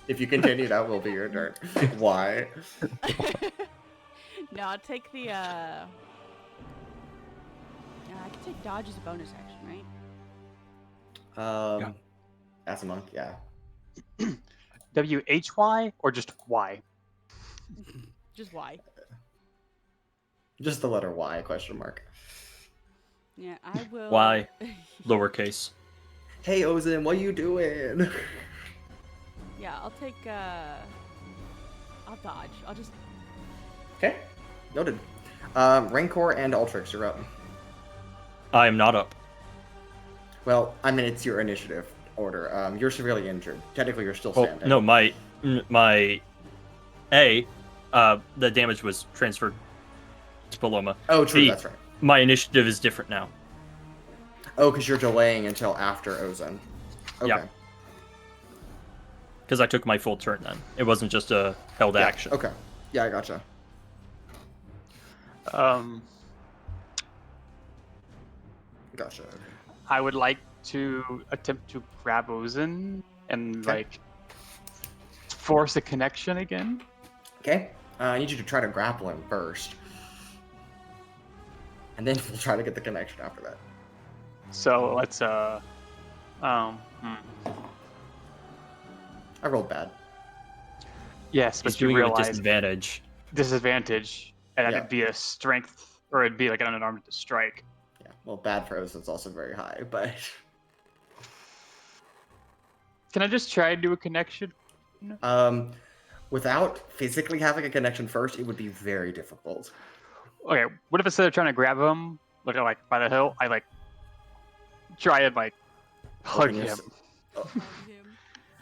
If you continue, that will be your turn. Why? No, I'll take the. I can take dodge as a bonus action, right? Yeah. As a monk, yeah. WHY or just Y? Just why? Just the letter Y, question mark. Yeah, I will. Why? Lowercase. Hey, Ozin, what you doing? Yeah, I'll take. I'll dodge. I'll just. Okay, noted. Rancor and Altrix, you're up. I am not up. Well, I mean, it's your initiative order. You're severely injured. Technically, you're still Oh, standing. no, the damage was transferred to Paloma. Oh, true, B, that's right. My initiative is different now. Oh, because you're delaying until after Ozin. Okay. Yeah. Because I took my full turn then. It wasn't just a held Yeah, action. Okay. Yeah, I gotcha. Gotcha. I would like to attempt to grab Ozen and Okay. like force a connection again. Okay. I need you to try to grapple him first. And then we'll try to get the connection after that. So let's I rolled bad. yes, He's but you doing it with realize disadvantage. disadvantage, and Yeah. it'd be a strength, or it'd be like an unarmed to strike. Yeah. Well, bad for Ozin's also very high, but Can I just try and do a connection? without physically having a connection first, it would be very difficult. Okay, what if instead of trying to grab him, like by the hill, I like try and like hug Open your him?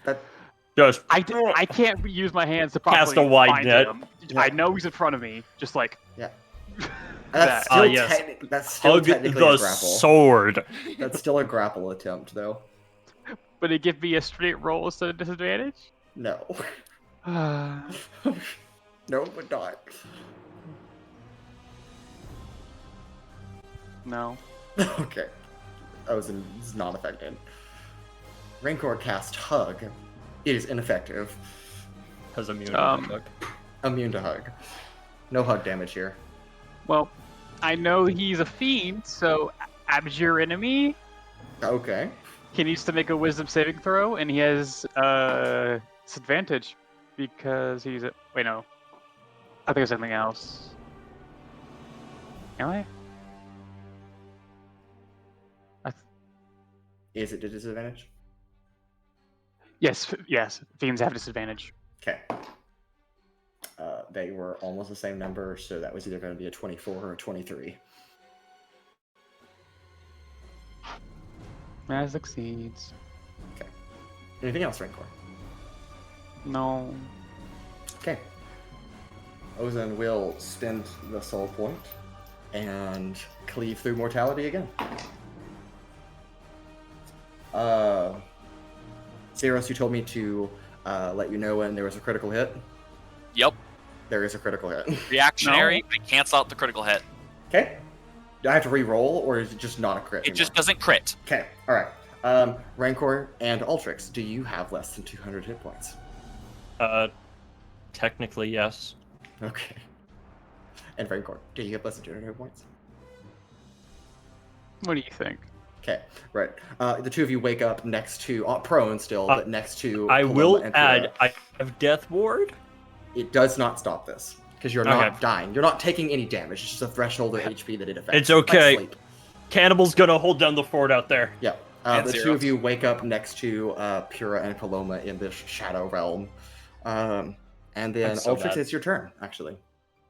That Just I can't use my hands to Cast properly a wide find net. him. Yeah. I know he's in front of me, just like Yeah. that. That's still, yes. that's still hug technically the a grapple. sword. That's still a grapple attempt, though. But it give me a straight roll instead of disadvantage? No. no. No, it would not. Okay. Ozin is not affected. Rancor cast Hug. It is ineffective. Has immune. Um, Immune to Hug. No hug damage here. Well, I know he's a fiend, so abjure enemy. Okay. He needs to make a wisdom saving throw, and he has disadvantage because he's a... Wait, no. I think it's something else. Am I? Is it a disadvantage? Yes, yes. Fiends have disadvantage. Okay. They were almost the same number, so that was either going to be a 24 or a 23. That succeeds. Okay. Anything else, Rancor? No. Okay. Ozin will spend the soul point and cleave through mortality again. Zeiros, you told me to let you know when there was a critical hit. Yep. There is a critical hit. Reactionary. I cancel out the critical hit. Okay. Do I have to re-roll, or is it just not a crit It anymore? just doesn't crit. Okay, alright. Rancor and Altrix, do you have less than 200 hit points? Technically, yes. Okay. And Rancor, do you have less than 200 hit points? What do you think? Okay, right. The two of you wake up next to, prone still, but next to I Paloma will and Pura. add, I have Death Ward. It does not stop this, because you're not Okay. dying. You're not taking any damage. It's just a threshold of HP that it affects. It's okay. Like sleep. Cannibal's gonna hold down the fort out there. Yeah. And The two Zeiros. of you wake up next to Pura and Paloma in this shadow realm. And then I'm so Altrix, bad. it's your turn, actually.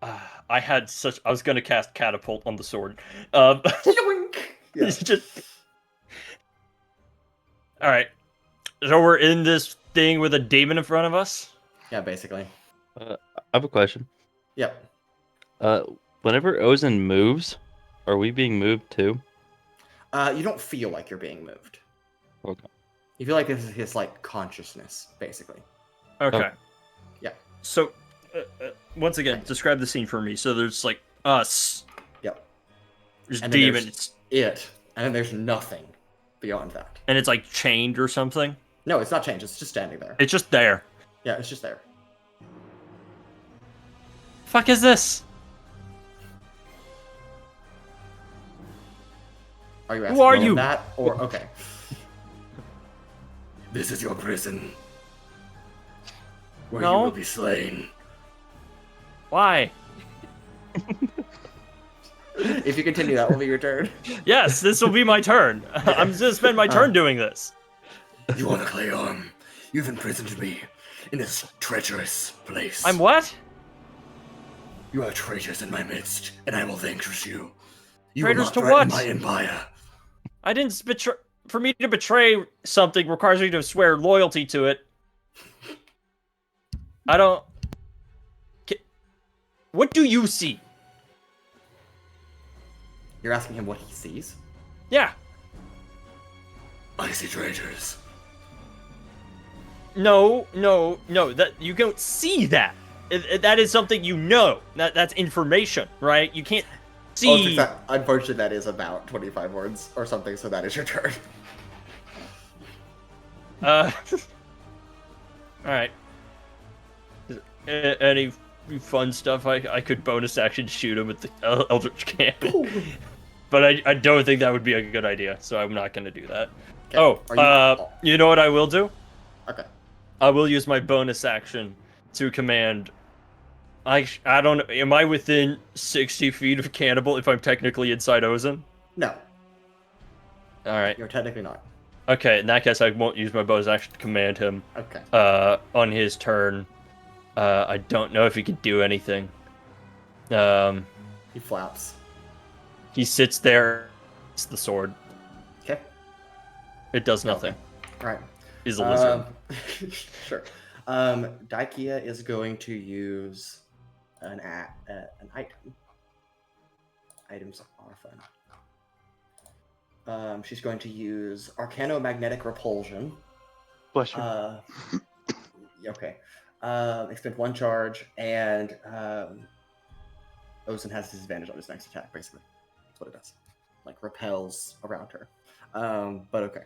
I was gonna cast Catapult on the sword. Yoink! Yeah. Just... Alright. So we're in this thing with a demon in front of us? Yeah, basically. I have a question. Yep. Whenever Ozen moves, are we being moved too? You don't feel like you're being moved. Okay. You feel like this is his like consciousness, basically. Okay. Yeah. So, once again, describe the scene for me. So there's like us. Yep. There's And then there's demons. it, and then there's nothing beyond that. And it's like chained or something. No, it's not changed. It's just standing there. It's just there. Yeah, it's just there. Fuck is this? Are you Who asking are him you? that? Or okay. This is your prison, where you No. will be slain. Why? If you continue, that will be your turn. Yes, this will be my turn. I'm just gonna spend my turn doing this. You want to play on? You've imprisoned me in this treacherous place. I'm what? You are traitors in my midst, and I will vanquish you. You Traitors will not to threaten what? my empire. I didn't betray. For me to betray something requires me to swear loyalty to it. I don't. What do you see? You're asking him what he sees? Yeah. I see traitors. No. That you don't see that. That is something you know. That's information, right? You can't see. Unfortunately, that is about 25 words or something, so that is your turn. All right. Any fun stuff I could bonus action shoot him with the Eldritch Cannon, but I don't think that would be a good idea, so I'm not gonna do that. Okay. You know what I will do? Okay. I will use my bonus action to command. I don't know. Am I within 60 feet of Cannibal if I'm technically inside Ozen? No, All right. you're technically not. Okay, in that case, I won't use my bonus action to command him. Okay. On his turn. I don't know if he can do anything. He flaps. He sits there. It's the sword. Okay. It does nothing. All right. He's a lizard. Sure. Daikea is going to use an item. Items are fun. She's going to use Arcanomagnetic Repulsion. Bless you. Okay. Expend one charge, and Ozen has disadvantage on his next attack, basically. That's what it does. Like, repels around her. But okay.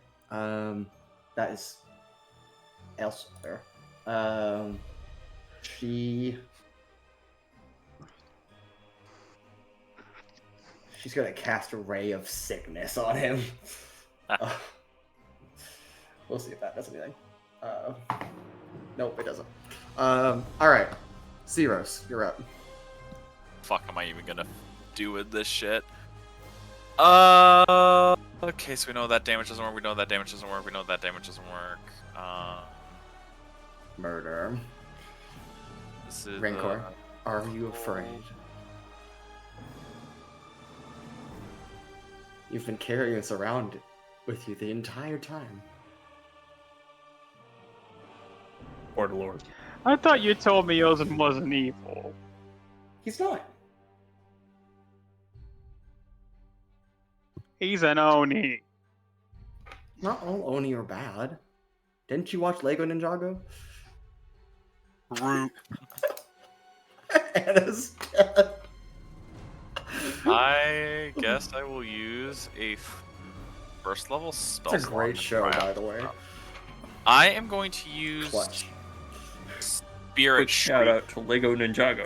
That is elsewhere. She's gonna cast a Ray of Sickness on him. We'll see if that does anything. Nope, it doesn't. Alright. Zeiros, you're up. Fuck am I even gonna do with this shit? Okay, so we know that damage doesn't work, we know that damage doesn't work, we know that damage doesn't work. Murder. This is, Rancor, are you afraid? You've been carrying us around with you the entire time. Or the Lord. I thought you told me Ozen wasn't evil. He's not. He's an Oni. Not all Oni are bad. Didn't you watch Lego Ninjago? Root. Anna's dead. I guess I will use a first level spell. It's a great show, by the way. I am going to use Clutch. Spirit Quick shout Shriek. out to Lego Ninjago.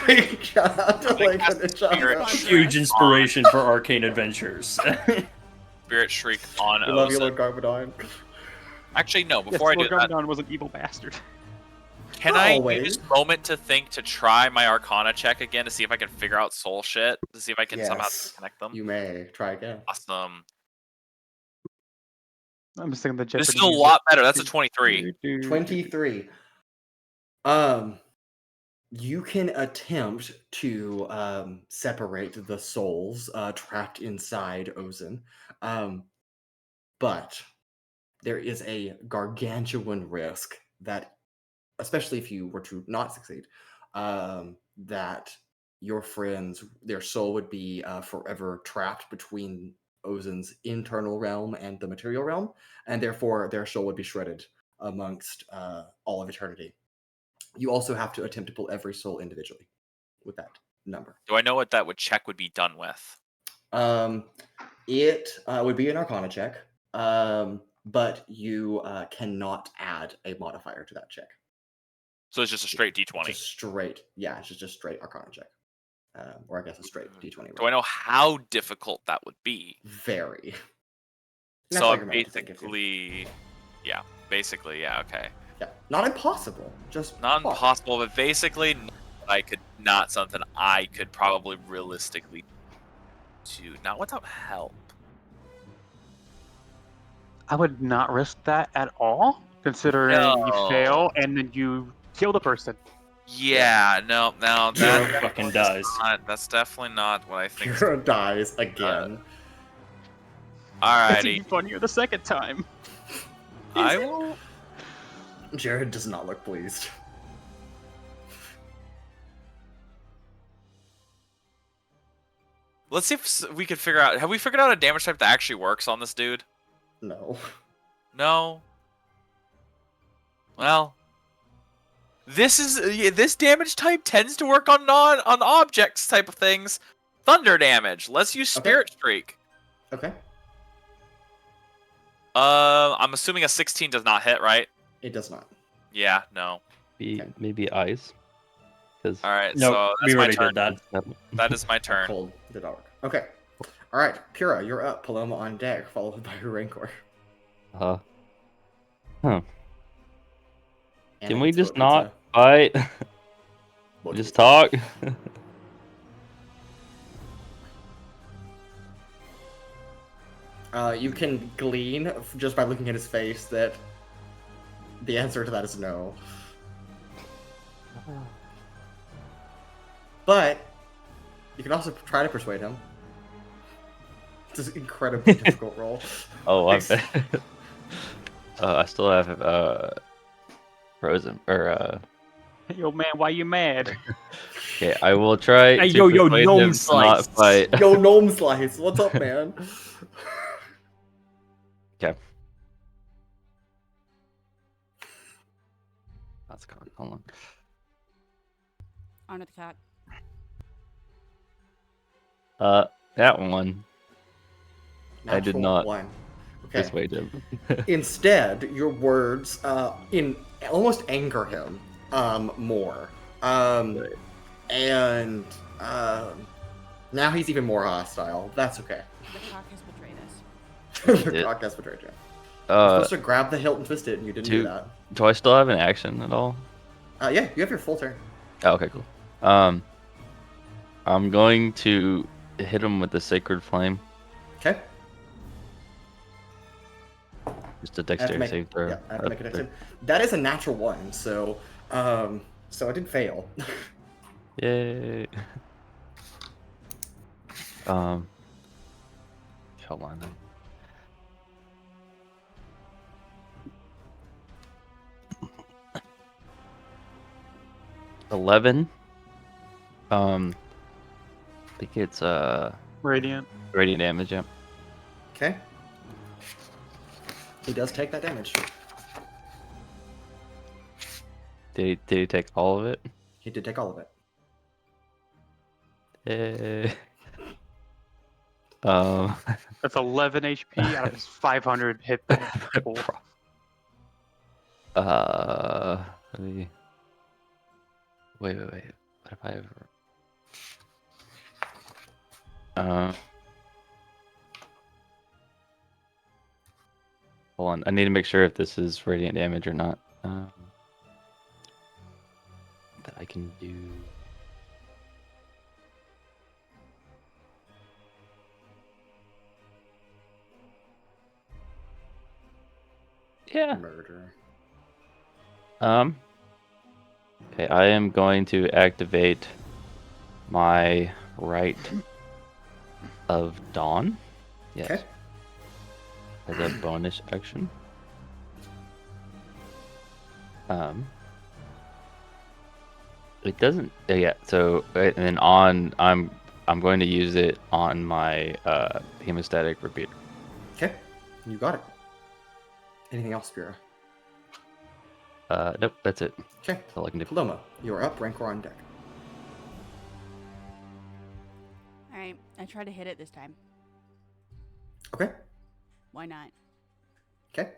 Great shout out to Big Lego ass spirit Ninjago. Huge inspiration for Arcane Adventures. Spirit Shriek on We love you, Ozen. Lord Garbadine. Actually, no. Before I do that, Garmadon was an evil bastard. can Not I always. use moment to think to try my Arcana check again to see if I can figure out soul shit? To see if I can somehow Yes. connect them? You may try again. Awesome. I'm just thinking the It's Jeopardy. still a music. lot better. That's a 23. 23. You can attempt to separate the souls trapped inside Ozen, but there is a gargantuan risk that, especially if you were to not succeed, that your friends, their soul would be forever trapped between Ozen's internal realm and the material realm, and therefore their soul would be shredded amongst all of eternity. You also have to attempt to pull every soul individually with that number. Do I know what that check would be done with? It would be an Arcana check, but you cannot add a modifier to that check. So it's just a straight D20. Just straight, yeah, it's just a straight Arcana check, or I guess a straight D20. Do I know how difficult that would be? Very. So I'm basically, yeah, okay. Yeah, not impossible, just Not hard. impossible, but basically, not something I could probably realistically do. Not without help. I would not risk that at all, considering you No. fail and then you kill the person. Yeah, no, Pura that fucking dies. That's definitely not what I think. Pura dies again. It's Alrighty, even funnier the second time. I will. Jared does not look pleased. Let's see if we can figure out. Have we figured out a damage type that actually works on this dude? No. No. Well, this damage type tends to work on objects type of things. Thunder damage. Let's use Okay. Spirit Streak. Okay. I'm assuming a 16 does not hit, right? It does not. Yeah, no. Maybe eyes. Because All right, No, so we that's my already turn. did that. That is my turn. Cold did not work. Okay. All right, Pura, you're up. Paloma on deck, followed by your Rancor. Huh. Anna Can we eats just goat not pizza. fight? Goat Just pizza. talk? You can glean just by looking at his face that the answer to that is no. But you can also try to persuade him. It's an incredibly difficult role. Oh, I still have frozen or Yo, man, why you mad? Okay, I will try. Hey, to yo, persuade gnome him to not slice. fight. Yo, gnome slice, what's up, man? Okay. That's gone. Hold on. Honor the cat. That one. I did Natural not. one. Okay. Persuade him. Instead, your words almost anger him more. And now he's even more hostile. That's okay. The cock has betrayed us. The Yeah. cock has betrayed you. You're supposed Uh, to grab the hilt and twist it, and you didn't do do- that. do I still have an action at all? Yeah, you have your full turn. Oh, okay, cool. I'm going to hit him with the sacred flame. Okay. Just a I have to dexterity make, save throw. yeah, I have to make a dex. That is a natural one, so so I did fail. Yay. Hold on then. $11. I think it's Radiant. radiant damage, yeah. Okay. He does take that damage. Did he take all of it? He did take all of it. That's 11 HP out of his 500 hit pool. Let me... Wait. What if I ever... Hold on. I need to make sure if this is radiant damage or not. That I can do... Yeah. Murder. Okay, I am going to activate my Rite of Dawn. Yes. Okay. As a bonus action. It doesn't. Yeah. So and then I'm going to use it on my hemostatic repeater. Okay. You got it. Anything else, Pura? Nope. That's it. Okay. That's all I can do. Paloma, you are up. Rancor on deck. All right, I try to hit it this time. Okay. Why not? Okay.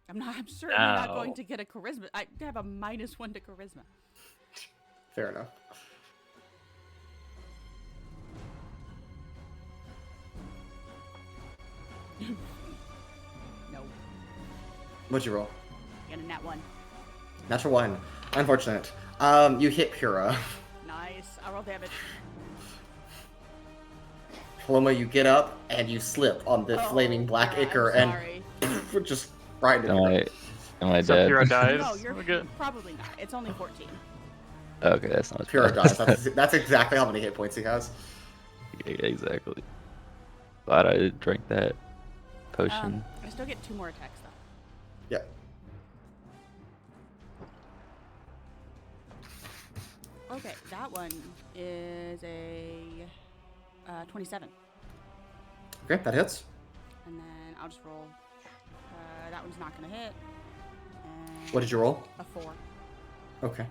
I'm certainly not Ow. going to get a charisma. I have a -1 to charisma. Fair enough. No, What'd you roll? get a nat 1. Natural 1. Unfortunate. You hit Pura. Nice. I roll damage. Paloma, you get up and you slip on the flaming black God, ichor I'm and sorry. just right into Am I So dead? Pura dies. No, you're We're good. probably not. It's only 14. Okay, that's not as Pura bad. dies. That's exactly how many hit points he has. Yeah, exactly. Glad I drank that potion. I still get 2 more attacks though. Yeah. Okay, that one is a 27. Okay, that hits. And then I'll just roll. That one's not going to hit. And What did you roll? A 4. Okay.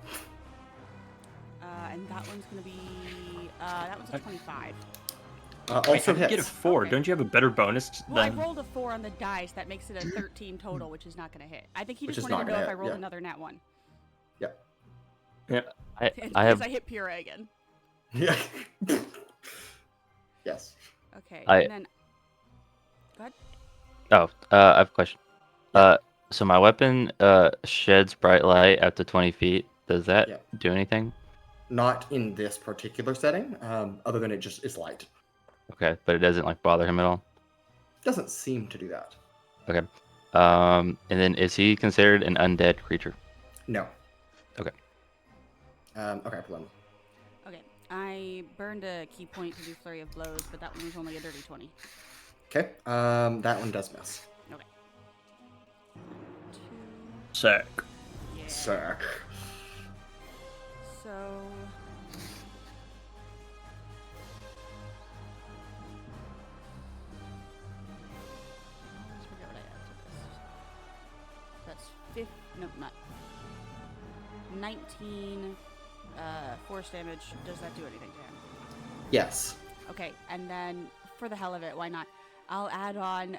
And that one's going to be... that one's a 25. Wait, Also how did you get a hits. 4? Okay. Don't you have a better bonus Well, I than... rolled a 4 on the dice. That makes it a 13 total, which is not going to hit. I think he Which just is wanted not to know gonna if I hit, rolled yeah. another nat 1. Yep. Yeah. I have I hit Pura again. Yeah. Yes. Okay, I- and then... Go ahead. Oh, I have a question. So my weapon sheds bright light up to 20 feet. Does that Yeah. do anything? Not in this particular setting, other than it just is light. Okay, but it doesn't like bother him at all. Doesn't seem to do that. Okay. And then is he considered an undead creature? No. Okay. Okay, Paloma. Okay, I burned a key point to do Flurry of Blows, but that one was only a dirty 20. Okay. That one does miss. Okay. 2. Sick. Yeah. Suck. So... I always forget what I add to this. That's 5... No, not... 19 force damage. Does that do anything to him? Yes. Okay, and then for the hell of it, why not? I'll add on,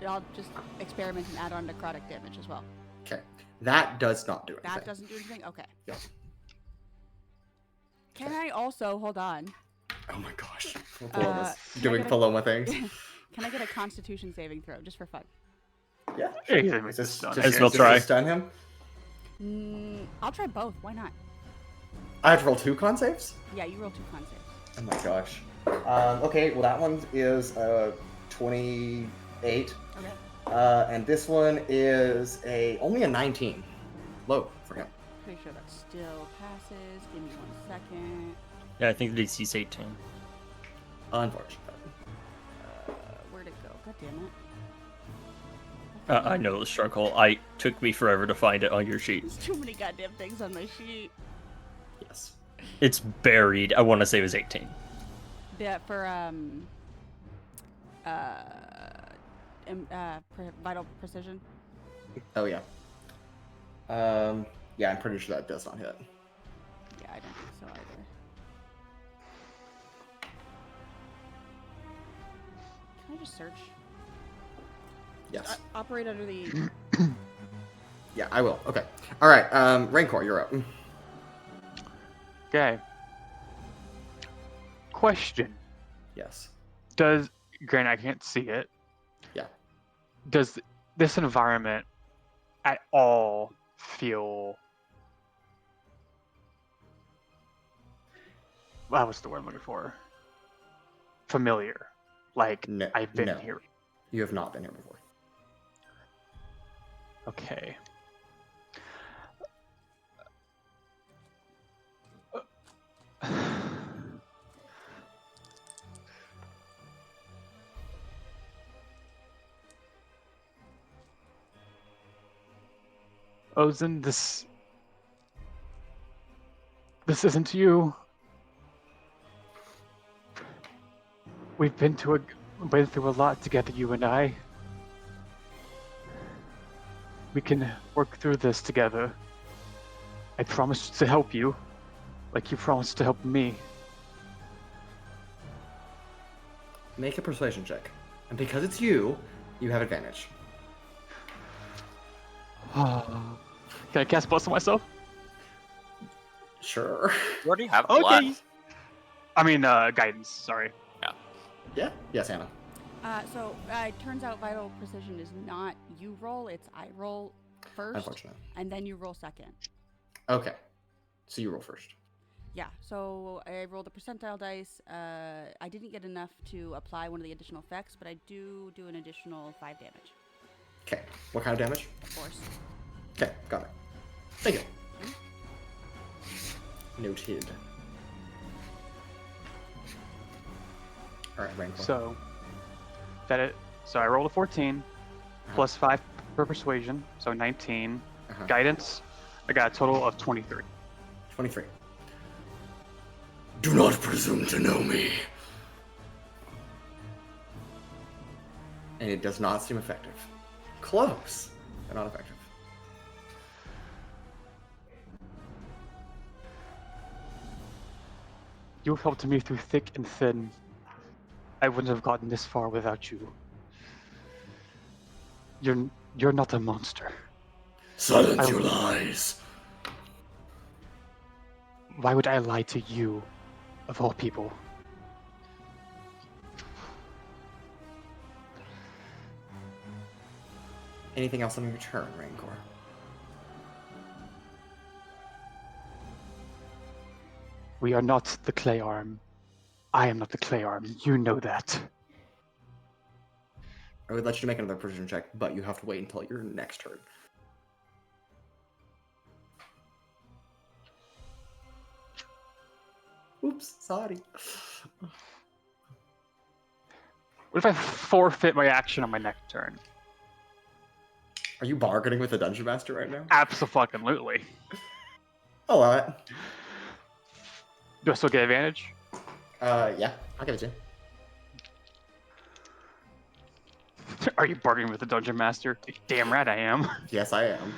I'll just experiment and add on necrotic damage as well. Okay. That does not do anything. That doesn't do anything? Okay. Yeah. Can I also, hold on, Oh my gosh. Paloma's can I doing get a- Paloma things. can I get a constitution saving throw, just for fun? Yeah. Yeah, he's Is this done. just, As well is this try. to stun him? I'll try both, why not? I have to roll 2 con saves? Yeah, you roll 2 con saves. Oh my gosh. Okay, well that one is 28. Okay. And this one is only a 19. Low for him. Pretty sure that still passes. Give me 1 second. Yeah, I think the DC's 18. Unfortunate. Where'd it go? God damn it. I know the struggle. I took me forever to find it on your sheet. There's too many goddamn things on my sheet. Yes. It's buried. I want to say it was 18. Yeah, for vital precision. Oh yeah. Yeah, I'm pretty sure that does not hit. Yeah, I don't think so either. Can I just search? Yes. Operate under the. Yeah, I will. Okay. All right. Rancor, you're up. Okay. Question. Yes. Granted, I can't see it. Yeah. Does this environment at all feel... what's the word I'm looking for? Familiar. Like, No. I've been no. here. You have not been here before. Okay. Ozen, this isn't you. We've been through a lot together, you and I. We can work through this together. I promised to help you, like you promised to help me. Make a persuasion check. And because it's you, you have advantage. Can I cast Bless on myself? Sure. You already have Okay. bless. I mean, guidance, sorry. Yeah? Yes, Anna. So it turns out vital precision is not you roll; it's I roll first, Unfortunate. and then you roll second. Okay. So you roll first. Yeah. So I rolled the percentile dice. I didn't get enough to apply one of the additional effects, but I do an additional 5 damage. Okay. What kind of damage? Force. Okay, got it. Thank you. Noted. Alright, Rancor. So I rolled a 14 plus 5 for persuasion, so 19. Uh-huh. Guidance, I got a total of 23. 23. Do not presume to know me. And it does not seem effective. Close, but not effective. You've helped me through thick and thin. I wouldn't have gotten this far without you. You're not a monster. Silence your lies. Why would I lie to you, of all people? Anything else on your turn, Rancor? We are not the clay arm. I am not the clay arm. You know that. I would let you make another precision check, but you have to wait until your next turn. Oops, sorry. What if I forfeit my action on my next turn? Are you bargaining with the Dungeon Master right now? Absolutely. I'll allow it. Do I still get advantage? Yeah, I'll give it to you. Are you bargaining with the Dungeon Master? Damn right I am. Yes, I am.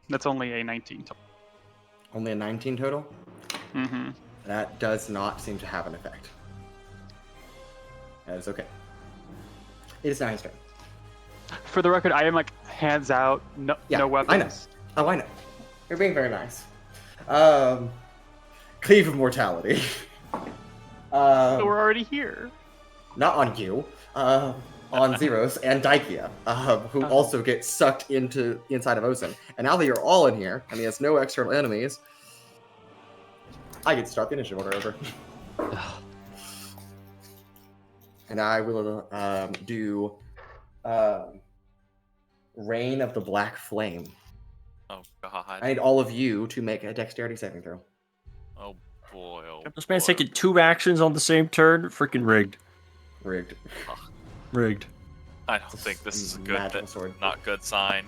That's only a 19 total. Only a 19 total? Mm-hmm. That does not seem to have an effect. That is okay. It is now his turn. For the record, I am like hands out, no weapons. I know. Oh, I know. You're being very nice. Cleave of Mortality. So we're already here. Not on you. On Zeiros and Daikea, who also get sucked inside of Ozen. And now that you're all in here, and he has no external enemies, I get to start the initiative order over. And I will do Reign of the Black Flame. Oh god. I need all of you to make a dexterity saving throw. Oh boy. Oh This man's boy. taking 2 actions on the same turn. Freaking rigged. Rigged. Rigged. I don't think this is a good Magical sword. not good sign.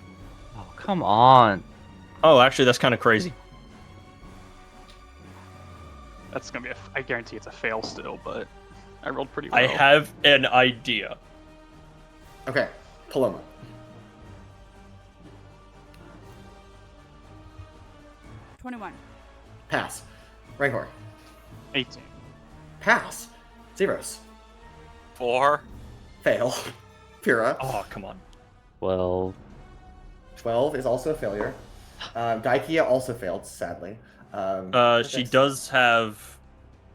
Oh, come on. Oh, actually, that's kind of crazy. That's gonna be I guarantee it's a fail still, but I rolled pretty well. I have an idea. Okay, Paloma. 21. Pass. Rancor. 18. Pass. Zeiros. 4. Fail. Pura. Oh, come on. Well, 12 is also a failure. Daikea also failed, sadly. She does have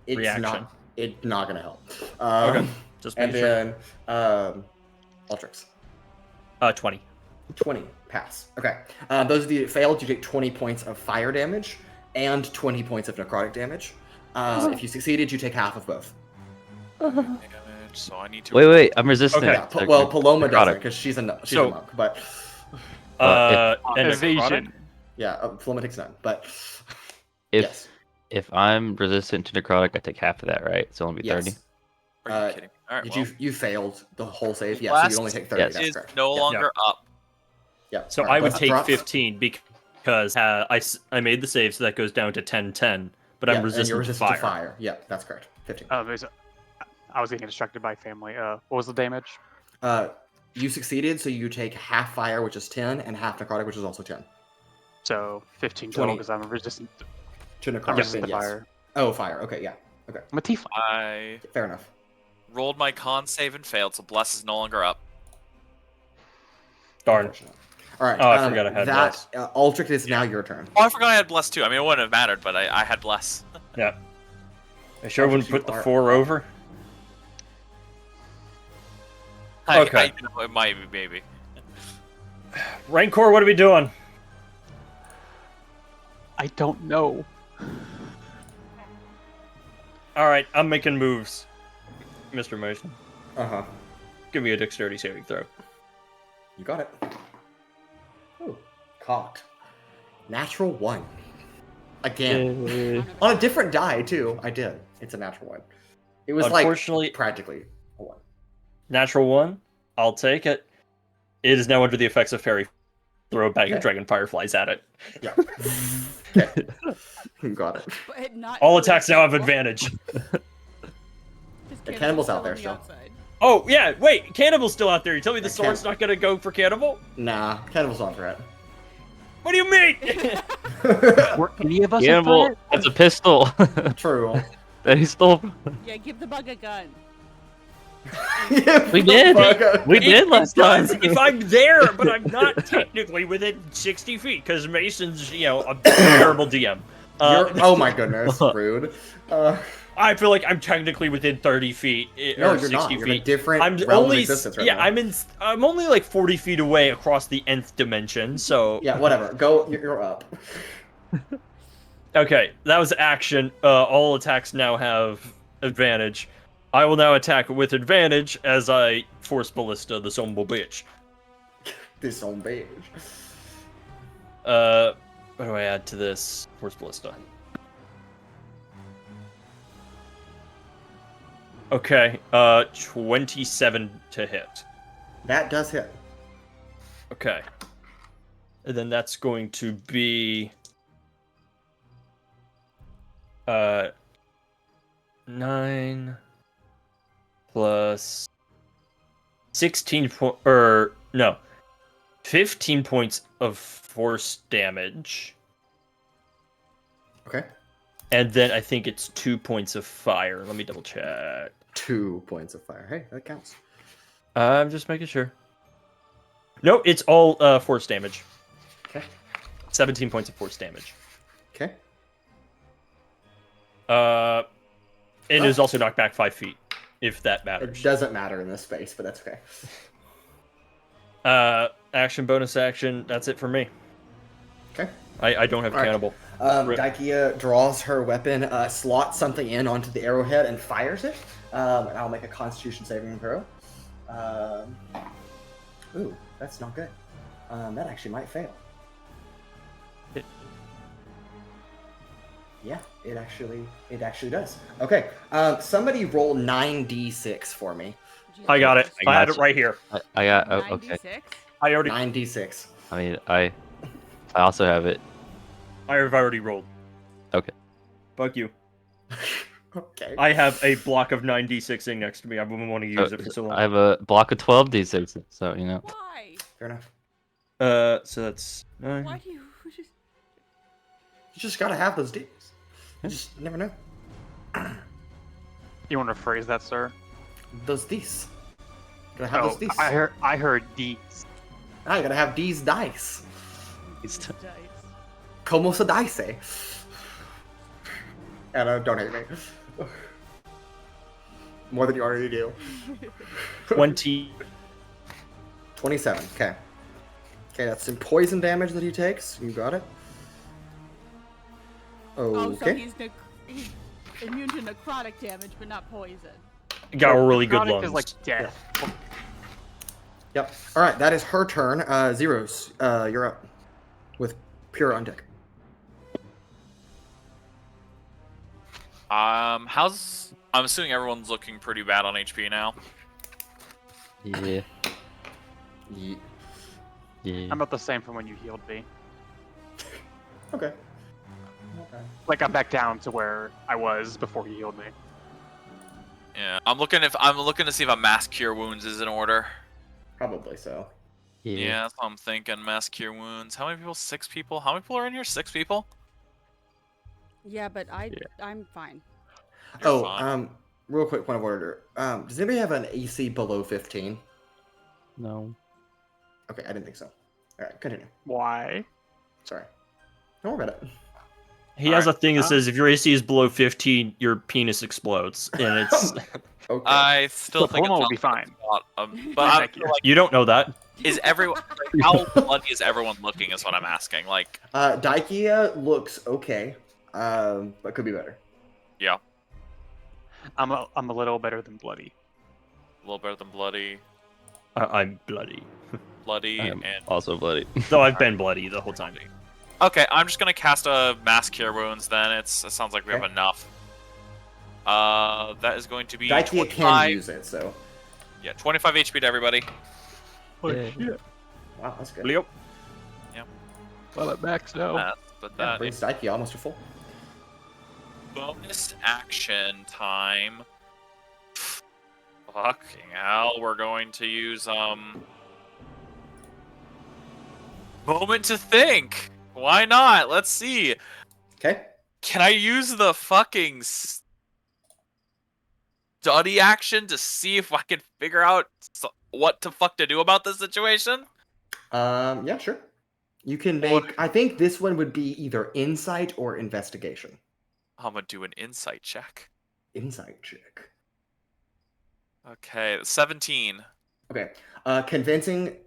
it's reaction. It's not gonna help. Okay, just And making sure. then Altrix. 20. 20 pass. Okay. Those of you that failed, you take 20 points of fire damage and 20 points of necrotic damage. If you succeeded, you take half of both. Damage, so I need to. wait, I'm resistant. Okay. Yeah, to well, Paloma doesn't necrotic. because she's a So- monk. But And Evasion. necrotic? yeah, Paloma takes none. But If yes, if I'm resistant to necrotic, I take half of that, right? So it'll be 30. yes. Are you uh, kidding? All right. Did Well, you failed the whole save? Yeah, so you only take 30. Yes. That's is correct. no Yeah. longer up. Yeah. So Alright, I would but take drops- 15 because I made the save, so that goes down to 10-10. But Yeah, I'm and resistant, you're resistant to fire. Yeah, that's correct. 15. I was getting distracted by family. What was the damage? You succeeded, so you take half fire, which is 10, and half necrotic, which is also 10. So 15 total 20. because I'm resistant. To I'm necrotic, resistant then to yes. fire. Oh, fire. Okay, yeah. I'm a tiefling. I Fair enough. rolled my con save and failed, so bless is no longer up. Darn. Unfortunate. All right. Oh, I forgot I had that. Altrix, is now your turn. Oh, I forgot I had bless too. I mean, it wouldn't have mattered, but I had bless. Yeah. I sure wouldn't You put the are 4 up. over. Okay. Okay. I know it might be, maybe. Rancor, what are we doing? I don't know. All right, I'm making moves. Mr. Mason, Uh-huh. give me a dexterity saving throw. You got it. Ooh, caught. Natural 1. Again. On a different die, too. I did. It's a natural 1. It was Unfortunately, like practically a 1. natural 1. I'll take it. It is now under the effects of fairy. Throw a bag of Okay. dragon fireflies at it. Yeah. Okay. You got it. But not All really attacks now have cannibal. advantage. Just The cannibal cannibal's out on there the still. outside. Oh yeah, wait, Cannibal's still out there. You tell me the Yeah, sword's not gonna go for Cannibal? Nah, cannibal's not a threat. What do you mean? Were any of us a Cannibal, threat? that's a pistol True. that he stole. Yeah, give the bug a gun. We did. We did last time. does if I'm there, but I'm not technically within 60 feet because Mason's, a terrible DM. Oh my goodness, rude. I feel like I'm technically within 30 feet No, or you're 60 not. feet. You're in a different I'm realm only of existence right yeah. now. I'm only like 40 feet away across the nth dimension. So Yeah, whatever. Go. You're up. okay, that was action. All attacks now have advantage. I will now attack with advantage as I force ballista the zombo bitch. This on beige. What do I add to this? Force ballista. Okay, 27 to hit. That does hit. Okay. And then that's going to be 9 plus 15 points of force damage. Okay. And then I think it's 2 points of fire. Let me double check. 2 points of fire. Hey, that counts. I'm just making sure. Nope, it's all force damage. Okay. 17 points of force damage. Okay. It is also knocked back 5 feet, if that It matters. doesn't matter in this space, but that's okay. Action, bonus action. That's it for me. Okay. I don't have All right. cannibal. Rip. Daikea draws her weapon, slots something in onto the arrowhead, and fires it. And I'll make a Constitution saving throw. Ooh, that's not good. That actually might fail. Yeah, it actually does. Okay, somebody roll 9d6 for me. I got it. I I had got it right here. I got. Oh, okay. 96? I already. 9d6. I mean, I also have it. I have already rolled. Okay. Fuck you. Okay. I have a block of 9d6ing next to me. I've been wanting to use it for so long. I have a block of 12d6, so you know. Why? Fair enough. So that's 9. Why do you just... You just gotta have those D's. You just never know. You want to phrase that, sir? Those D's. Gotta have those D's. I heard D's. Ah, you gotta have D's dice. Dice. Como se dice? Anna, don't hate me. More than you already do. 20. 27. Okay. Okay, that's some poison damage that he takes. You got it. Oh, so Okay. he's immune to necrotic damage, but not poison. Got really good Necrotic lungs. is like dead. Yep. All right, that is her turn. Zeiros, you're up with Pura on deck. I'm assuming everyone's looking pretty bad on HP now. Yeah. Ye- Yeah. I'm about the same from when you healed me. Okay. Okay. Like I'm back down to where I was before you healed me. Yeah, I'm looking to see if a mass cure wounds is in order. Probably so. Yeah, that's what I'm thinking. Mass cure wounds. How many people? 6 people. How many people are in here? 6 people. Yeah, but I'm fine. You're fine. Real quick point of order. Does anybody have an AC below 15? No. Okay, I didn't think so. All right, continue. Why? Sorry. Don't worry about it. He has a Alright, thing that says if your AC is below 15, your penis explodes, and it's. Okay. I still So think Paloma will it's be fine. but I'm Thank you. like, You don't know that. is everyone? Like, how bloody is everyone looking? Is what I'm asking. Like, Daikea looks okay, but could be better. yeah, I'm a little better than bloody. a little better than bloody, I'm bloody. bloody, I am and also bloody. Though I've been bloody the whole time. okay. I'm just gonna cast a mass cure wounds. Then it sounds like we have Okay. enough. That is going to be Daikea 25. can use it, so. Yeah, 25 HP to everybody. Yeah. Wow, that's good. Leo. Well, at max now. But Yeah, that brings Daikea almost to full. bonus action time. Fucking hell, we're going to use moment to think. Why not? Let's see. Okay. Can I use the fucking study action to see if I can figure out what the fuck to do about this situation? Yeah, sure. You can make. I think this one would be either insight or investigation. I'm gonna do an insight check. Insight check. Okay, 17. Okay. Convincing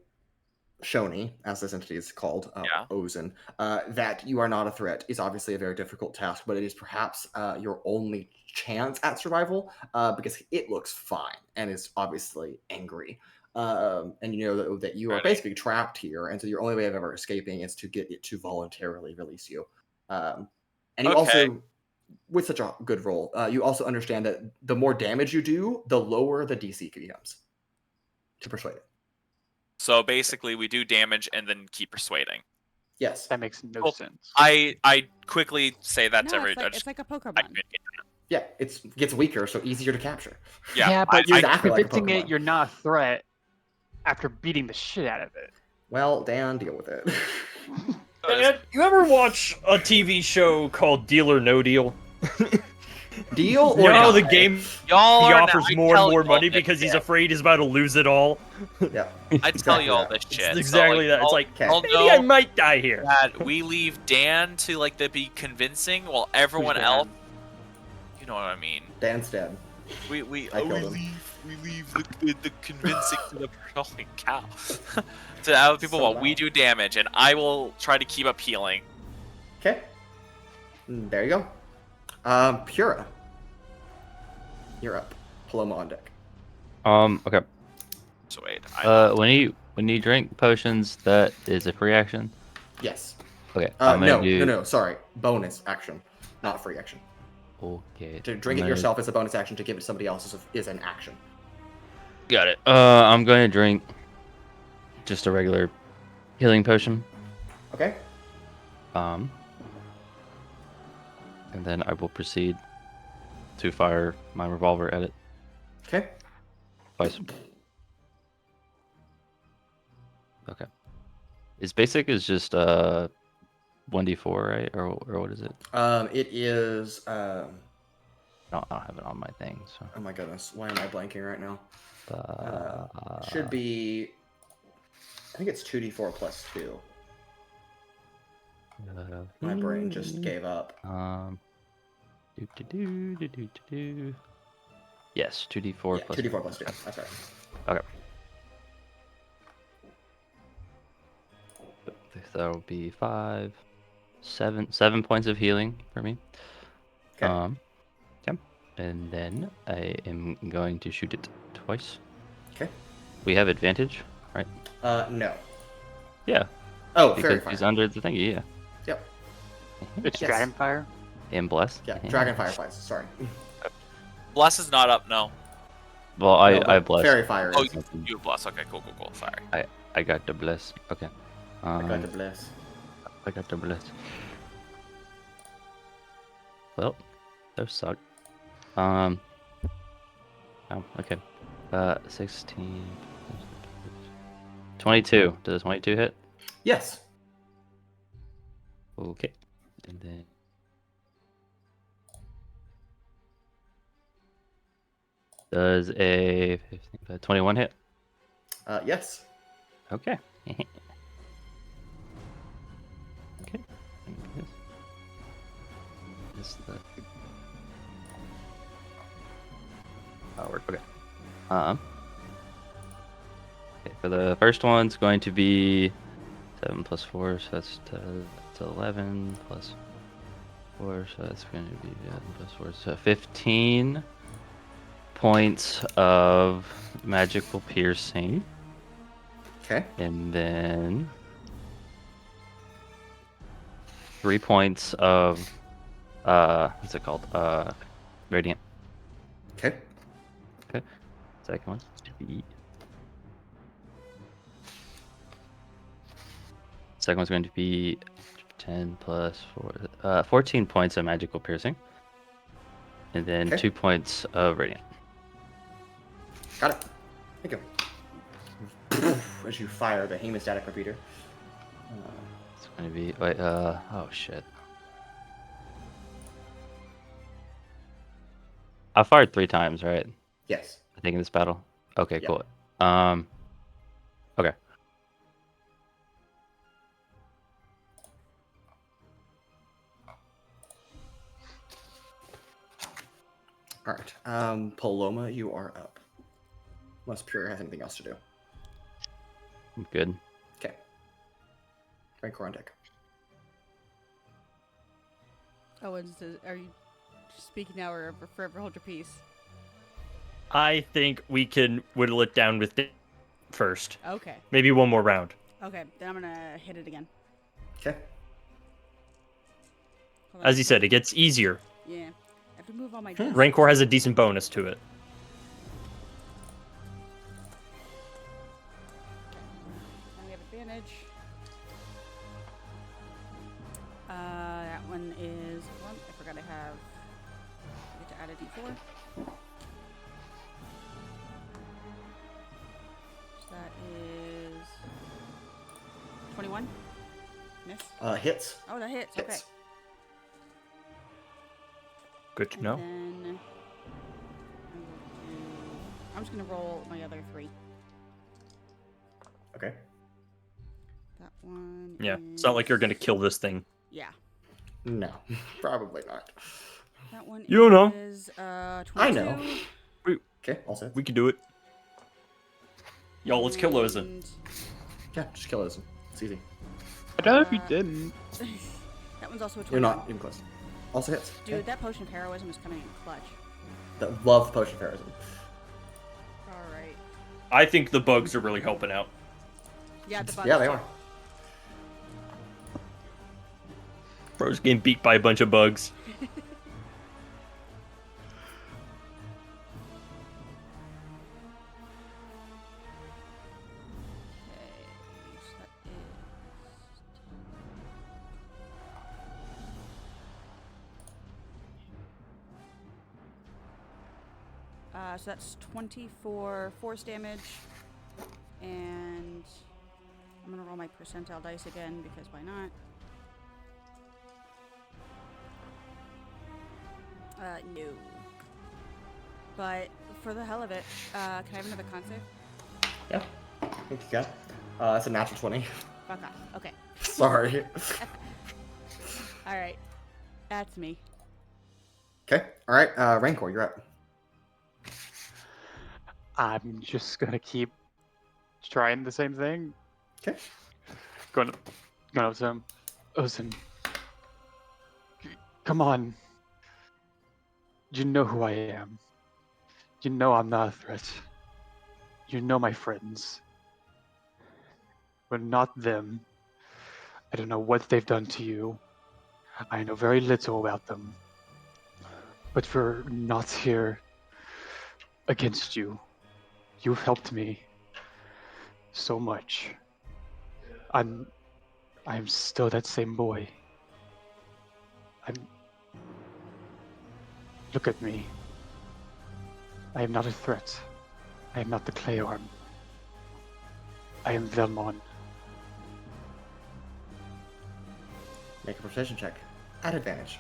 Shoni, as this entity is called, Yeah. Ozen, that you are not a threat is obviously a very difficult task, but it is perhaps your only chance at survival because it looks fine and is obviously angry. And you know that you are Ready. basically trapped here, and so your only way of ever escaping is to get it to voluntarily release you. And you Okay. also, with such a good roll, you also understand that the more damage you do, the lower the DC becomes to persuade it. So basically, we do damage and then keep persuading. Yes. That makes no Well, sense. I quickly say that to No, everybody. it's like a I Pokemon. communicate. Yeah, it gets weaker, so easier to capture. Yeah, but you're exactly like a predicting it. Pokemon. You're not a threat after beating the shit out of it. Well, Dan, deal with it. And you ever watch a TV show called Deal or No Deal? Deal or You know the die? game y'all he are offers I more tell and more y'all money this because he's shit. afraid he's about to lose it all. Yeah. I tell you all that. this shit. It's exactly that. It's like, Okay. I'll maybe know I might die here. that we leave Dan to like to be convincing, while everyone Who's else, Dan? you know what I mean. Dan's dead. We I killed him. leave the convincing to the holy cow to other people So while we loud. do damage, and I will try to keep up healing. Okay. There you go. Pura. You're up. Paloma on deck. Okay. So wait, When you drink potions, that is a free action. Yes. Okay. I'm gonna do. No, sorry. Bonus action, not free action. Okay. To drink it I'm gonna- yourself is a bonus action. To give it to somebody else is an action. Got it. I'm going to drink just a regular healing potion. Okay. And then I will proceed to fire my revolver at it Okay. twice. Okay. Is basic is just 1d4, right? Or what is it? It is. I don't have it on my thing. So Oh my goodness, why am I blanking right now? Should be. I think it's 2d4 plus 2. My brain just gave up. Yes, 2d4 Yeah, plus 2d4 plus 2. That's right. Okay. That will be 5, 7 points of healing for me. Okay. Yep. And then I am going to shoot it twice. Okay. We have advantage, right? No. Yeah. Oh, Because fairy fire. he's under the thingy, yeah. Yep. It's Yes. Dragonfire. And bless. Yeah, dragon fireflies. Sorry. Bless is not up, no. Well, No, I but bless. Fairy fire Oh, is. you have bless. Okay, cool. Sorry. I got the bless. Okay. I got to bless. I got the bless. Well, those suck. Oh, okay. 16. 22. Does a 22 hit? Yes. Okay. And then. Does a 21 hit? Yes. Okay. Okay. This the work. Okay. Okay. For the first one, it's going to be 7 plus 4, so that's 11 plus 4, so that's going to be 11 plus 4, so 15 points of magical piercing. Okay. And then 3 points of what's it called? Radiant. Okay. Okay. Second one to be. Second one's going to be 10 plus 4, 14 points of magical piercing. And then Okay. 2 points of radiant. Got it. Thank you. As you fire the hemostatic repeater. It's going to be wait. Oh shit. I fired 3 times, right? Yes. I think in this battle. Okay, Yeah. cool. Okay. All right. Paloma, you are up. Unless Pura has anything else to do. I'm good. Okay. Rancor on deck. Owens, are you speaking now or forever hold your peace? I think we can whittle it down with first. Okay. Maybe one more round. Okay, then I'm gonna hit it again. Okay. Hold on. As you said, it gets easier. Yeah. I have to move all my dice. Rancor has a decent bonus to it. And we have advantage. That one is one. I forgot I get to add a d4. So that is 21. Miss. Hits. Oh, that hits. Okay. Hits. Good to And know. then I'm just gonna roll my other 3. Okay. That one. Yeah, it's not like you're gonna kill this thing. Yeah. No, probably not. That one You know. is 22. I know. Okay, all set. We can do it. Yo, let's kill Ozen. And Yeah, just kill Ozen. It's easy. I don't know if you didn't. that one's also a 21. You're not even close. Also hits. Dude, Okay. that potion of heroism is coming in clutch. Love potion of heroism. Alright. I think the bugs are really helping out. Yeah, the Yeah, they are. Bro's getting beat by a bunch of bugs. So that's 24 force damage. And I'm going to roll my percentile dice again because why not? No. But for the hell of it, can I have another con save? Yeah. I think you can. It's a natural 20. Fuck off. Okay. Sorry. All right. That's me. Okay. All right. Rancor, you're up. I'm just gonna keep trying the same thing. Okay. Going up to him. Listen, come on. You know who I am. You know I'm not a threat. You know my friends. But not them. I don't know what they've done to you. I know very little about them. But we're not here against you. You've helped me so much. I'm still that same boy. Look at me. I am not a threat. I am not the clay arm. I am Velmon. Make a perception check. At advantage.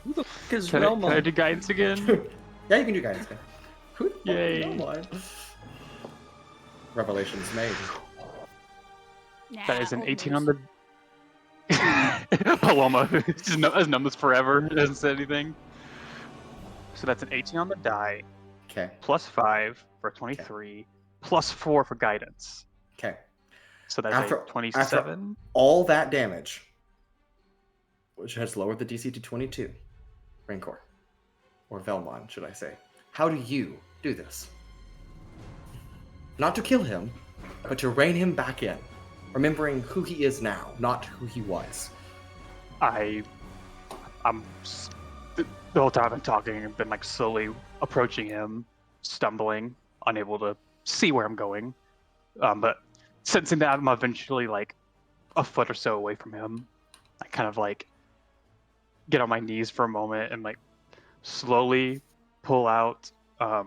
Who the fuck is Can I Relmon? do guidance again? Yeah, you can do guidance. Who the fuck is Yay. Relmon? Revelations made. That is an 18 on almost. the Paloma. Just has numbers forever. Doesn't say anything. So that's an 18 on the die, Okay. plus 5 for 23, plus 4 for guidance. Okay. So that's After- a 27. All that damage, which has lowered the DC to 22, Rancor, or Velmon, should I say. How do you do this? Not to kill him, but to rein him back in, remembering who he is now, not who he was. The whole time I've been talking, I've been like slowly approaching him, stumbling, unable to see where I'm going. But sensing that I'm eventually like a foot or so away from him, I kind of like get on my knees for a moment and like slowly pull out a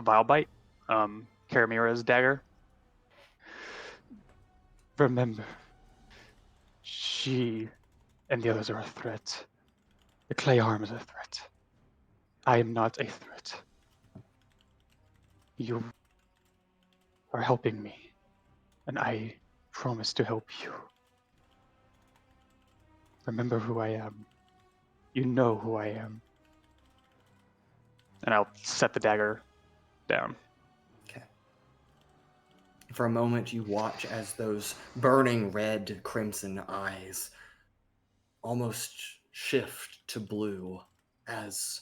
vile bite, Karamira's dagger. Remember, she and the others are a threat. The clay arm is a threat. I am not a threat. You are helping me, and I promise to help you. Remember who I am. You know who I am. And I'll set the dagger down. Okay. For a moment, you watch as those burning red crimson eyes almost shift to blue as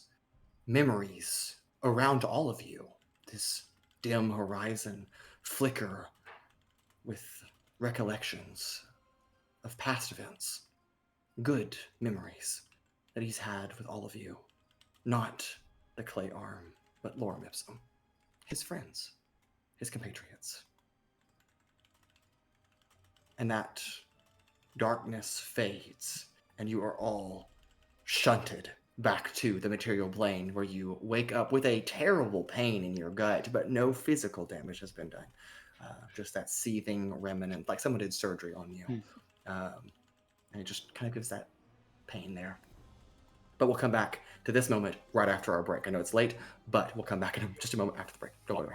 memories around all of you, this dim horizon, flicker with recollections of past events, good memories that he's had with all of you. Not the clay arm, but Lorem Ipsum, his friends, his compatriots. And that darkness fades, and you are all shunted back to the material plane, where you wake up with a terrible pain in your gut, but no physical damage has been done. Just that seething remnant, like someone did surgery on you. And it just kind of gives that pain there. But we'll come back to this moment right after our break. I know it's late, but we'll come back in just a moment after the break. Don't go away.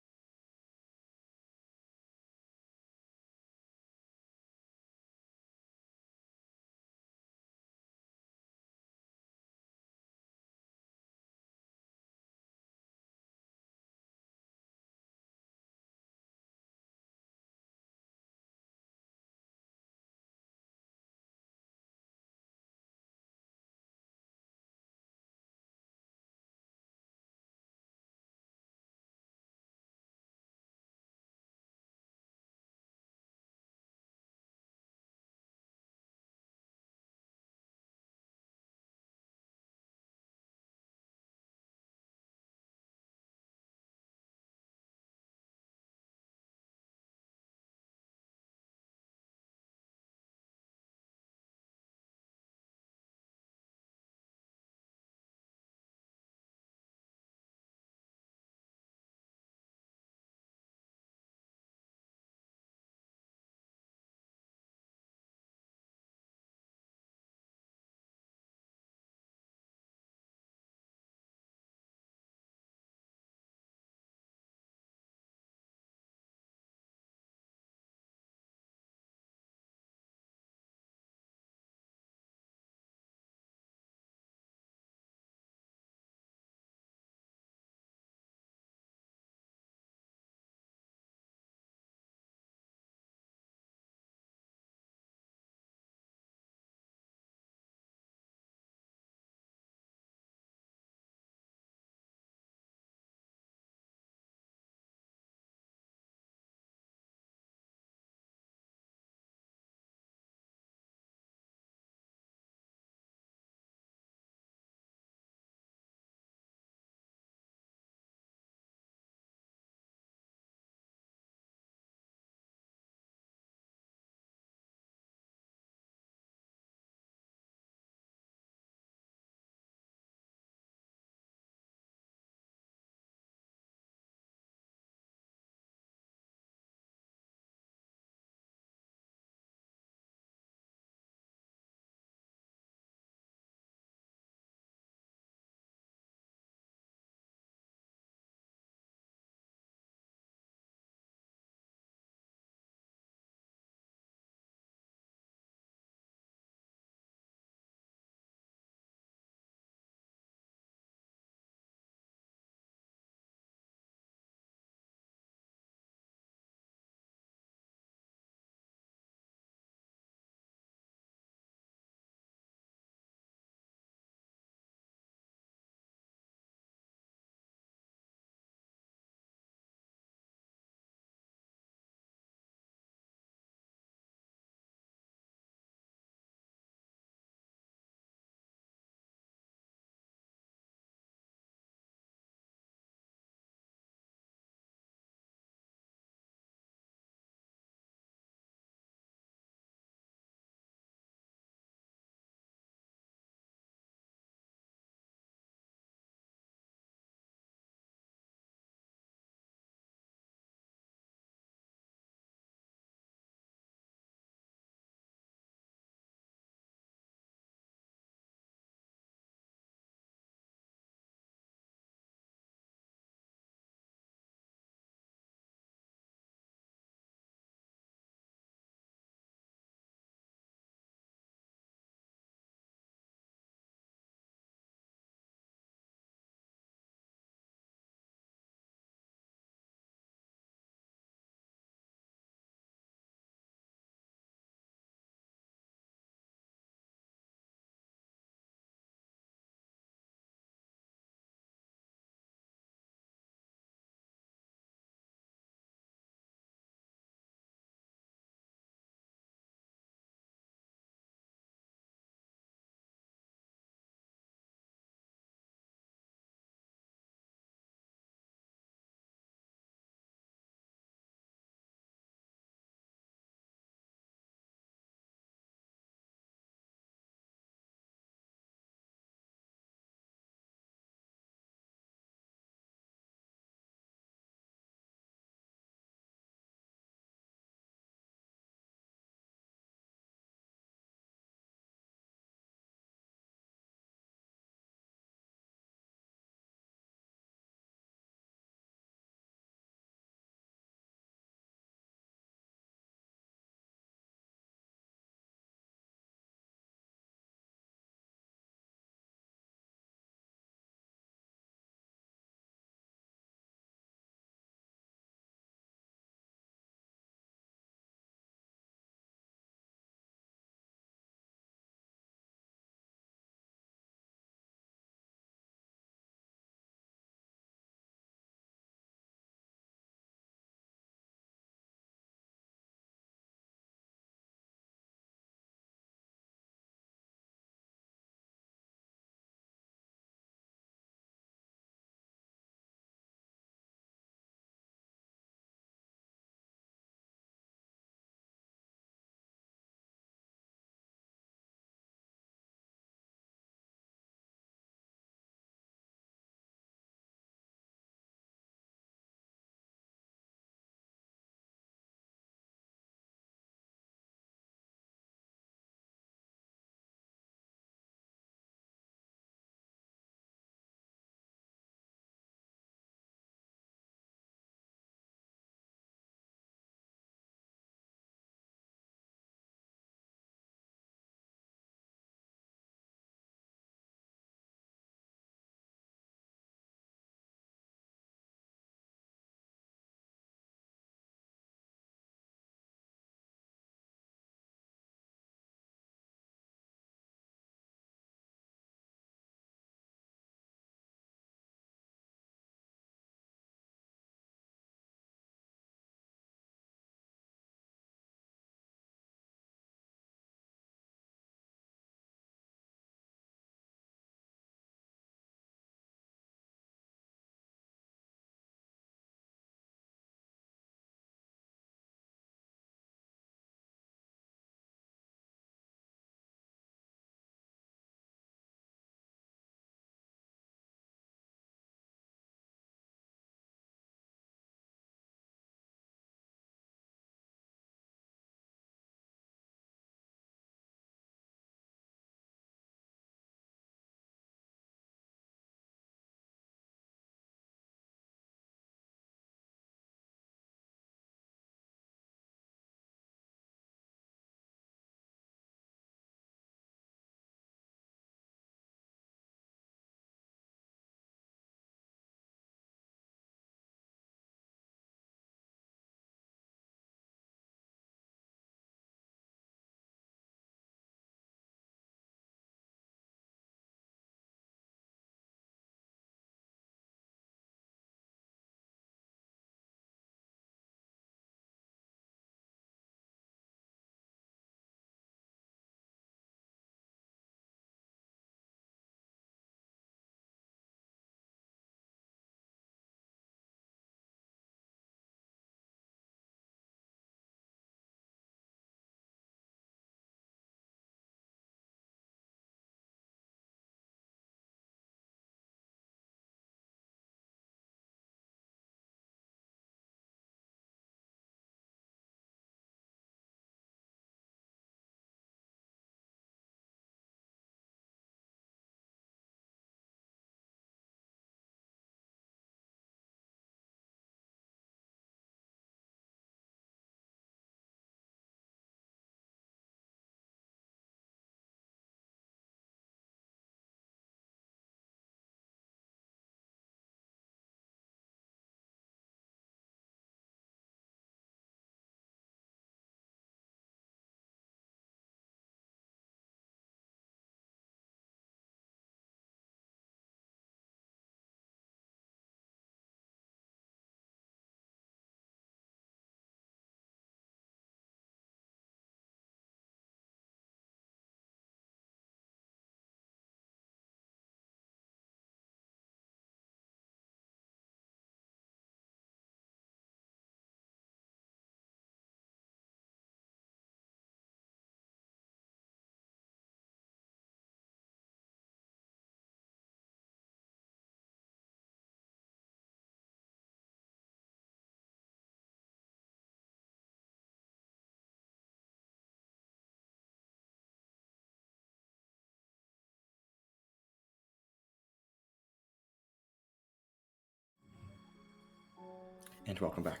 and welcome back.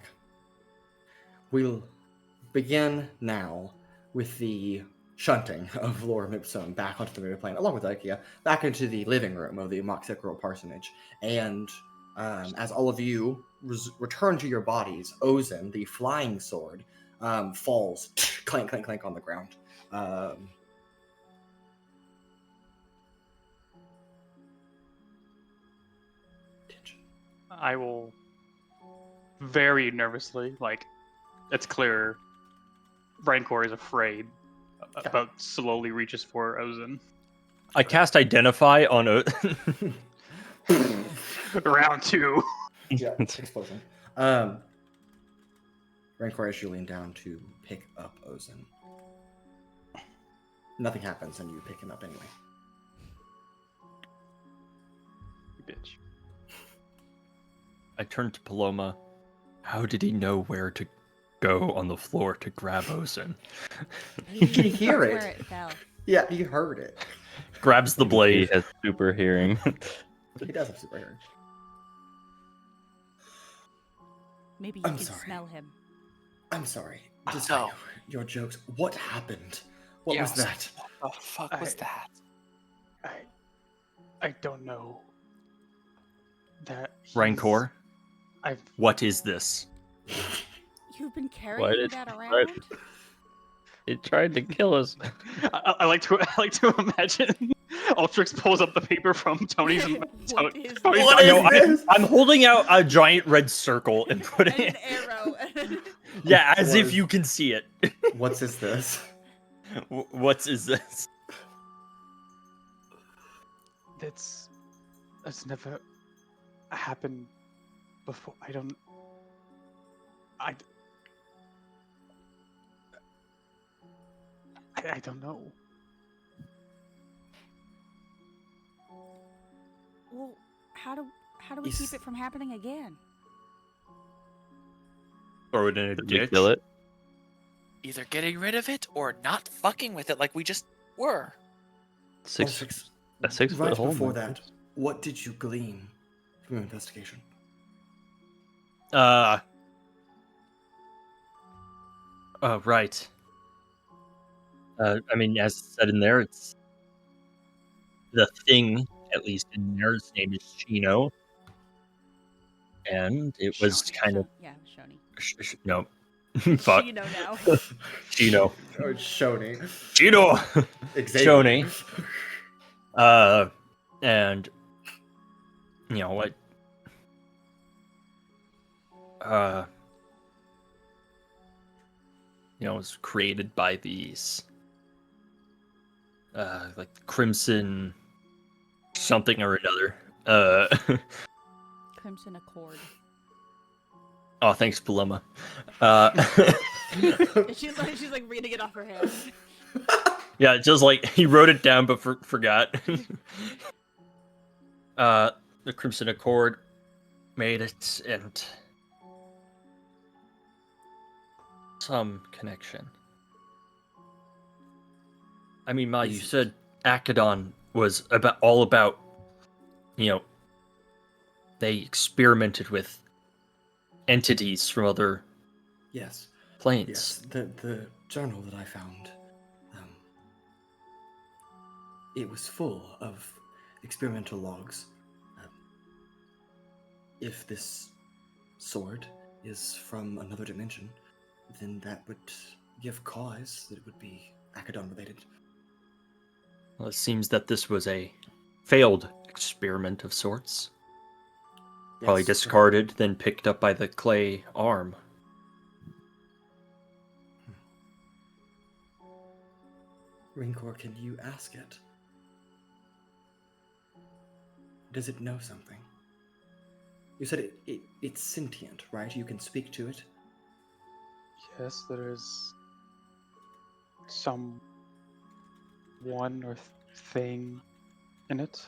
We'll begin now with the shunting of Lorem Ipsum back onto the movie plane, along with Daikea, back into the living room of the Moxicorol parsonage. And as all of you return to your bodies, Ozen, the flying sword, falls clank, clank, clank on the ground. I will very nervously, like, it's clear Rancor is afraid, about slowly reaches for Ozen. I cast Identify on Round 2. Yeah, explosion. Rancor, as you lean down to pick up Ozen, nothing happens, and you pick him up anyway. Bitch. I turned to Paloma. How did he know where to go on the floor to grab Ozen? You can hear Where it. it fell. Yeah, you heard it. Grabs the He blade. has super hearing. He does have super hearing. Maybe you I'm can sorry. smell him. I'm sorry. Just No. your jokes. What happened? What was Yes. that? What the fuck was that? I don't know. That Rancor, I've what is this? You've been Why carrying did that you around? It tried to kill us. I like to imagine Altrix pulls up the paper from Tony's What is Tony's What is document. this? I'm holding out a giant red circle and And putting an it. arrow. Yeah, as What if is- you can see it. What is this? What is this? That's never happened before. I don't know. Well, how do we Is- keep it from happening again? Throw it in a Did we ditch. kill it? Either getting rid of it or not fucking with it like we just were. Six. Altrix, A 6 foot right hole. before man. that, what did you glean from your investigation? Right. I mean, as said in there, it's the thing, at least in there, his name is Chino. And it was Shoni. kind of... Yeah, Shoni. No. Fuck. You know now. Chino. Oh, Shoni. Chino! Xavier. Shoni. And... You know, what... it was created by these... like Crimson... something or another. Crimson Accord. Oh, thanks, Paloma. She's like reading it off her head. Yeah, just like he wrote it down but forgot. The Crimson Accord made it, and some connection. I mean, Ma, you said Akadon was all about, they experimented with entities from other Yes. planes. Yes. The journal that I found, it was full of experimental logs. If this sword is from another dimension, then that would give cause that it would be Akadon related. Well, it seems that this was a failed experiment of sorts. Probably Yes, discarded, then picked up by the clay arm. Rancor, can you ask it? Does it know something? You said it's sentient, right? You can speak to it? Yes, there is some one or thing in it.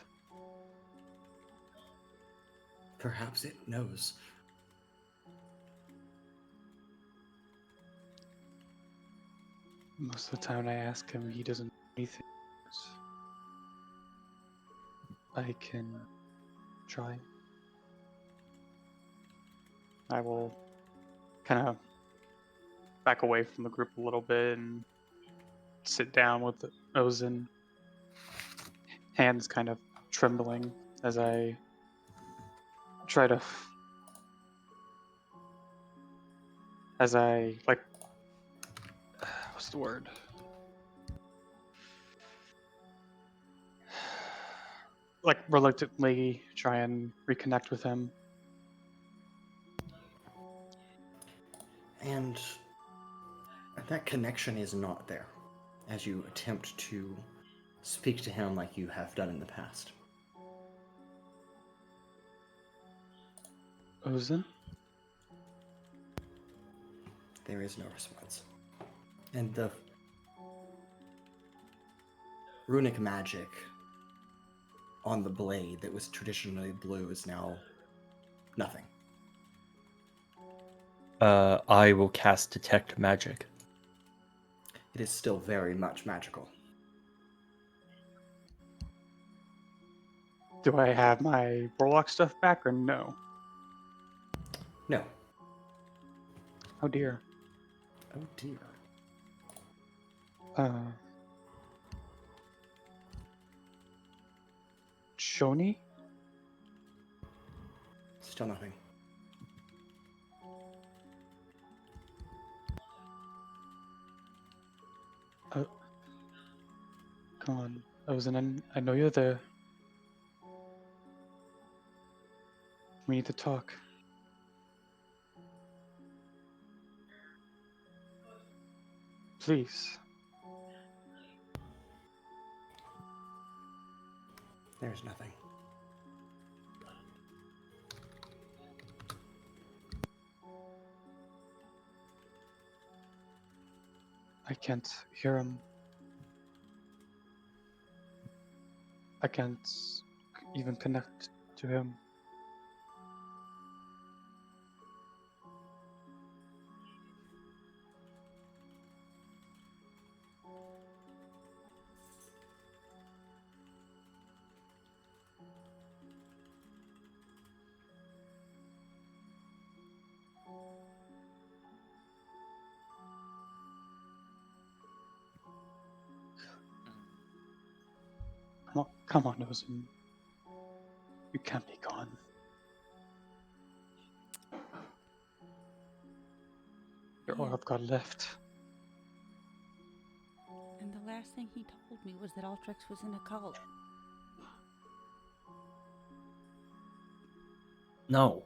Perhaps it knows. Most of the time when I ask him, he doesn't know anything. I can try. I will kind of back away from the group a little bit and sit down with Ozen, hands kind of trembling as I try to, like, what's the word? Like, reluctantly try and reconnect with him. And that connection is not there as you attempt to speak to him like you have done in the past. Ozen? There is no response. And the runic magic on the blade that was traditionally blue is now nothing. I will cast Detect Magic. It is still very much magical. Do I have my Warlock stuff back or no? No. Oh dear. Oh dear. Shoni? Still nothing. Come on, Ozen, I know you're there. We need to talk. Please. There's nothing. I can't hear him. I can't even connect to him. Come on, Ozen. You can't be gone. You're all I've got left. And the last thing he told me was that Altrix was in a cult. No.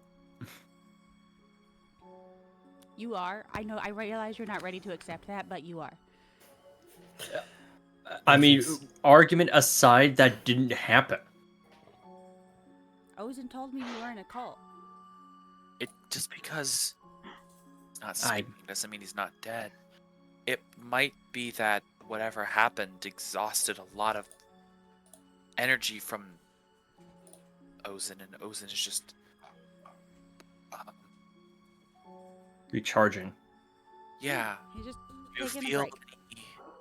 You are. I know. I realize you're not ready to accept that, but you are. I mean, argument aside, that didn't happen. Ozen told me you were in a cult. It just because he's not speaking doesn't mean he's not dead. It might be that whatever happened exhausted a lot of energy from Ozen, and Ozen is just Recharging. yeah. He's just You taking a feel break.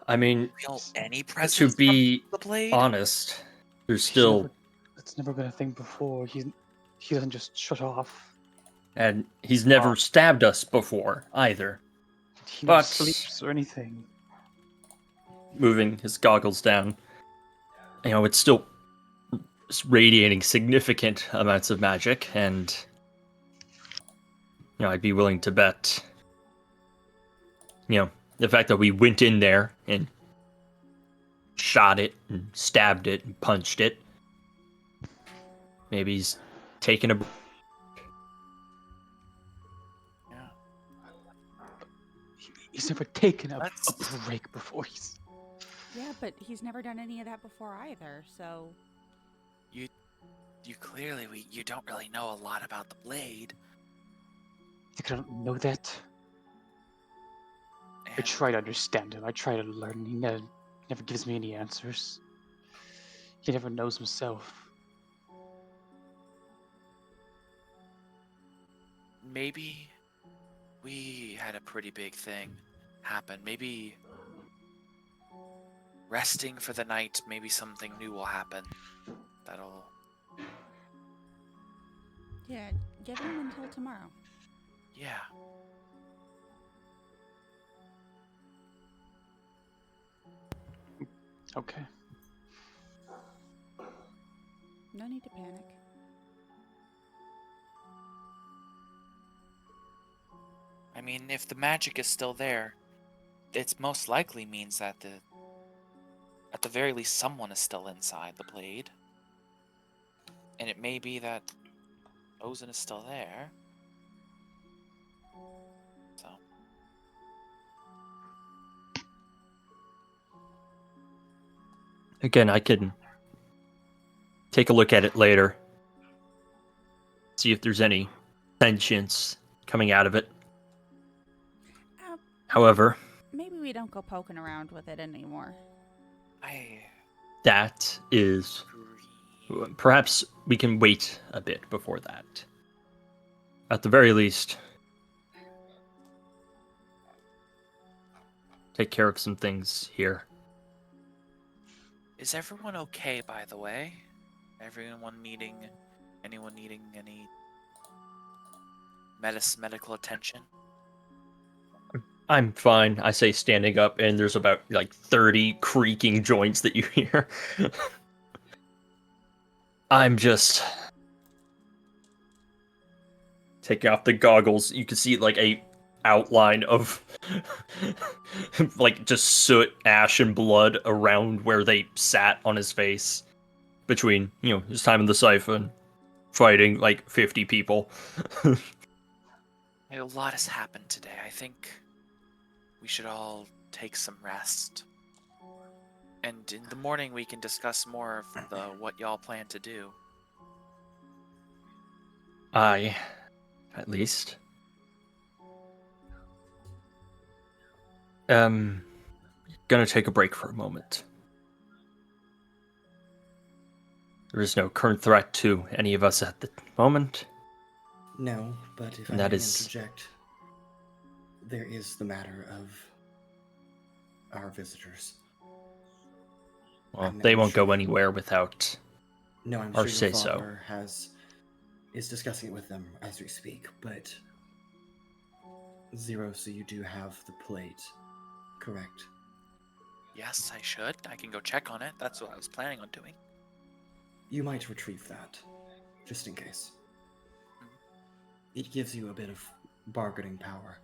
I mean, any presence to be from the blade? honest, there's still... It's never been a thing before. He doesn't just shut off. And he's never stabbed us before, either. He But- never sleeps or anything. Moving his goggles down. You know, it's still radiating significant amounts of magic, and... You know, I'd be willing to bet... You know, the fact that we went in there and shot it and stabbed it and punched it. Maybe he's taking a... Yeah. He's never taken a That's- break before. Yeah, but he's never done any of that before either, so... You clearly you don't really know a lot about the blade. I think I don't know that. I And try to understand him. I try to learn. He never gives me any answers. He never knows himself. maybe we had a pretty big thing happen. Maybe resting for the night, maybe something new will happen. That'll... Yeah, give him until tomorrow. Yeah. Okay. No need to panic. I mean, if the magic is still there, it's most likely means that at the very least someone is still inside the blade. And it may be that Ozen is still there. So Again, I can take a look at it later. See if there's any sentience coming out of it. Uh, However, Maybe we don't go poking around with it anymore. I that is... agree. Perhaps we can wait a bit before that. At the very least, take care of some things here. Is everyone okay, by the way? Anyone needing any medical attention? I'm fine, I say, standing up, and there's about like 30 creaking joints that you hear. I'm just taking off the goggles. You can see like a outline of like just soot, ash, and blood around where they sat on his face between, his time in the siphon, fighting like 50 people. A lot has happened today. I think we should all take some rest. And in the morning we can discuss more of what y'all plan to do. I, at least. Gonna take a break for a moment. There is no current threat to any of us at the moment. No, but if I And that may is- interject, there is the matter of our visitors. Well, I'm they won't sure- go anywhere without... No, I'm Or sure your say so. father is discussing it with them as we speak, but Zero, so you do have the plate, correct? Yes, I should. I can go check on it. That's what I was planning on doing. You might retrieve that, just in case. It gives you a bit of bargaining power,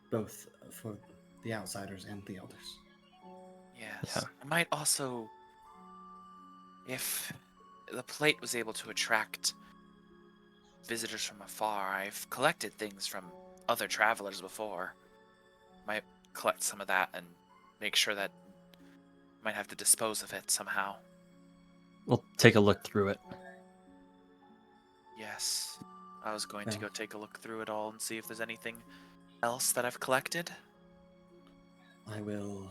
both for the outsiders and the elders. Yes. Yeah. I might also, if the plate was able to attract visitors from afar, I've collected things from other travelers before. Might collect some of that and make sure that might have to dispose of it somehow. We'll take a look through it. Yes. I was going to Well. go take a look through it all and see if there's anything else that I've collected. I will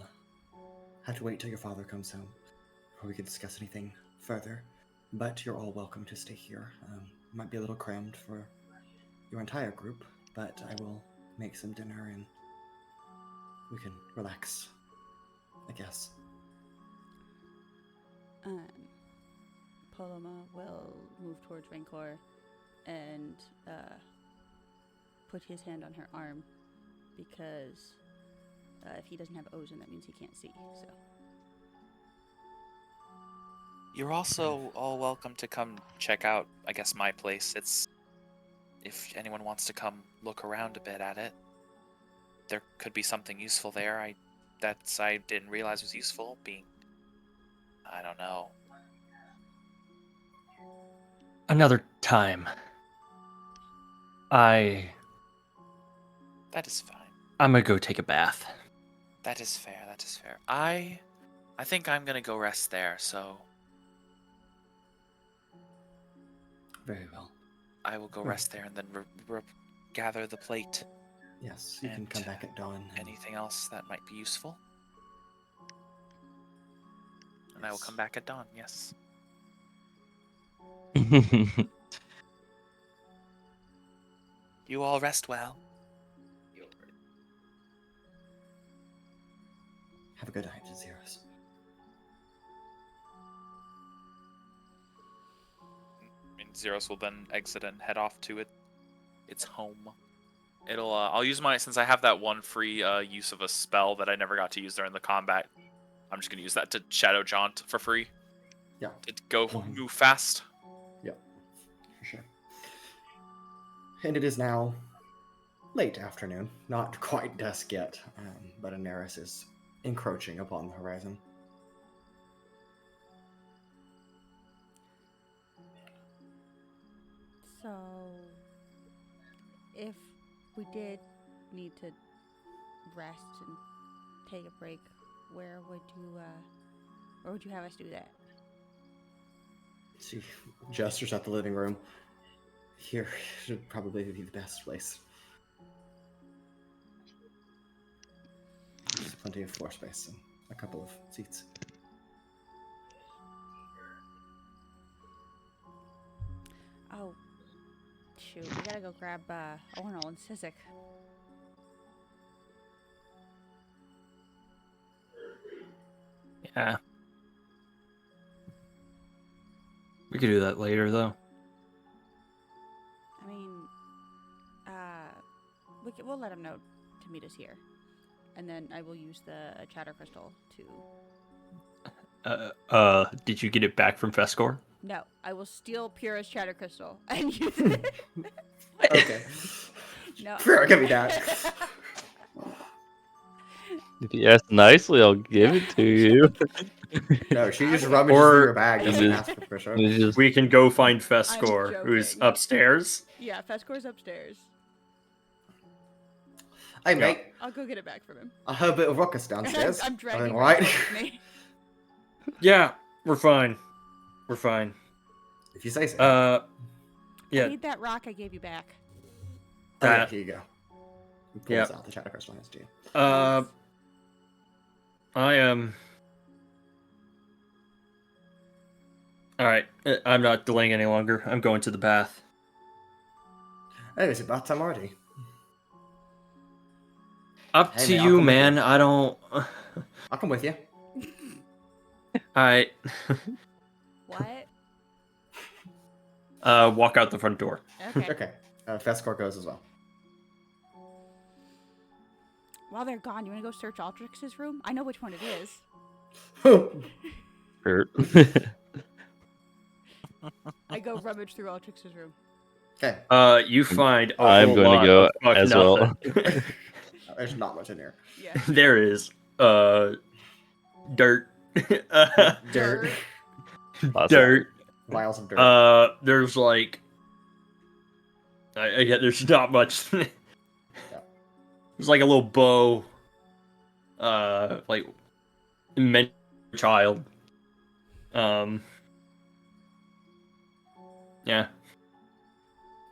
have to wait till your father comes home before we can discuss anything further, but you're all welcome to stay here. Might be a little crammed for your entire group, but I will make some dinner and we can relax, I guess. Paloma will move towards Rancor and put his hand on her arm because if he doesn't have Ozen, that means he can't see. So You're also all welcome to come check out, I guess, my place. It's, if anyone wants to come look around a bit at it, there could be something useful there. I didn't realize was useful, being, I don't know. Another time. That is fine. I'm gonna go take a bath. That is fair. That is fair. I think I'm gonna go rest there. So Very well. I will go rest there and then gather the plate. Yes, you can come back at dawn. and- Anything else that might be useful? And I will Yes. come back at dawn. Yes. You all rest well. Have a good night, Zeiros. And Zeiros will then exit and head off to its home. I'll use since I have that one free use of a spell that I never got to use during the combat. I'm just gonna use that to shadow jaunt for free. Yeah. To go move fast. For sure. And it is now late afternoon, not quite dusk yet, but Daenerys is encroaching upon the horizon. So, if we did need to rest and take a break, where would you have us do that? She gestures at the living room. Here should probably be the best place. There's plenty of floor space and a couple of seats. Oh, shoot, we gotta go grab Owunul and Sizik. Yeah. We could do that later, though. I mean, we'll let him know to meet us here, and then I will use the chatter crystal to. Did you get it back from Feskor? No, I will steal Pura's chatter crystal and use it. Okay. No. Sure, give me that. If you ask nicely, I'll give it to you. No, she just rummages Or- through your bag and Just- asks for pressure. It's just- We can go find Feskor, joking. who's upstairs. Yeah, Fescor's upstairs. Hey, mate, I'll go get it back from him. I heard a bit of ruckus downstairs. I'm dragging Everything her right? with me. Yeah, we're fine. We're fine. If you say so. I Yeah, need that rock I gave you back. Okay, that- here you go. He pulls Yep. out the chatter crystal and hands it to you. I am. Alright, I'm not delaying any longer. I'm going to the bath. Hey, is it bath time already? Up Hey, to man, I'll you, come with man. you. I don't. I'll come with you. Alright. What? Walk out the front door. Okay. Okay. Feskor goes as well. While they're gone, you want to go search Altrix's room? I know which one it is. Hurt. I go rummage through Altrix's room. Okay. You find a I'm whole going to lot go of fuck as well. nothing. There's not much in here. Yeah. There is dirt. Dirt. Awesome. Dirt. Vials of dirt. There's like yeah, there's not much. There's like a little bow. Like meant child. Yeah.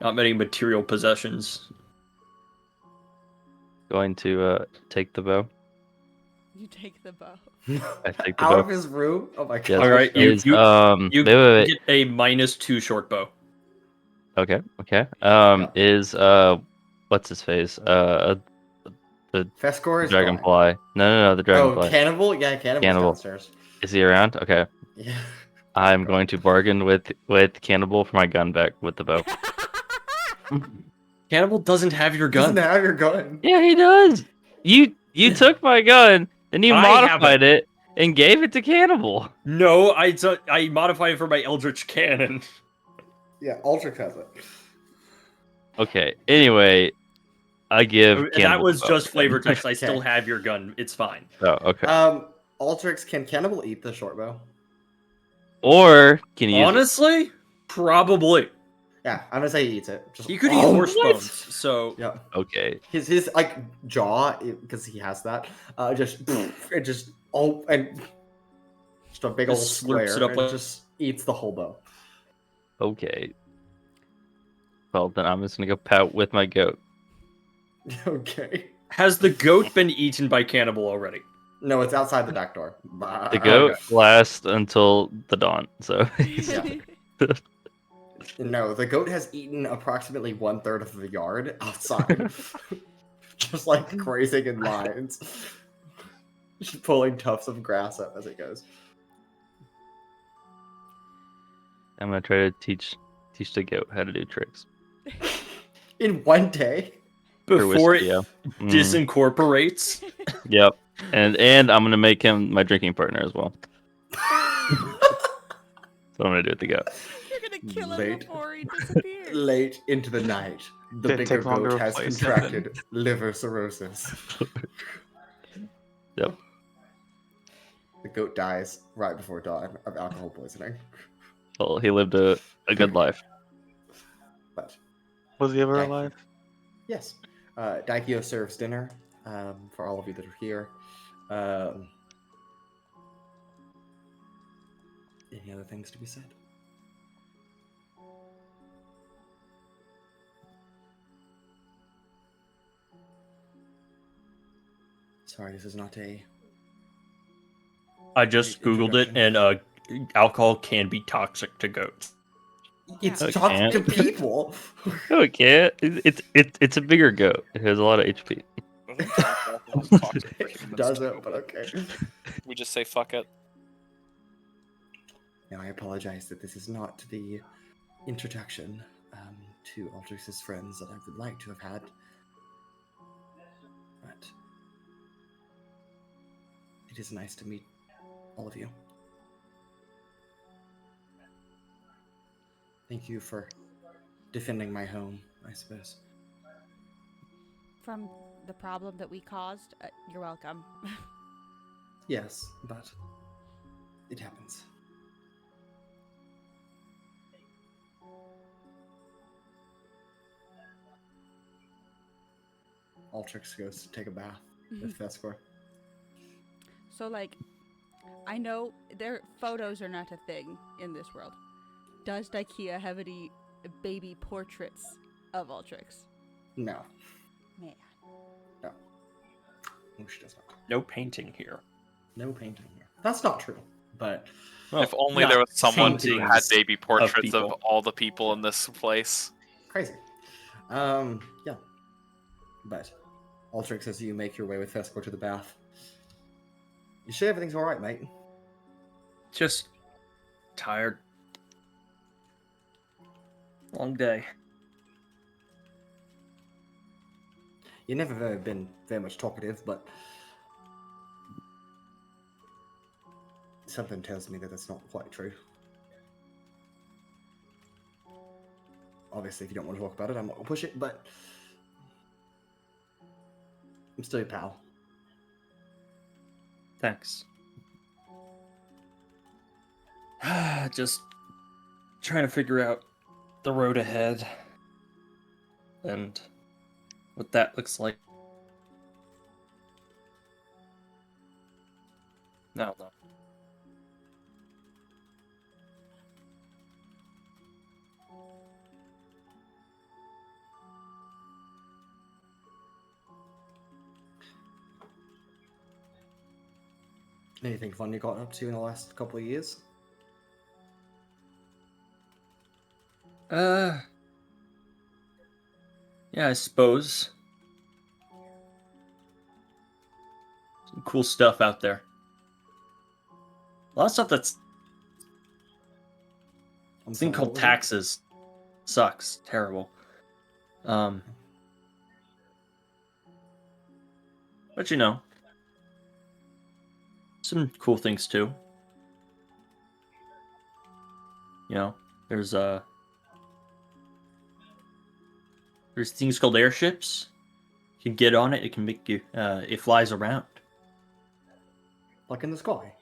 Not many material possessions. Going to take the bow. You take the bow. I take the Out bow. of his room? Oh my god. Yes. All right, Is, you wait, wait. get a -2 short bow. Okay. Is what's his face? Feskor is Dragonfly. No, the gone. dragonfly. Oh, Cannibal? Yeah, Cannibal's Cannibal. downstairs. Is he around? Okay. Yeah. I'm going to bargain with Cannibal for my gun back with the bow. Cannibal doesn't have your gun. Doesn't have your gun. Yeah, he does. You took my gun and you I modified it and gave it to Cannibal. No, I modified it for my Eldritch Cannon. Yeah, Altrix has it. Okay. Anyway, I give. And that Cannibal was the bow. just flavor text. I still Okay. have your gun. It's fine. Oh, okay. Altrix, can Cannibal eat the short bow? Or can you? Honestly, probably. Yeah, I'm gonna say he eats it. Just, He could eat Oh, horse what? bones. So Yeah. Okay. His like jaw, because he has that, and just just a big old Just slurps square, it up and like- just eats the whole bow. Okay. Well, then I'm just gonna go pout with my goat. Okay. has the goat been eaten by cannibal already? No, it's outside the back door. The goat lasts until the dawn. So Yeah. No, the goat has eaten approximately 1/3 of the yard outside. Just like grazing in lines. Just pulling tufts of grass up as it goes. I'm gonna try to teach the goat how to do tricks. In one day? Before it Yeah. Mhm. disincorporates? Yep. And I'm gonna make him my drinking partner as well. So I'm gonna do it to go. You're gonna kill him Late. before he disappears. Late into the night, the Didn't bigger take long to goat has replace him then. contracted liver cirrhosis. Yep. The goat dies right before dawn of alcohol poisoning. Well, he lived a good life. But Was he ever Thank you. alive? yes, Daikea serves dinner for all of you that are here. Any other things to be said? Sorry, this is not a. I just googled it, and alcohol can be toxic to goats. It's Okay. toxic to people. No, it can't. It's a bigger goat. It has a lot of HP. I think alcohol is toxic for It humans doesn't, too, but okay. We just say fuck it. Now, I apologize that this is not the introduction to Altrix's friends that I would like to have had. But it is nice to meet all of you. Thank you for defending my home, I suppose. From the problem that we caused, you're welcome. Yes, but it happens. Altrix goes to take a bath with Feskor. So, like, I know their photos are not a thing in this world. Does Daikea have any baby portraits of Altrix? No. Man. No, she does not. No painting here. No painting here. That's not true, but Well, If only not there was someone who had paintings baby portraits of people. all the people in this place. crazy. Yeah. But Altrix, as you make your way with Feskor to the bath, you sure everything's alright, mate? Just tired. Long day. You've never very been very much talkative, but something tells me that that's not quite true. Obviously, if you don't want to talk about it, I'm not going to push it, but I'm still your pal. Thanks. Just trying to figure out the road ahead and what that looks like. No. Anything fun you got up to in the last couple of years? Yeah, I suppose. Some cool stuff out there. A lot of stuff that's I'm this thing sorry, called what was it? taxes. Sucks. Terrible. But you know, some cool things too. You know, there's things called airships. You can get on it. It can make you. It flies around. Like in the sky?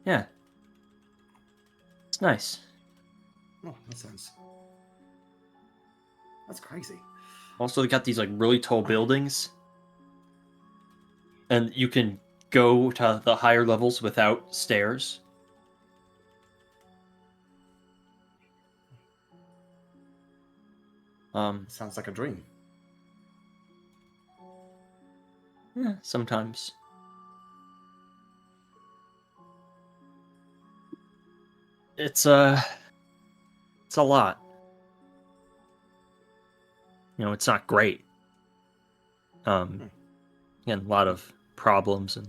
Yeah, it's nice. Oh, that's crazy. Also, they got these like really tall buildings, and you can go to the higher levels without stairs. Sounds like a dream. Yeah, sometimes. It's a lot. You know, it's not great. Again, a lot of problems and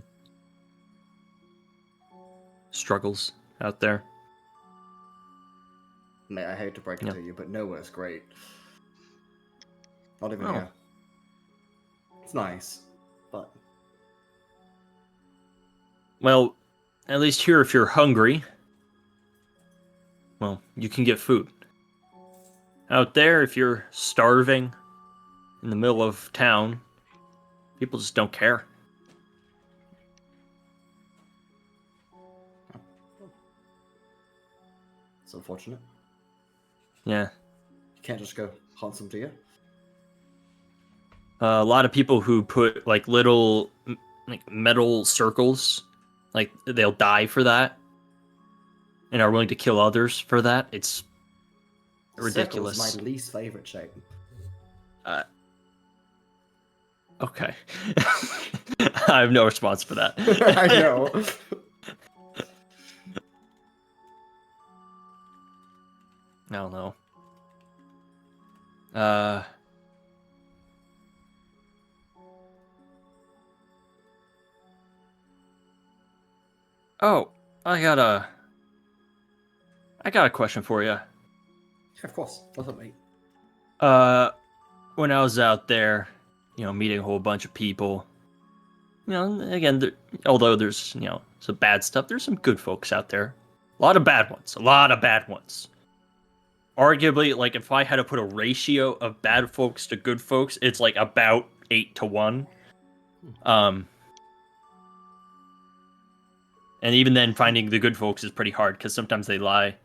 struggles out there. Mate, I hate to break it Yeah. to you, but nowhere's great. Not even Oh. here. It's nice, but Well, at least here, if you're hungry, well, you can get food. Out there, if you're starving in the middle of town, people just don't care. It's unfortunate. Yeah. You can't just go hunt some deer. A lot of people who put like little like metal circles, like they'll die for that, and are willing to kill others for that. It's ridiculous. Circle's my least favorite shape. Okay. I have no response for that. I know. I don't know. Oh, I got a question for you. Yeah, of course. What's up, mate? When I was out there, meeting a whole bunch of people, again, although there's, some bad stuff, there's some good folks out there. A lot of bad ones. Arguably, like, if I had to put a ratio of bad folks to good folks, it's like about 8-1. And even then, finding the good folks is pretty hard, because sometimes they lie.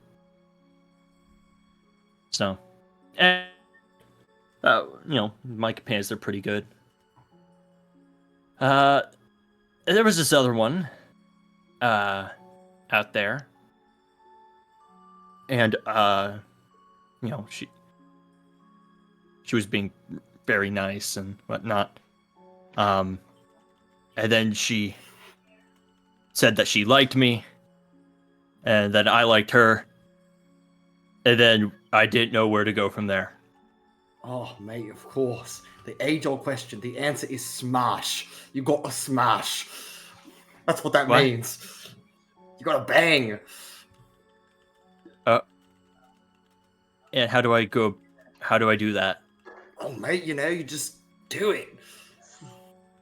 So, my companions, they're pretty good. There was this other one, out there. And, she was being very nice and whatnot. And then she said that she liked me, and that I liked her, and then I didn't know where to go from there. Oh, mate, of course. The age-old question. The answer is smash. You got to smash. That's what that means. You got to bang. And how do I do that? Oh, mate, you just do it.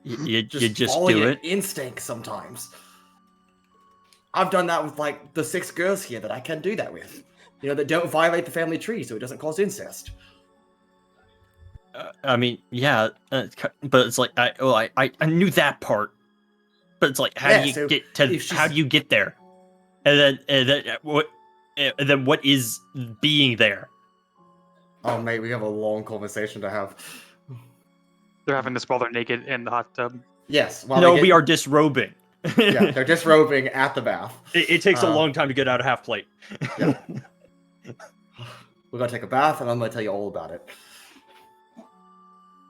You just follow do your it? instinct sometimes. I've done that with, like, the 6 girls here that I can do that with. That don't violate the family tree so it doesn't cause incest. I mean, yeah, but it's like, I knew that part. But it's like, how do you get there? And then what is being there? Oh, mate, we have a long conversation to have. They're having this while they're naked in the hot tub. Yes. We are disrobing. Yeah, they're disrobing at the bath. It takes a long time to get out of half plate. Yeah. We're going to take a bath, and I'm going to tell you all about it.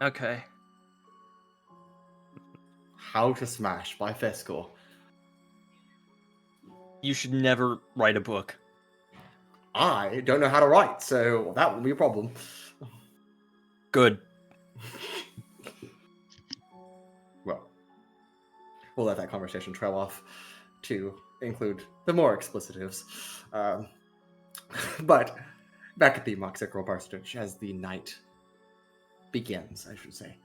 Okay. How to Smash by Fescore. You should never write a book. I don't know how to write, so that won't be a problem. Good. Well, we'll let that conversation trail off to include the more explicitives. But back at the Moxicorol parsonage, as the night begins, I should say,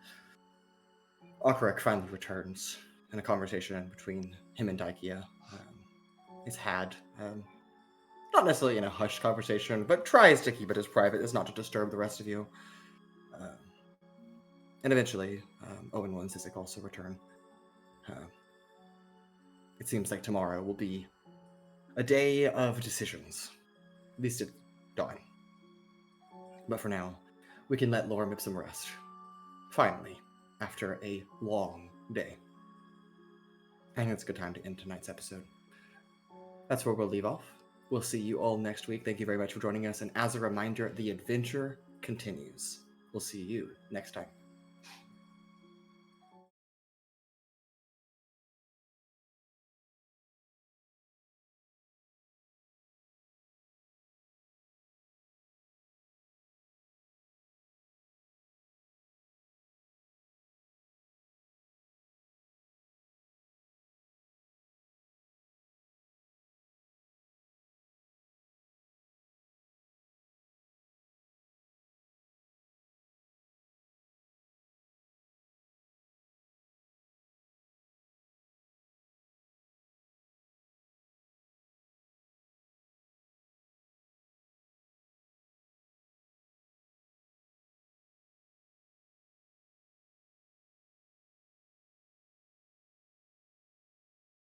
Arcane finally returns, and a conversation between him and Daikea is had. Not necessarily in a hushed conversation, but tries to keep it as private as not to disturb the rest of you. And eventually, Owunul and Sizik also return. It seems like tomorrow will be a day of decisions. At least at dawn. But for now, we can let Lorem Ipsum rest. Finally, after a long day. I think it's a good time to end tonight's episode. That's where we'll leave off. We'll see you all next week. Thank you very much for joining us. And as a reminder, the adventure continues. We'll see you next time.